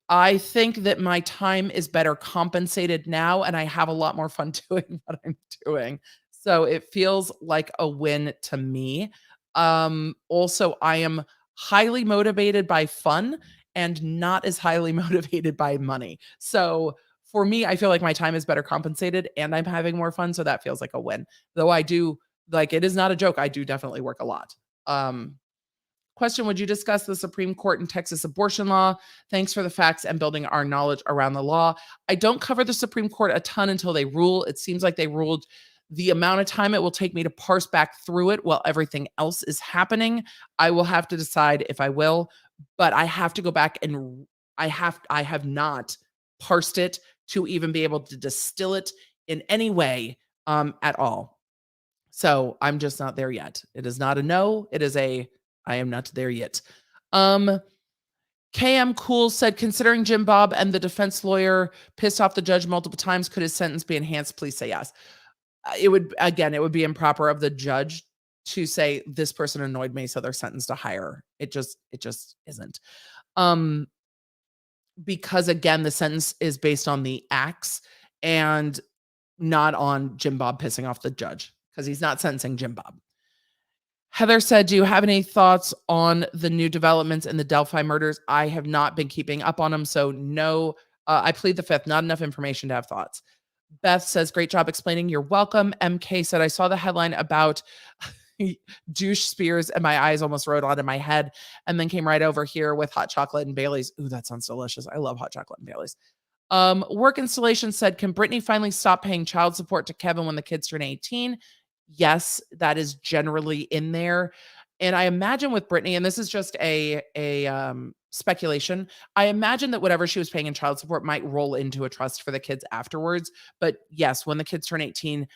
Speaker 1: I think that my time is better compensated now and I have a lot more fun doing what I'm doing. So it feels like a win to me. Also, I am highly motivated by fun and not as highly motivated by money. So for me, I feel like my time is better compensated and I'm having more fun. So that feels like a win. Though I do, like, it is not a joke. I do definitely work a lot. Question, would you discuss the Supreme Court and Texas abortion law? Thanks for the facts and building our knowledge around the law. I don't cover the Supreme Court a ton until they rule. It seems like they ruled. The amount of time it will take me to parse back through it while everything else is happening, I will have to decide if I will, but I have to go back and I have not parsed it to even be able to distill it in any way at all. So I'm just not there yet. It is not a no. It is a, I am not there yet. KM Cool said, considering Jim Bob and the defense lawyer pissed off the judge multiple times, could his sentence be enhanced? Please say yes. It would be improper of the judge to say this person annoyed me, so they're sentenced to higher. It just isn't. Um, because again, the sentence is based on the acts and not on Jim Bob pissing off the judge because he's not sentencing Jim Bob. Heather said, do you have any thoughts on the new developments in the Delphi murders? I have not been keeping up on them, so no. I plead the fifth. Not enough information to have thoughts. Beth says, great job explaining. You're welcome. MK said, I saw the headline about douche Spears and my eyes almost rolled out of my head and then came right over here with hot chocolate and Bailey's. Ooh, that sounds delicious. I love hot chocolate and Bailey's. Work Installation said, can Britney finally stop paying child support to Kevin when the kids turn 18? Yes, that is generally in there. And I imagine with Britney, and this is just a speculation, I imagine that whatever she was paying in child support might roll into a trust for the kids afterwards. But yes, when the kids turn 18,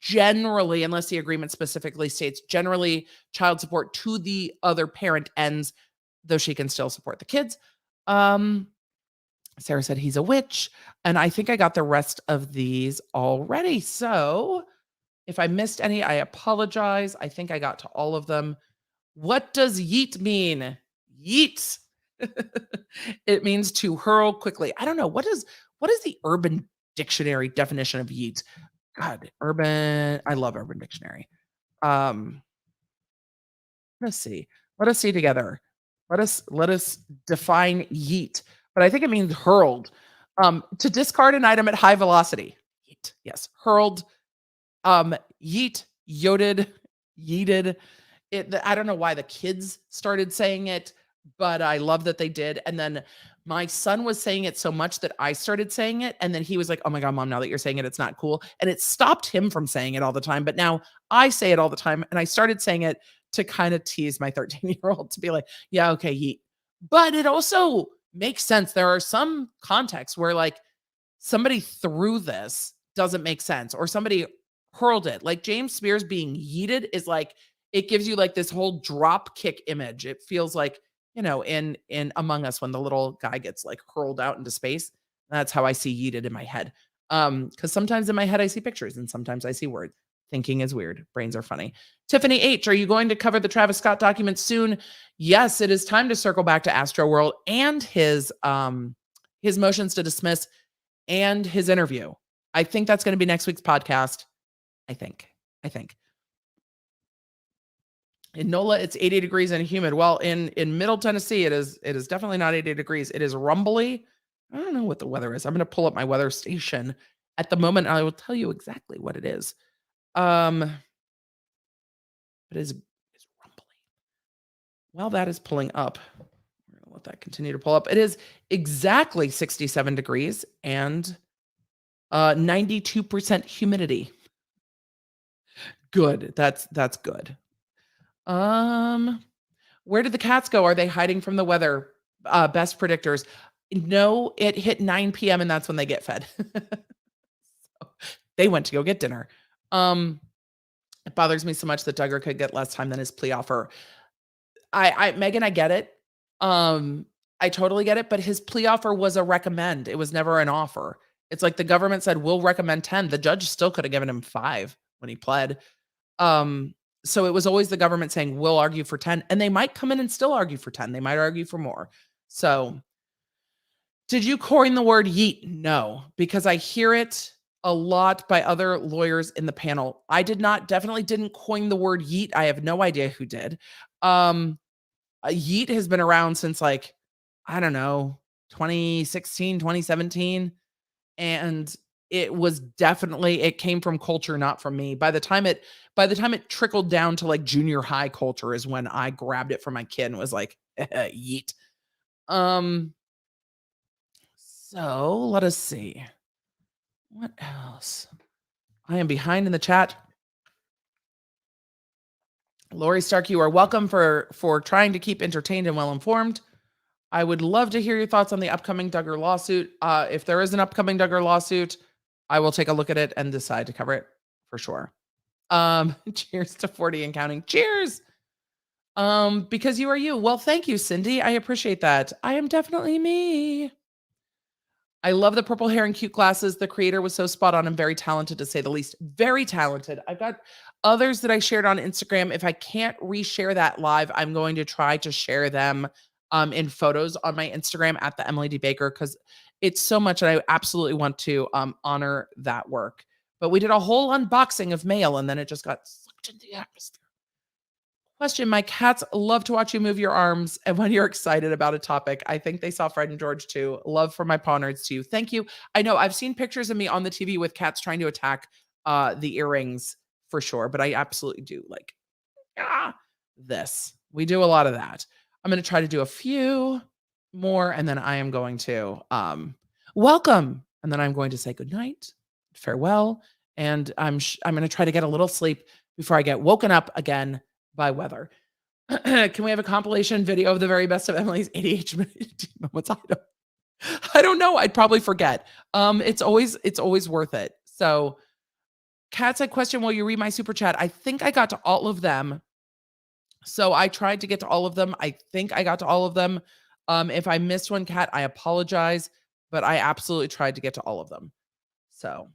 Speaker 1: generally, unless the agreement specifically states, generally child support to the other parent ends, though she can still support the kids. Sarah said he's a witch. And I think I got the rest of these already. So if I missed any, I apologize. I think I got to all of them. What does yeet mean? Yeet. It means to hurl quickly. I don't know. What is the Urban Dictionary definition of yeet? God, I love Urban Dictionary. Let's see. Let us see together. Let us define yeet. But I think it means hurled. To discard an item at high velocity. Yeet. Yes. Hurled. Yeet, yoted, yeeted. I don't know why the kids started saying it, but I love that they did. And then my son was saying it so much that I started saying it. And then he was like, oh my God, mom, now that you're saying it, it's not cool. And it stopped him from saying it all the time. But now I say it all the time. And I started saying it to kind of tease my 13-year-old to be like, yeah, okay, yeet. But it also makes sense. There are some contexts where like somebody threw this doesn't make sense, or somebody hurled it. Like James Spears being yeeted is like, it gives you like this whole drop kick image. It feels like, in Among Us when the little guy gets like hurled out into space. That's how I see yeeted in my head. Because sometimes in my head I see pictures and sometimes I see words. Thinking is weird. Brains are funny. Tiffany H, are you going to cover the Travis Scott document soon? Yes, it is time to circle back to Astroworld and his motions to dismiss and his interview. I think that's going to be next week's podcast. I think. In NOLA, it's 80 degrees and humid. Well, in Middle Tennessee, it is definitely not 80 degrees. It is rumbly. I don't know what the weather is. I'm going to pull up my weather station at the moment. I will tell you exactly what it is. It is rumbly. While that is pulling up, we're going to let that continue to pull up. It is exactly 67 degrees and 92% humidity. Good. That's good. Where did the cats go? Are they hiding from the weather? Best predictors. No, it hit 9 p.m. and that's when they get fed. So they went to go get dinner. It bothers me so much that Duggar could get less time than his plea offer. Megan, I get it. I totally get it, but his plea offer was a recommend. It was never an offer. It's like the government said, we'll recommend 10. The judge still could have given him 5 when he pled. So it was always the government saying, we'll argue for 10, and they might come in and still argue for 10. They might argue for more. So did you coin the word yeet? No, because I hear it a lot by other lawyers in the panel. I definitely didn't coin the word yeet. I have no idea who did. Yeet has been around since like, I don't know, 2016, 2017. And it came from culture, not from me. By the time it trickled down to like junior high culture is when I grabbed it from my kid and was like, yeet. So let us see. What else? I am behind in the chat. Lori Stark, you are welcome for trying to keep entertained and well informed. I would love to hear your thoughts on the upcoming Duggar lawsuit. If there is an upcoming Duggar lawsuit, I will take a look at it and decide to cover it for sure. Cheers to 40 and counting. Cheers. Because you are you. Well, thank you, Cindy. I appreciate that. I am definitely me. I love the purple hair and cute glasses. The creator was so spot on and very talented, to say the least. Very talented. I've got others that I shared on Instagram. If I can't reshare that live, I'm going to try to share them in photos on my Instagram at the Emily D. Baker, because it's so much, and I absolutely want to honor that work. But we did a whole unboxing of mail, and then it just got sucked into the atmosphere. Question: my cats love to watch you move your arms, and when you're excited about a topic, I think they saw Fred and George too. Love from my paw nerds to you. Thank you. I know I've seen pictures of me on the TV with cats trying to attack the earrings for sure, but I absolutely do like this. We do a lot of that. I'm going to try to do a few more, and then I am going to welcome, and then I'm going to say good night, farewell, and I'm going to try to get a little sleep before I get woken up again by weather. Can we have a compilation video of the very best of Emily's ADHD moments? I don't know. I'd probably forget. It's always worth it. So, Kat said, question, will you read my super chat? I think I got to all of them. So I tried to get to all of them. I think I got to all of them. If I missed one, Kat, I apologize, but I absolutely tried to get to all of them. So,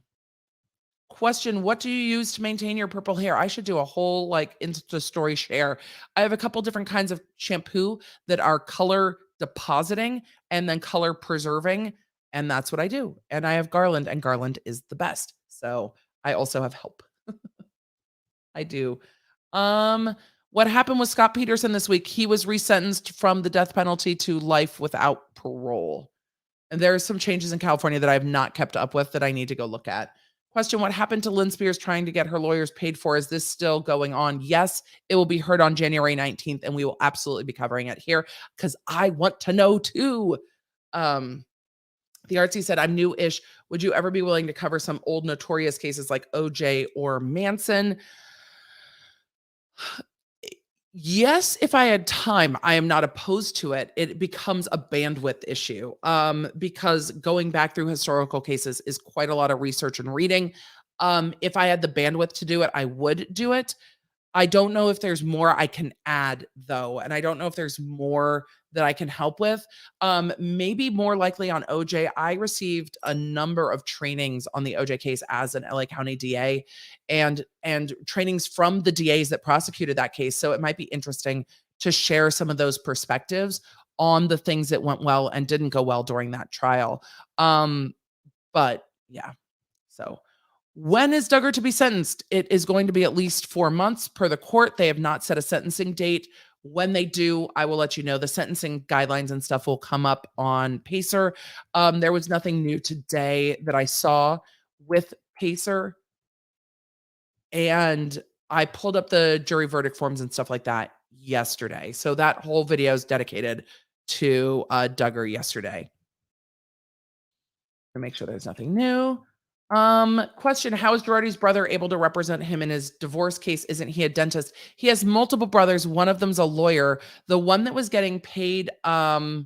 Speaker 1: question, what do you use to maintain your purple hair? I should do a whole Insta story share. I have a couple different kinds of shampoo that are color depositing and then color preserving, and that's what I do. And I have Garland, and Garland is the best. So I also have help. I do. What happened with Scott Peterson this week? He was resentenced from the death penalty to life without parole. And there are some changes in California that I have not kept up with that I need to go look at. Question, what happened to Lynn Spears trying to get her lawyers paid for? Is this still going on? Yes, it will be heard on January 19th, and we will absolutely be covering it here because I want to know too. The Artsy said, I'm new-ish. Would you ever be willing to cover some old notorious cases like OJ or Manson? Yes, if I had time. I am not opposed to it. It becomes a bandwidth issue because going back through historical cases is quite a lot of research and reading. If I had the bandwidth to do it, I would do it. I don't know if there's more I can add, though, and I don't know if there's more that I can help with. Maybe more likely on OJ. I received a number of trainings on the OJ case as an LA County DA, and trainings from the DAs that prosecuted that case. So it might be interesting to share some of those perspectives on the things that went well and didn't go well during that trial. But yeah, so. When is Duggar to be sentenced? It is going to be at least 4 months per the court. They have not set a sentencing date. When they do, I will let you know. The sentencing guidelines and stuff will come up on Pacer. There was nothing new today that I saw with Pacer. And I pulled up the jury verdict forms and stuff like that yesterday. So that whole video is dedicated to Duggar yesterday. To make sure there's nothing new. Question, how is Girardi's brother able to represent him in his divorce case? Isn't he a dentist? He has multiple brothers. One of them's a lawyer. The one that was getting paid, like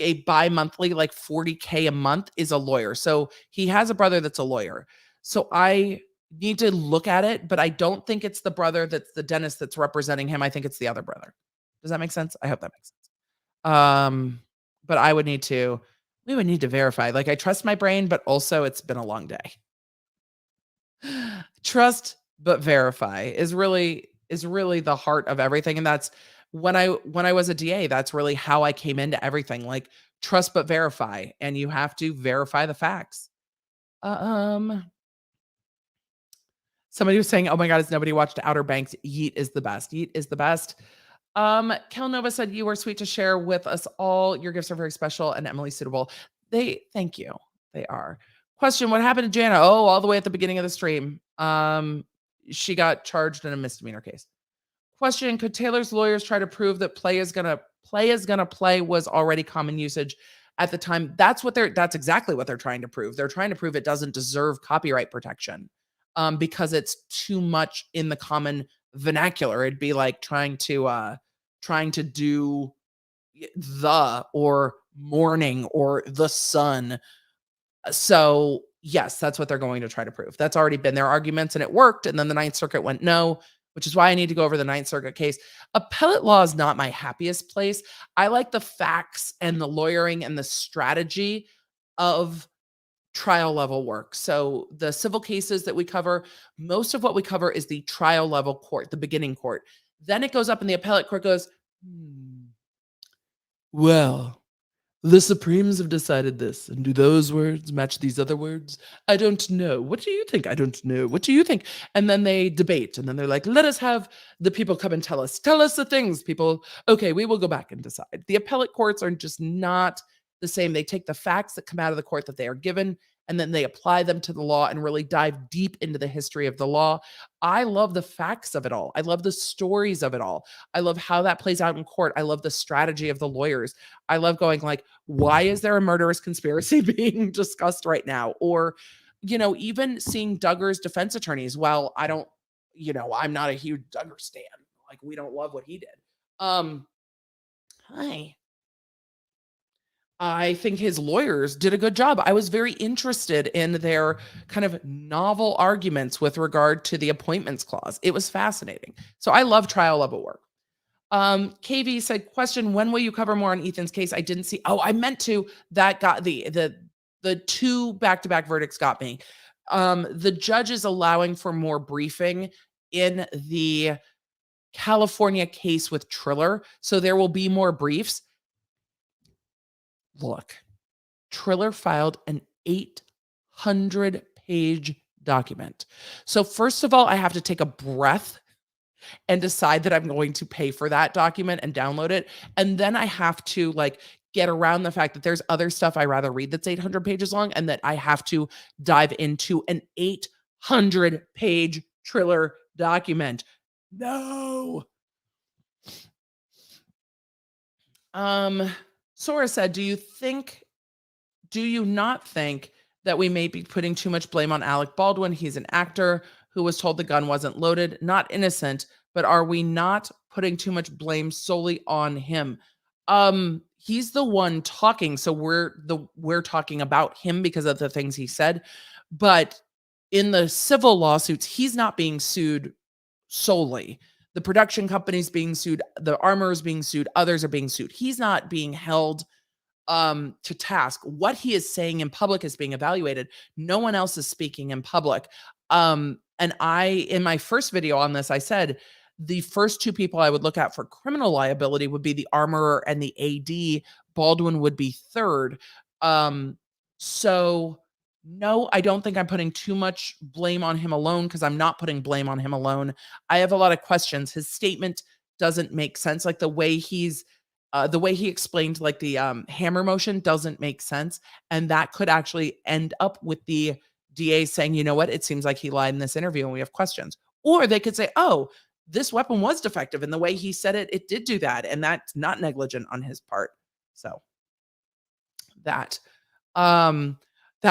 Speaker 1: a bi-monthly, like $40K a month is a lawyer. So he has a brother that's a lawyer. So I need to look at it, but I don't think it's the brother that's the dentist that's representing him. I think it's the other brother. Does that make sense? I hope that makes sense. But we would need to verify. Like, I trust my brain, but also it's been a long day. Trust but verify is really the heart of everything. And that's when I was a DA, that's really how I came into everything. Like, trust but verify, and you have to verify the facts. Somebody was saying, oh my God, has nobody watched Outer Banks? Yeet is the best. Yeet is the best. Kel Nova said, you were sweet to share with us all. Your gifts are very special and Emily suitable. Thank you. They are. Question, what happened to Jana? Oh, all the way at the beginning of the stream. She got charged in a misdemeanor case. Question, could Taylor's lawyers try to prove that play is gonna play was already common usage at the time? That's exactly what they're trying to prove. They're trying to prove it doesn't deserve copyright protection because it's too much in the common vernacular. It'd be like trying to do the or morning or the sun. So yes, that's what they're going to try to prove. That's already been their arguments and it worked. And then the Ninth Circuit went no, which is why I need to go over the Ninth Circuit case. Appellate law is not my happiest place. I like the facts and the lawyering and the strategy of trial level work. So the civil cases that we cover, most of what we cover is the trial level court, the beginning court. Then it goes up and the appellate court goes, well, the Supremes have decided this. And do those words match these other words? I don't know. What do you think? I don't know. What do you think? And then they debate. And then they're like, let us have the people come and tell us. Tell us the things, people. Okay, we will go back and decide. The appellate courts are just not the same. They take the facts that come out of the court that they are given, and then they apply them to the law and really dive deep into the history of the law. I love the facts of it all. I love the stories of it all. I love how that plays out in court. I love the strategy of the lawyers. I love going like, why is there a murderous conspiracy being discussed right now? Or, even seeing Duggar's defense attorneys. Well, I don't, I'm not a huge Duggar stan. Like, we don't love what he did. Hi. I think his lawyers did a good job. I was very interested in their kind of novel arguments with regard to the appointments clause. It was fascinating. So I love trial level work. KV said, question, when will you cover more on Ethan's case? I didn't see. Oh, I meant to. That got the two back-to-back verdicts got me. The judge is allowing for more briefing in the California case with Triller. So there will be more briefs. Look, Triller filed an 800-page document. So first of all, I have to take a breath and decide that I'm going to pay for that document and download it. And then I have to get around the fact that there's other stuff I rather read that's 800 pages long, and that I have to dive into an 800-page Triller document. No. Sora said, do you not think that we may be putting too much blame on Alec Baldwin? He's an actor who was told the gun wasn't loaded, not innocent, but are we not putting too much blame solely on him? He's the one talking, so we're talking about him because of the things he said. But in the civil lawsuits, he's not being sued solely. The production company's being sued, the armor is being sued, others are being sued. He's not being held to task. What he is saying in public is being evaluated. No one else is speaking in public. And in my first video on this, I said the first two people I would look at for criminal liability would be the armorer and the AD. Baldwin would be third. So no, I don't think I'm putting too much blame on him alone, because I'm not putting blame on him alone. I have a lot of questions. His statement doesn't make sense. Like the way he explained the hammer motion doesn't make sense. And that could actually end up with the DA saying, you know what, it seems like he lied in this interview and we have questions. Or they could say, oh, this weapon was defective, and the way he said it, it did do that. And that's not negligent on his part. So that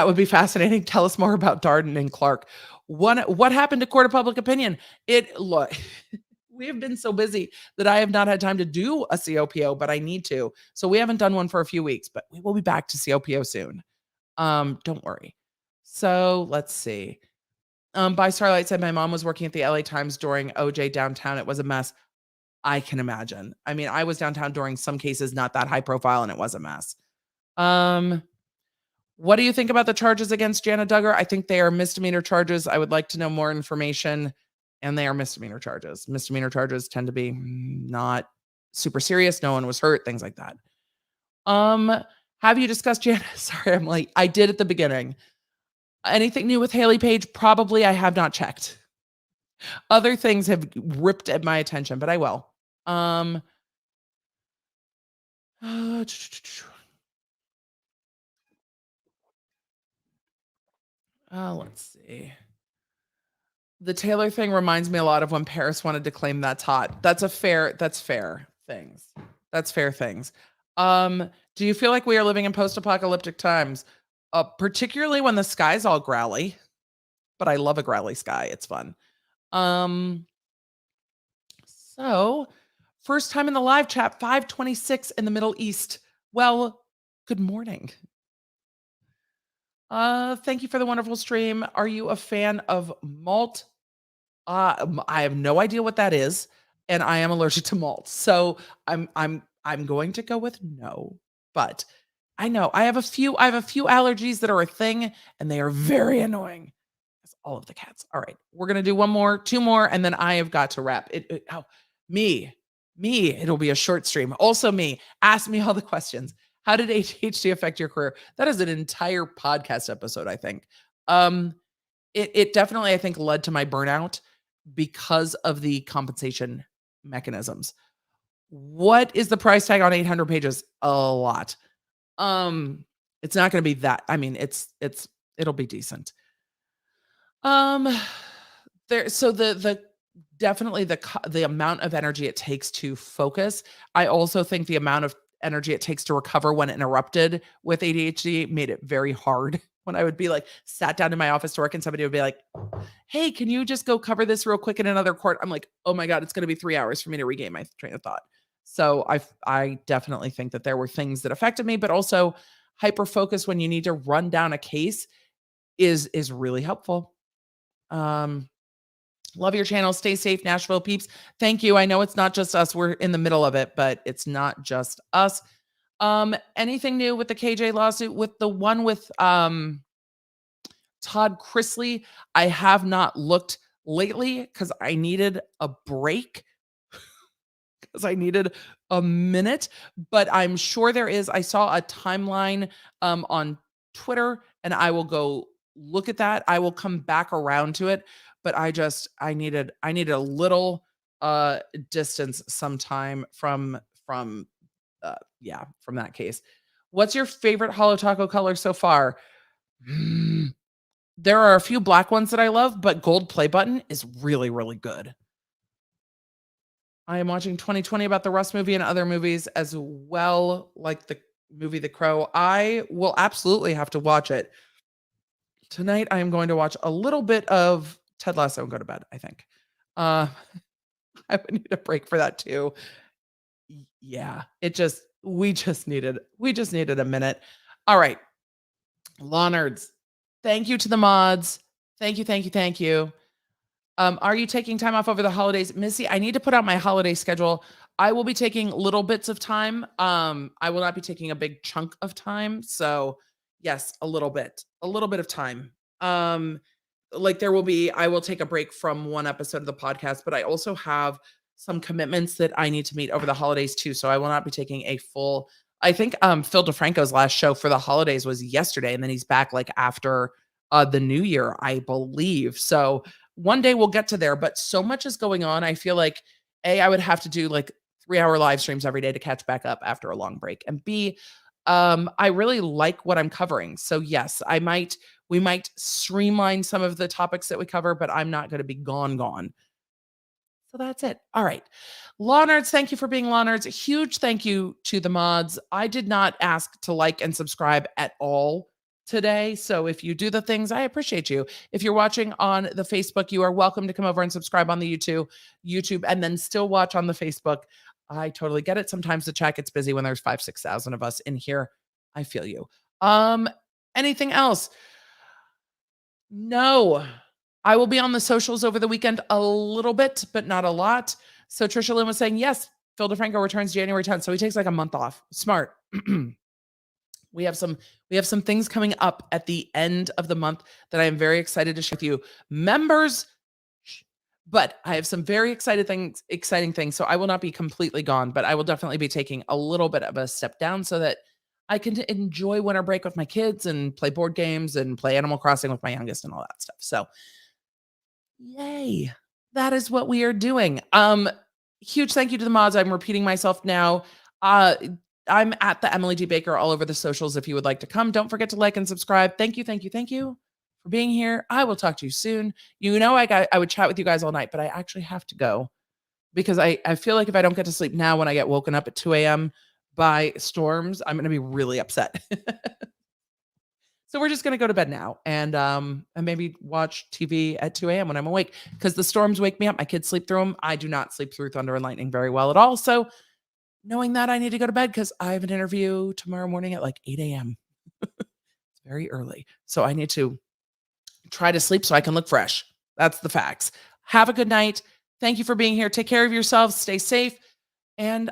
Speaker 1: would be fascinating. Tell us more about Darden and Clark. What happened to Court of Public Opinion? Look, we have been so busy that I have not had time to do a COPO, but I need to. So we haven't done one for a few weeks, but we will be back to COPO soon. Don't worry. So let's see. By Starlight said, my mom was working at the LA Times during OJ downtown. It was a mess. I can imagine. I mean, I was downtown during some cases, not that high profile, and it was a mess. What do you think about the charges against Jana Duggar? I think they are misdemeanor charges. I would like to know more information. And they are misdemeanor charges. Misdemeanor charges tend to be not super serious. No one was hurt, things like that. Have you discussed Jana? Sorry, I'm late. I did at the beginning. Anything new with Haley Page? Probably. I have not checked. Other things have ripped at my attention, but I will. Let's see. The Taylor thing reminds me a lot of when Paris wanted to claim that's hot. That's fair things. That's fair things. Do you feel like we are living in post-apocalyptic times? Particularly when the sky's all growly. But I love a growly sky. It's fun. So first time in the live chat, 5:26 in the Middle East. Well, good morning. Thank you for the wonderful stream. Are you a fan of malt I have no idea what that is, and I am allergic to malt. So I'm going to go with no. But I know I have a few allergies that are a thing, and they are very annoying. That's all of the cats. All right, we're gonna do one more, two more, and then I have got to wrap it. Oh, me, It'll be a short stream. Also, me. Ask me all the questions. How did ADHD affect your career? That is an entire podcast episode, I think. It definitely, I think, led to my burnout because of the compensation mechanisms. What is the price tag on 800 pages? A lot. It's not going to be that. I mean, it'll be decent. Um, there. So the definitely the amount of energy it takes to focus. I also think the amount of energy it takes to recover when interrupted with ADHD made it very hard. When I would be like sat down in my office to work and somebody would be like, "Hey, can you just go cover this real quick in another court?" I'm like, "Oh my God, it's going to be 3 hours for me to regain my train of thought." So I definitely think that there were things that affected me, but also hyper focus when you need to run down a case is really helpful. Um, Love your channel. Stay safe, Nashville peeps. Thank you. I know it's not just us. We're in the middle of it, but it's not just us. Anything new with the KJ lawsuit? With the one with Todd Chrisley, I have not looked lately because I needed a break. Because I needed a minute, but I'm sure there is. I saw a timeline on Twitter, and I will go look at that. I will come back around to it, but I needed a little distance sometime from from that case. What's your favorite Holo Taco color so far? There are a few black ones that I love, but gold play button is really, really good. I am watching 2020 about the Rust movie and other movies as well, like the movie The Crow. I will absolutely have to watch it. Tonight, I am going to watch a little bit of Ted Lasso and go to bed, I think. I would need a break for that too. Yeah, we just needed a minute. All right. Law nerds. Thank you to the mods. Thank you, thank you, thank you. Are you taking time off over the holidays? Missy, I need to put out my holiday schedule. I will be taking little bits of time. I will not be taking a big chunk of time. So yes, a little bit of time. Like I will take a break from one episode of the podcast, but I also have some commitments that I need to meet over the holidays too. So I will not be taking a full, I think Phil DeFranco's last show for the holidays was yesterday, and then he's back like after the new year, I believe. So one day we'll get to there, but so much is going on. I feel like I would have to do like 3-hour live streams every day to catch back up after a long break. And B, I really like what I'm covering. So yes, we might streamline some of the topics that we cover, but I'm not going to be gone. So that's it. All right. Law nerds, thank you for being law nerds. A huge thank you to the mods. I did not ask to like and subscribe at all today. So if you do the things, I appreciate you. If you're watching on the Facebook, you are welcome to come over and subscribe on the YouTube, and then still watch on the Facebook. I totally get it. Sometimes the chat gets busy when there's 5,000-6,000 of us in here. I feel you. Anything else? No. I will be on the socials over the weekend a little bit, but not a lot. So Trisha Lynn was saying, yes, Phil DeFranco returns January 10th. So he takes like a month off. Smart. We have some things coming up at the end of the month that I am very excited to share with you. Members, but I have some very exciting things. So I will not be completely gone, but I will definitely be taking a little bit of a step down so that I can enjoy winter break with my kids and play board games and play Animal Crossing with my youngest and all that stuff. So yay. That is what we are doing. Huge thank you to the mods. I'm repeating myself now. I'm at the Emily D. Baker all over the socials. If you would like to come, don't forget to like and subscribe. Thank you for being here. I will talk to you soon. You know, I would chat with you guys all night, but I actually have to go because I feel like if I don't get to sleep now when I get woken up at 2 a.m. by storms, I'm going to be really upset. So we're just going to go to bed now and maybe watch TV at 2 a.m. when I'm awake because the storms wake me up. My kids sleep through them. I do not sleep through thunder and lightning very well at all. So knowing that, I need to go to bed because I have an interview tomorrow morning at like 8 a.m. It's very early. So I need to try to sleep so I can look fresh. That's the facts. Have a good night. Thank you for being here. Take care of yourselves. Stay safe. And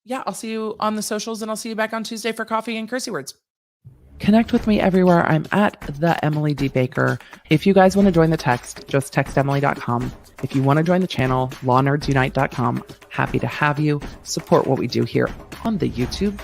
Speaker 1: yeah, I'll see you on the socials, and I'll see you back on Tuesday for coffee and cursey words.
Speaker 2: Connect with me everywhere. I'm at the Emily D. Baker. If you guys want to join the text, just text Emily.com. If you want to join the channel, lawnerdsunite.com. Happy to have you. Support what we do here on the YouTube.